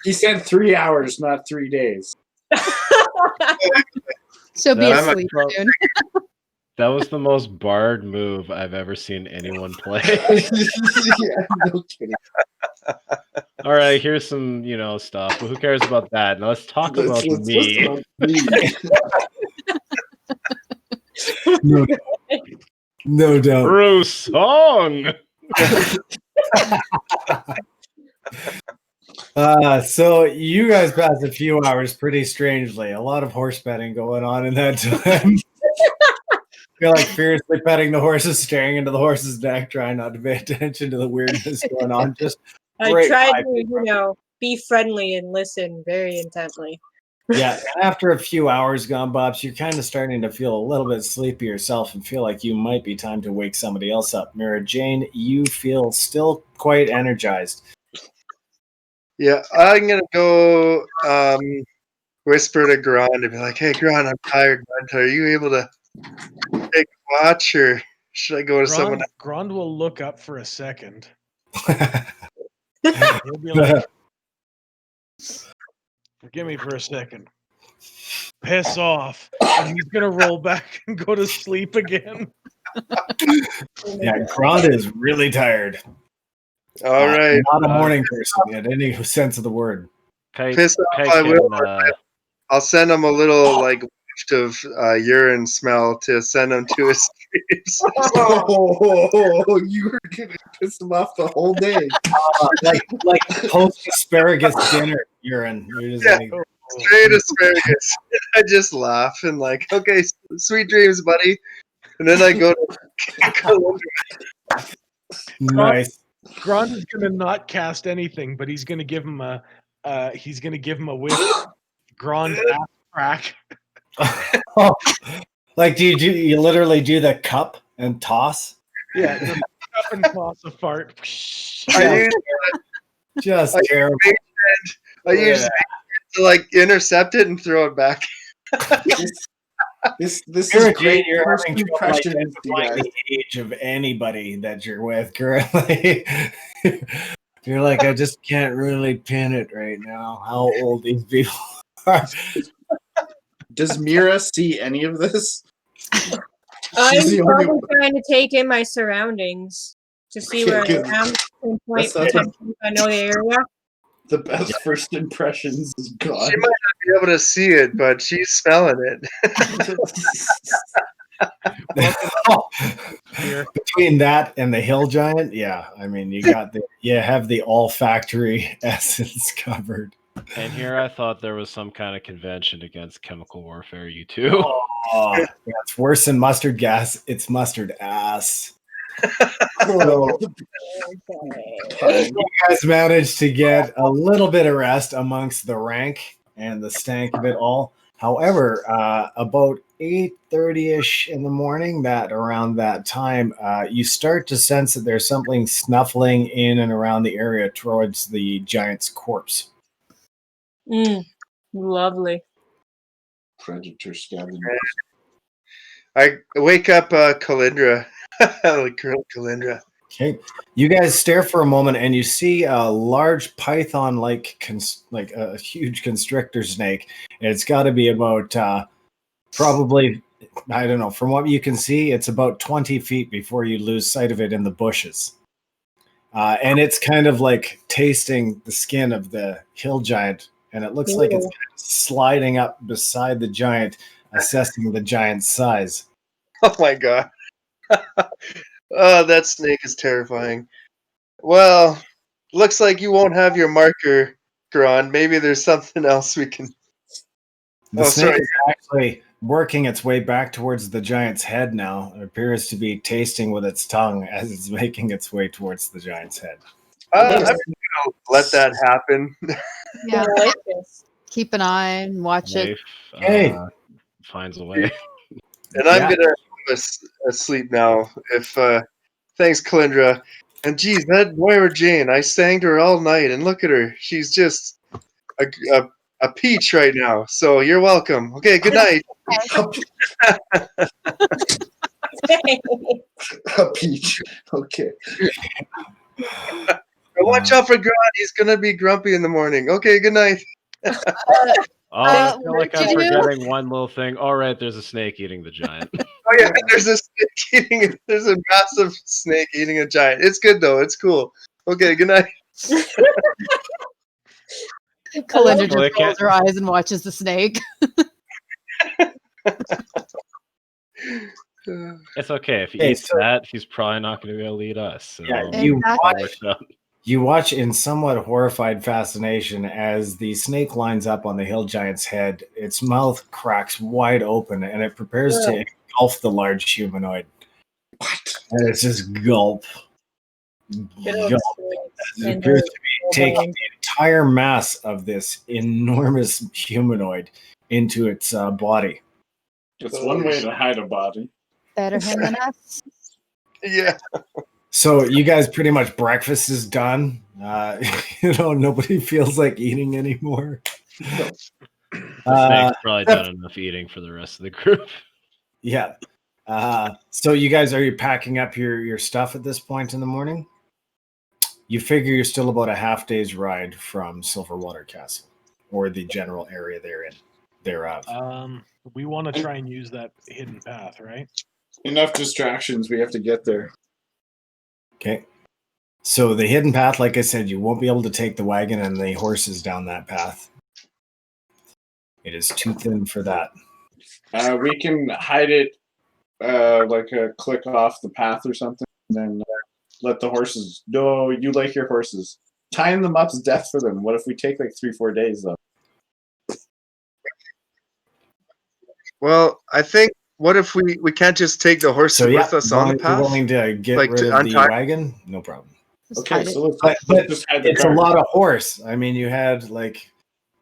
He said 3 hours, not 3 days. She'll be That- asleep soon. That was the most barred move I've ever seen anyone play. Yeah, no kidding. All right, here's some, stuff, but who cares about that? Now let's talk about me. about me. No doubt. True song. So you guys passed a few hours pretty strangely. A lot of horse betting going on in that time. Feel like fiercely petting the horses, staring into the horse's neck, trying not to pay attention to the weirdness going on. Just I great tried vibe. to, be friendly and listen very intently. Yeah, and after a few hours gone, Bops, you're kind of starting to feel a little bit sleepy yourself and feel like you might be time to wake somebody else up. Mira Jane, you feel still quite energized. Yeah, I'm gonna go whisper to Grond and be like, "Hey, Grond, I'm tired. Man. Are you able to take a watch, or should I go to someone else?" Grond will look up for a second. He'll be like, "Forgive me for a second." Piss off. And he's going to roll back and go to sleep again. Yeah, Grond is really tired. All right. Not a morning person in any sense of the word. Kite, Piss off, Kite I will. can, I'll send him a little waft of urine smell to send him to his sleeps. Oh, you were gonna piss him off the whole day. Like post asparagus dinner urine. You're just like, Straight asparagus. I just laugh and okay, sweet dreams, buddy. And then I go to nice. Grond is going to not cast anything, but he's going to give him a whiff. Grond ass crack. Like, do you literally do the cup and toss? Yeah, just up and toss a fart. Just terrible. I use to intercept it and throw it back. This is great. You're First having trouble impressions, identifying guys. the age of anybody that you're with currently. You're like, I just can't really pin it right now. How old these people are. Does Mira see any of this? I'm the only probably one. trying to take in my surroundings to see where I am. Pinpoint That's potentially if I know the area. The best first impressions is gone. She might not be able to see it, but she's smelling it. Between that and the hill giant, yeah. I mean, you have the olfactory essence covered. And here I thought there was some kind of convention against chemical warfare, you two. Oh, yeah, it's worse than mustard gas. It's mustard ass. Oh, You guys managed to get a little bit of rest amongst the rank and the stank of it all. However, about 8:30ish in the morning, around that time, you start to sense that there's something snuffling in and around the area towards the giant's corpse. Lovely. predator scavengers. I wake up Calyndra. Girl Calyndra. Okay, you guys stare for a moment, and you see a large python-like, like a huge constrictor snake, and it's got to be about probably, I don't know. From what you can see, it's about 20 feet before you lose sight of it in the bushes, and it's kind of like tasting the skin of the hill giant, and it looks like it's kind of sliding up beside the giant, assessing the giant's size. Oh my god. Oh, that snake is terrifying. Well, looks like you won't have your marker, Grond. Maybe there's something else we can... The snake is actually working its way back towards the giant's head now. It appears to be tasting with its tongue as it's making its way towards the giant's head. I'm gonna let that happen. Yeah. I like this. Keep an eye and watch it. Life Hey. finds a way. And I'm Yeah. gonna go asleep now. If thanks, Calyndra. And geez, that Moira Jane, I sang to her all night, and look at her. She's just a peach right now. So you're welcome. Okay, good night. A peach. Okay. Watch out for Grond. He's gonna be grumpy in the morning. Okay, good night. Oh, I feel like what I'm did you do? forgetting one little thing. All right, there's a snake eating the giant. Oh yeah, there's a snake eating. There's a massive snake eating a giant. It's good though. It's cool. Okay, good night. Calyndra Well, just rolls her eyes and watches the snake. It's okay. If he Hey, eats so- that, he's probably not going to be able to eat us. So Yeah, Exactly. you watch in somewhat horrified fascination as the snake lines up on the hill giant's head. Its mouth cracks wide open, and it prepares to engulf the large humanoid. What? And it's just gulp. Gulp. It appears to be taking the entire mass of this enormous humanoid into its body. It's one way to hide a body. Better him than us. Yeah. So you guys pretty much breakfast is done. Nobody feels like eating anymore. the snake's probably done enough eating for the rest of the group. Yeah. So you guys, are you packing up your stuff at this point in the morning? You figure you're still about a half day's ride from Silverwater Castle, or the general area thereof. We want to try and use that hidden path, right? Enough distractions. We have to get there. Okay. So the hidden path, like I said, you won't be able to take the wagon and the horses down that path. It is too thin for that. We can hide it like a click off the path or something, and then let the horses. No, you like your horses. Tying them up is death for them. What if we take like 3-4 days though? Well, I think. What if we can't just take the horses So yeah, with us on the path? you're willing to get Like, rid to of the untie- wagon? No problem. Just Okay, hide it. so let's But just hide the It's car. a lot of horse. I mean, you had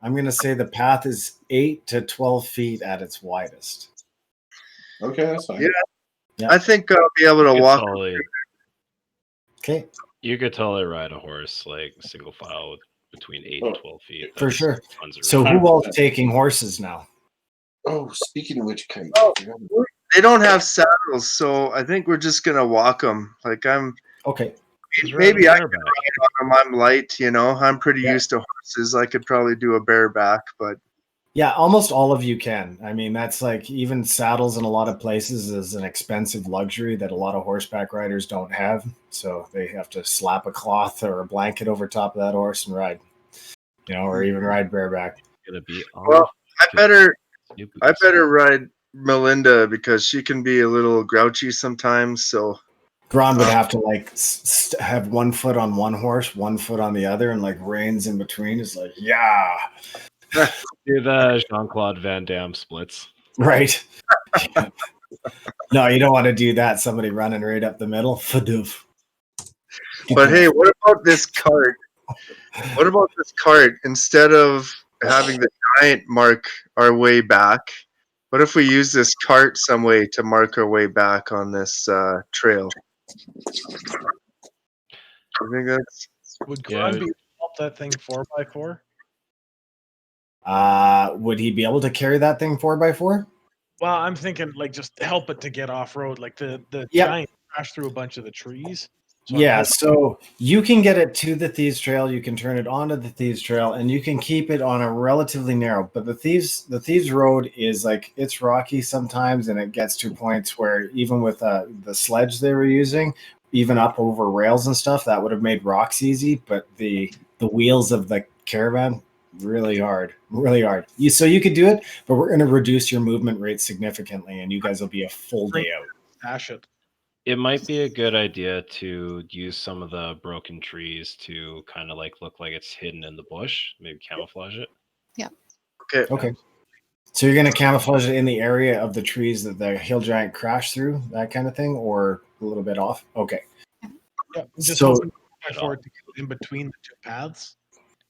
I'm going to say the path is 8 to 12 feet at its widest. Okay, that's fine. Yeah. I think I'll be able to walk. Okay, You could totally ride a horse like single file between 8 and 12 feet. for sure. Tons of So room. who else taking horses now? Oh, speaking of which, Kite. Oh. They don't have saddles, so I think we're just gonna walk them. Like Okay. maybe I can bareback. ride on them. I'm light, I'm pretty used to horses. I could probably do a bareback, but Yeah, almost all of you can. I mean, that's like even saddles in a lot of places is an expensive luxury that a lot of horseback riders don't have. So they have to slap a cloth or a blanket over top of that horse and ride, or even ride bareback. Gonna be well, I better ride Melinda because she can be a little grouchy sometimes. So Grond would have to have 1 foot on one horse, 1 foot on the other, and reins in between. Is yeah. do the Jean-Claude Van Damme splits. Right. No, you don't want to do that. Somebody running right up the middle. Fadoof. But hey, what about this cart? What about this cart? Instead of having the giant mark our way back, what if we use this cart some way to mark our way back on this trail? I think that's. Would Grond be able to help that thing 4x4? Would he be able to carry that thing 4x4? Well, I'm thinking just help it to get off road. Like the Yep. giant crashed through a bunch of the trees. So Yeah, so you can get it to the Thieves Trail, you can turn it onto the Thieves Trail, and you can keep it on a relatively narrow. But the Thieves Road is it's rocky sometimes, and it gets to points where even with the sledge they were using, even up over rails and stuff, that would have made rocks easy. But the wheels of the caravan, really hard. So you could do it, but we're going to reduce your movement rate significantly, and you guys will be a full day out. Dash it. It might be a good idea to use some of the broken trees to kind of look like it's hidden in the bush, maybe camouflage it. Yeah. Okay. So you're going to camouflage it in the area of the trees that the hill giant crashed through, that kind of thing, or a little bit off? Okay. Yeah. Just So- I at for all. it to go in between the two paths.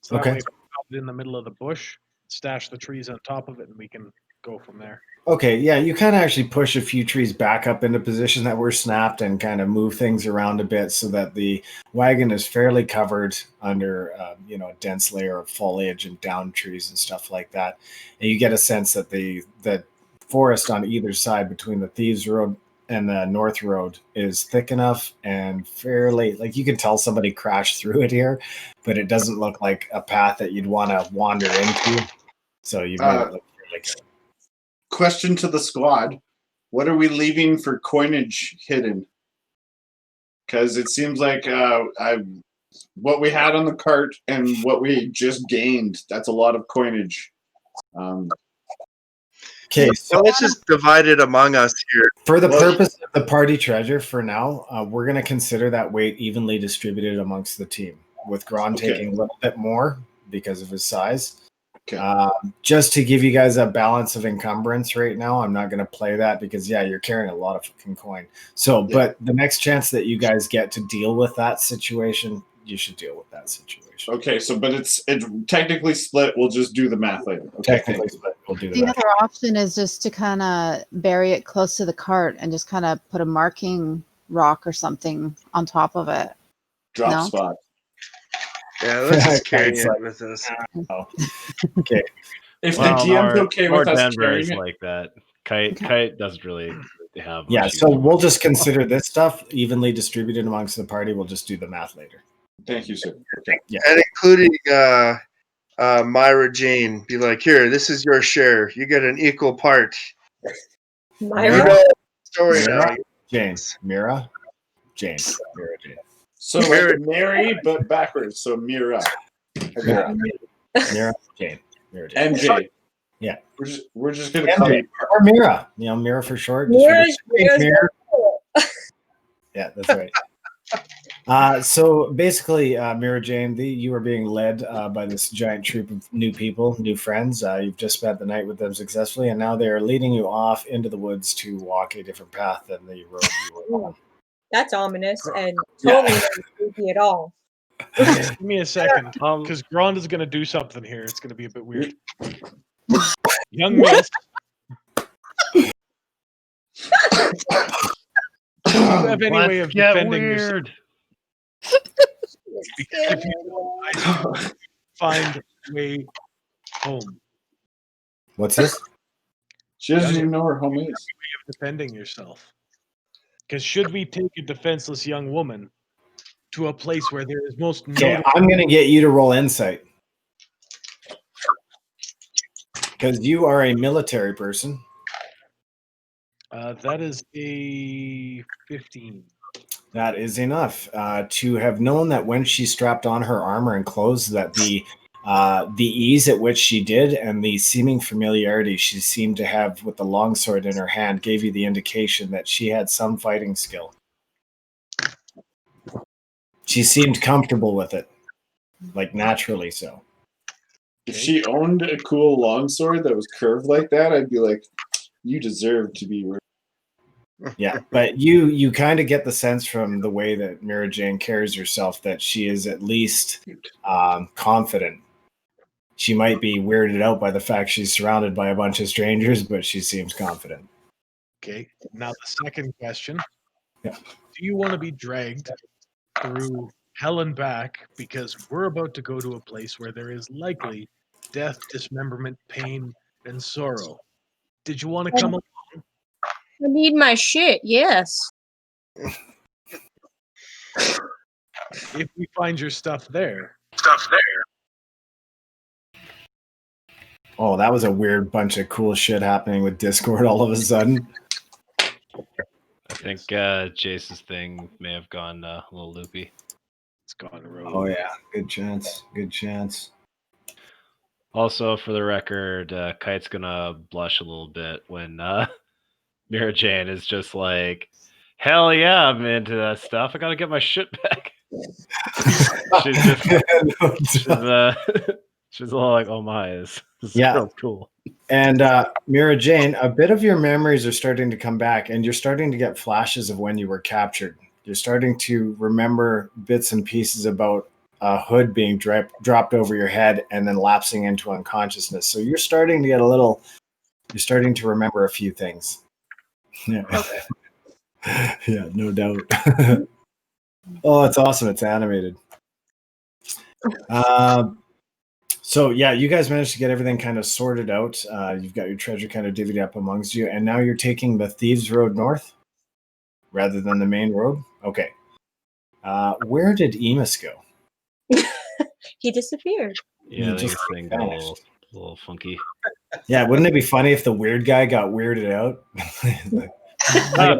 So that Okay. way, if we pop it in the middle of the bush, stash the trees on top of it, and we can go from there. Okay, yeah, you kind of actually push a few trees back up into position that were snapped and kind of move things around a bit so that the wagon is fairly covered under, a dense layer of foliage and down trees and stuff like that. And you get a sense that the forest on either side between the Thieves Road and the North Road is thick enough and fairly, like you can tell somebody crashed through it here, but it doesn't look like a path that you'd want to wander into. So you've made it look fairly good. Question to the squad: what are we leaving for coinage hidden? Because it seems like what we had on the cart and what we just gained—that's a lot of coinage. Okay, So let's just divide it among us here. for the Well- purpose of the party treasure, for now, we're going to consider that weight evenly distributed amongst the team, with Grond Okay. taking a little bit more because of his size. Okay. Just to give you guys a balance of encumbrance right now, I'm not going to play that because, yeah, you're carrying a lot of fucking coin. So, Yeah. but the next chance that you guys get to deal with that situation, you should deal with that situation. Okay, so but it's technically split. We'll just do the math later. Okay, Technically, but we'll do The that. other option is just to kind of bury it close to the cart and just kind of put a marking rock or something on top of it. drop No? spot. Yeah, let's just carry It's it like- with us. Okay. If Well, the DM's or- okay or with us Denver carrying is it, like that. Kite doesn't really have. Yeah, much so use. we'll just consider this stuff evenly distributed amongst the party. We'll just do the math later. thank you, sir. Okay. And including Myra Jane. Be like, here, this is your share. You get an equal part. You Myra? know the story now. Mira? Jane. Mira? Jane. Mira Jane. So like Mary, but backwards. So Mira. Mira. Mira Jane. Mira Jane. MJ. Yeah. We're just gonna call you. Or Mira. Mira for short. Just Mira's- reduce- Mira's cool. Yeah, that's right. So basically, Mira Jane, you were being led by this giant troop of new people, new friends. You've just spent the night with them successfully, and now they are leading you off into the woods to walk a different path than the road you were on. That's ominous and Yeah. totally not creepy at all. Give me a second, Um, because Grond is going to do something here. It's going to be a bit weird. Young miss, do you have any way of Let's get defending yourself? weird. Because if you I find a way home, What's this? She doesn't even know where home is. way of defending yourself. Because should we take a defenseless young woman to a place where there is most Okay, notable, I'm going to get you to roll insight. Because you are a military person. that is a 15. That is enough to have known that when she strapped on her armor and clothes, that the ease at which she did and the seeming familiarity she seemed to have with the longsword in her hand gave you the indication that she had some fighting skill. She seemed comfortable with it, like naturally so. If she owned a cool longsword that was curved like that, I'd be like, you deserve to be. Yeah, but you kind of get the sense from the way that Mira Jane carries herself that she is at least confident. She might be weirded out by the fact she's surrounded by a bunch of strangers, but she seems confident. Okay. Now the second question. Yeah. Do you want to be dragged through hell and back because we're about to go to a place where there is likely death, dismemberment, pain, and sorrow? Did you want to come along? I need my shit, yes. If we find your stuff there, Oh, that was a weird bunch of cool shit happening with Discord all of a sudden. I think Jace's thing may have gone a little loopy. it's gone rogue. Oh yeah, good chance. Good chance. Also, for the record, Kite's gonna blush a little bit when Mira Jane is just like, "Hell yeah, I'm into that stuff. I gotta get my shit back." she's just she's a little like, "Oh my, this Yeah. girl's cool." And Mira Jane, a bit of your memories are starting to come back, and you're starting to get flashes of when you were captured You're starting to remember bits and pieces about a hood being dropped over your head and then lapsing into unconsciousness. So you're starting to get you're starting to remember a few things. Yeah. Okay. Yeah, no doubt. Oh, it's awesome. It's animated. So yeah, you guys managed to get everything kind of sorted out. You've got your treasure kind of divvied up amongst you, and now you're taking the Thieves Road north rather than the main road. Okay. Where did Emus go? He disappeared. Yeah, I think just this thing got a little funky. Yeah, wouldn't it be funny if the weird guy got weirded out? Like, I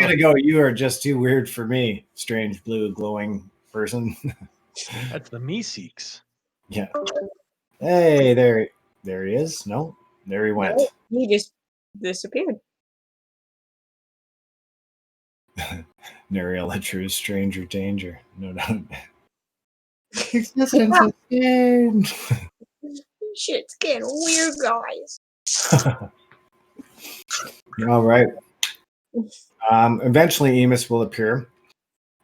gotta go. You are just too weird for me, strange blue glowing person. That's the Meeseeks. Yeah. Hey, there he is. No, there he went. No, he just disappeared. Nariel, a true stranger danger. No doubt. Existence is strange. Shit's getting weird, guys. All right. Eventually, Emus will appear.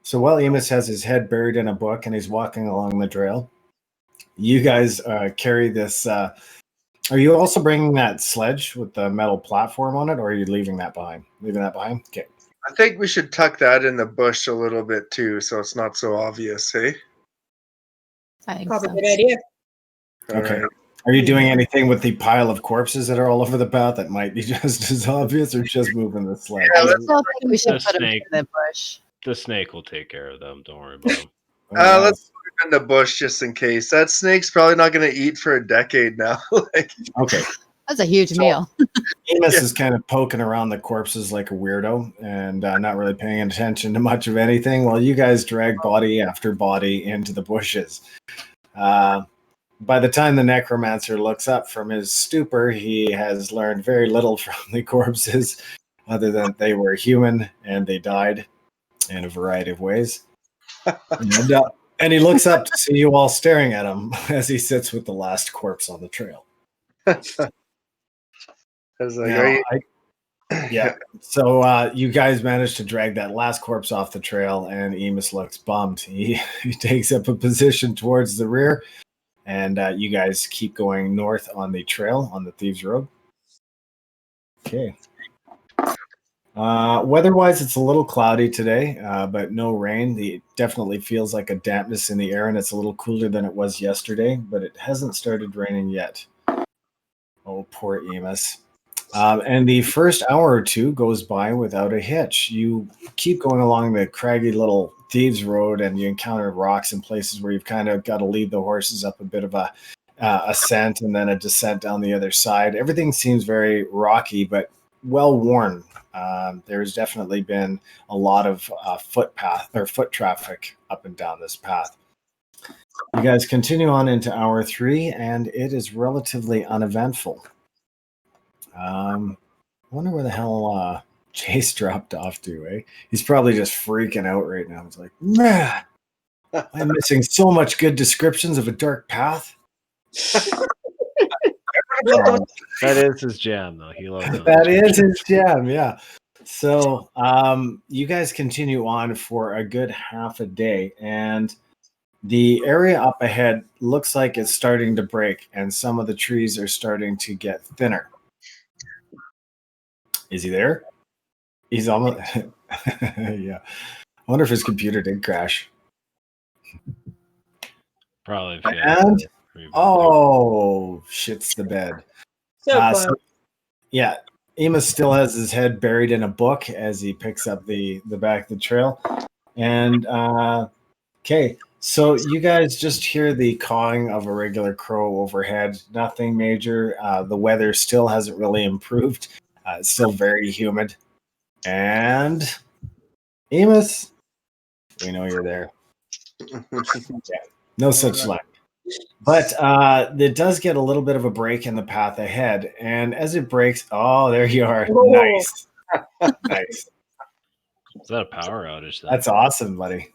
So while Emus has his head buried in a book and he's walking along the trail, you guys carry this. Are you also bringing that sledge with the metal platform on it, or are you leaving that behind? Leaving that behind? Okay. I think we should tuck that in the bush a little bit too, so it's not so obvious, hey? I think Probably so. a good idea. Okay. All right. Are you doing anything with the pile of corpses that are all over the path that might be just as obvious, or just moving the sledge? I still think we should The put him in snake. the bush. The snake will take care of them. Don't worry about them. Let's put it in the bush just in case. That snake's probably not going to eat for a decade now. Like, Okay. That's a huge meal. Emus is kind of poking around the corpses like a weirdo and not really paying attention to much of anything while you guys drag body after body into the bushes. By the time the Necromancer looks up from his stupor, he has learned very little from the corpses other than they were human and they died in a variety of ways. And he looks up to see you all staring at him as he sits with the last corpse on the trail. I was like, Now, are you- yeah. So you guys managed to drag that last corpse off the trail, and Emus looks bummed. He takes up a position towards the rear, and you guys keep going north on the trail on the Thieves Road. Okay. Weather-wise, it's a little cloudy today, but no rain. It definitely feels like a dampness in the air, and it's a little cooler than it was yesterday, but it hasn't started raining yet. Oh, poor Emus. And the first hour or two goes by without a hitch. You keep going along the craggy little Thieves Road, and you encounter rocks in places where you've kind of got to lead the horses up a bit of a ascent and then a descent down the other side. Everything seems very rocky, but well worn. There's definitely been a lot of foot traffic up and down this path. You guys continue on into hour 3, and it is relatively uneventful. I wonder where the hell Jace dropped off to, eh? He's probably just freaking out right now. He's like, man, I'm missing so much good descriptions of a dark path. That is his jam, though. He loves it. That is his jam, yeah. So you guys continue on for a good half a day, and the area up ahead looks like it's starting to break, and some of the trees are starting to get thinner. Is he there? He's almost... yeah. I wonder if his computer did crash. Probably. And... oh, shit's the bed. So yeah, Emus still has his head buried in a book as he picks up the back of the trail. And, okay, so you guys just hear the cawing of a regular crow overhead. Nothing major. The weather still hasn't really improved. It's still very humid. And, Emus, we know you're there. Yeah, no such luck. But it does get a little bit of a break in the path ahead. And as it breaks, oh, there you are. Whoa. Nice. Nice. Is that a power outage? Then? That's awesome, buddy.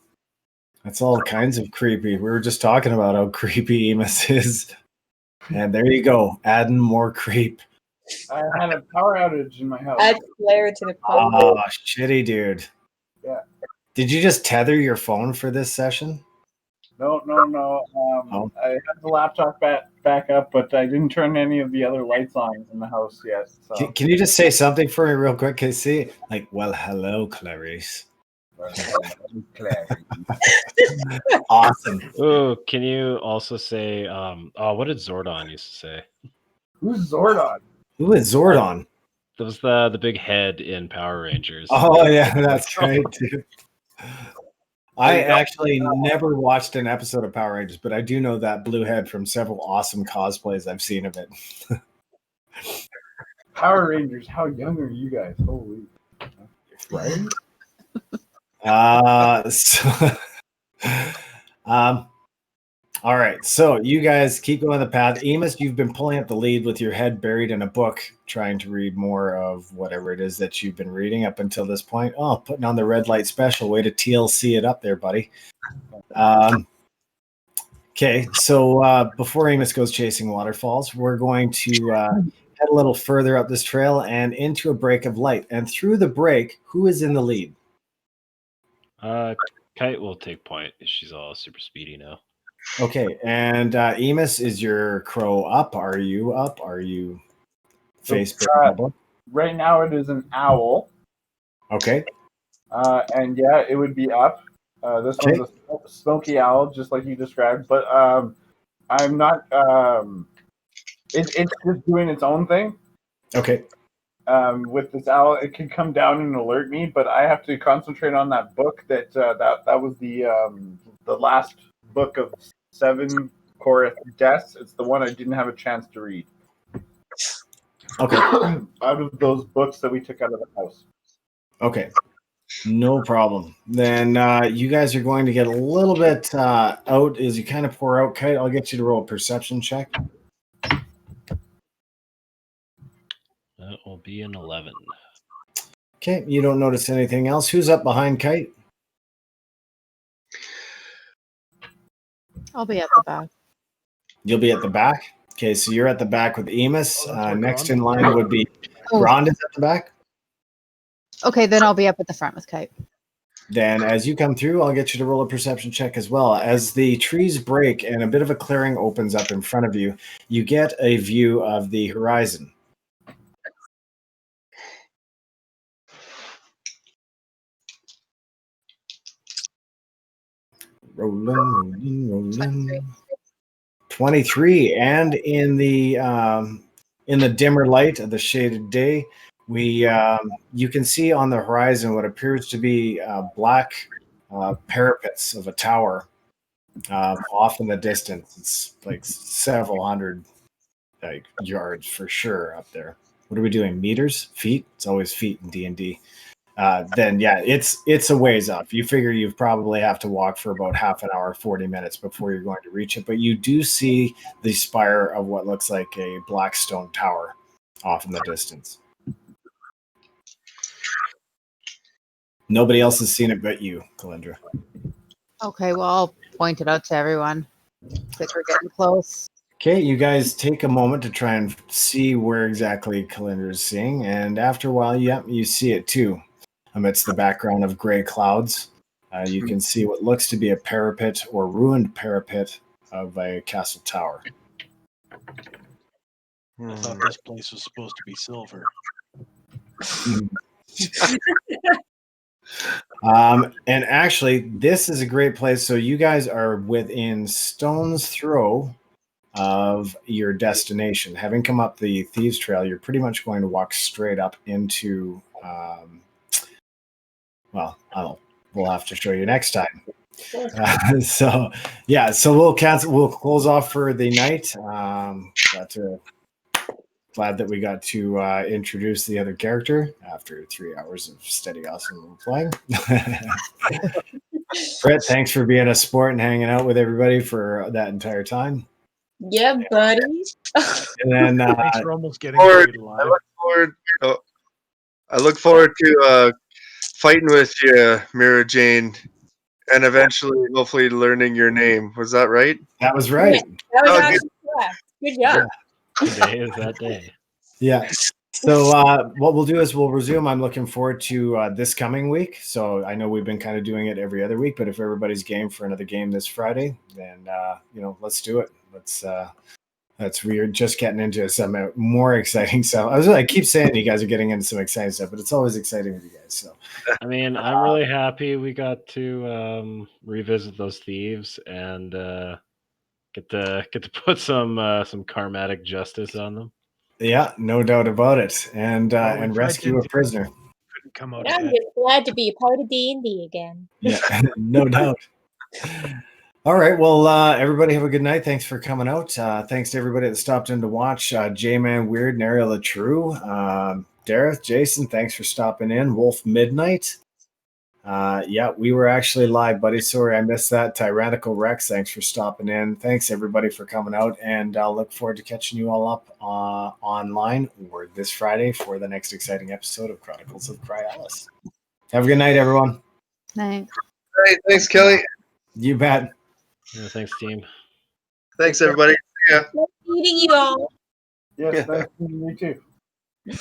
That's all kinds of creepy. We were just talking about how creepy Emus is. And there you go. Adding more creep. I had a power outage in my house. add flair to the Oh, combo. shitty, dude. Yeah. Did you just tether your phone for this session? No. Oh. I had the laptop back up, but I didn't turn any of the other lights on in the house yet. So. Can you just say something for me real quick? Can you see? Like, well, hello, Clarice. Awesome. Oh, can you also say, what did Zordon used to say? Who's Zordon? Who is Zordon? That was the big head in Power Rangers. Oh, yeah, that's right, dude. I actually never watched an episode of Power Rangers, but I do know that blue head from several awesome cosplays I've seen of it. Power Rangers, how young are you guys? Holy. Right? All right, so you guys keep going the path. Emus, you've been pulling up the lead with your head buried in a book, trying to read more of whatever it is that you've been reading up until this point. Oh, putting on the red light special. Way to TLC it up there, buddy. Okay, so before Emus goes chasing waterfalls, we're going to head a little further up this trail and into a break of light. And through the break, who is in the lead? Kite will take point. She's all super speedy now. Okay, and Emus, is your crow up? Are you up? Are you face public? Right now it is an owl. Okay. And yeah, it would be up. This one's a smoky owl, just like you described. But I'm not. It's just doing its own thing. Okay. With this owl, it can come down and alert me, but I have to concentrate on that book. That was the last book of 7 Core Deaths. It's the one I didn't have a chance to read. Okay. Out of those books that we took out of the house. Okay. No problem. Then you guys are going to get a little bit out as you kind of pour out. Kite, I'll get you to roll a perception check. That will be an 11. Okay, you don't notice anything else. Who's up behind Kite? I'll be at the back. You'll be at the back. Okay, so you're at the back with Emus. Next in line would be Grond is at the back. Okay, then I'll be up at the front with Kite. Then as you come through, I'll get you to roll a perception check as well. As the trees break and a bit of a clearing opens up in front of you, you get a view of the horizon. Rolling. 23, and in the dimmer light of the shaded day, you can see on the horizon what appears to be black parapets of a tower off in the distance. It's like several hundred yards for sure up there. What are we doing? Meters? Feet? It's always feet in D&D. Then yeah, it's a ways up. You figure you probably have to walk for about half an hour, 40 minutes before you're going to reach it. But you do see the spire of what looks like a black stone tower off in the distance. Nobody else has seen it but you, Calyndra. Okay, well, I'll point it out to everyone. That we're getting close. Okay, you guys take a moment to try and see where exactly Calyndra is seeing, and after a while, yep, you see it too. Amidst the background of gray clouds, you can see what looks to be a parapet or ruined parapet of a castle tower. I thought this place was supposed to be silver. And actually, this is a great place. So you guys are within stone's throw of your destination. Having come up the Thieves Trail, you're pretty much going to walk straight up into... we'll have to show you next time. So we'll cancel. We'll close off for the night. Glad that we got to introduce the other character after 3 hours of steady awesome playing. Brett, thanks for being a sport and hanging out with everybody for that entire time. Yeah, buddy. And then Thanks for almost getting buried alive. I look forward to fighting with you, Mira Jane, and eventually, hopefully, learning your name. Was that right? That was right. That was actually correct. Good job. Today is that day. Yeah. So what we'll do is we'll resume. I'm looking forward to this coming week. So I know we've been kind of doing it every other week, but if everybody's game for another game this Friday, then let's do it. That's weird. Just getting into some more exciting stuff. I keep saying you guys are getting into some exciting stuff, but it's always exciting with you guys. So I mean, I'm really happy we got to revisit those thieves and get to put some karmatic justice on them. yeah, no doubt about it, and Well, we tried rescue to a prisoner. Couldn't come out And I'm ahead. just glad to be a part of D&D again. Yeah, no doubt. All right. Well, everybody have a good night. Thanks for coming out. Thanks to everybody that stopped in to watch. J-Man Weird, Nary LaTrue, Dareth, Jason, thanks for stopping in. Wolf Midnight. Yeah, we were actually live, buddy. Sorry, I missed that. Tyrannical Rex, thanks for stopping in. Thanks, everybody, for coming out. And I'll look forward to catching you all up online or this Friday for the next exciting episode of Chronicles of Chryalis. Have a good night, everyone. Night. Hey, thanks, Kelly. You bet. Yeah, thanks, team. Thanks, everybody. See ya. Nice meeting you all. Yes, nice meeting you too.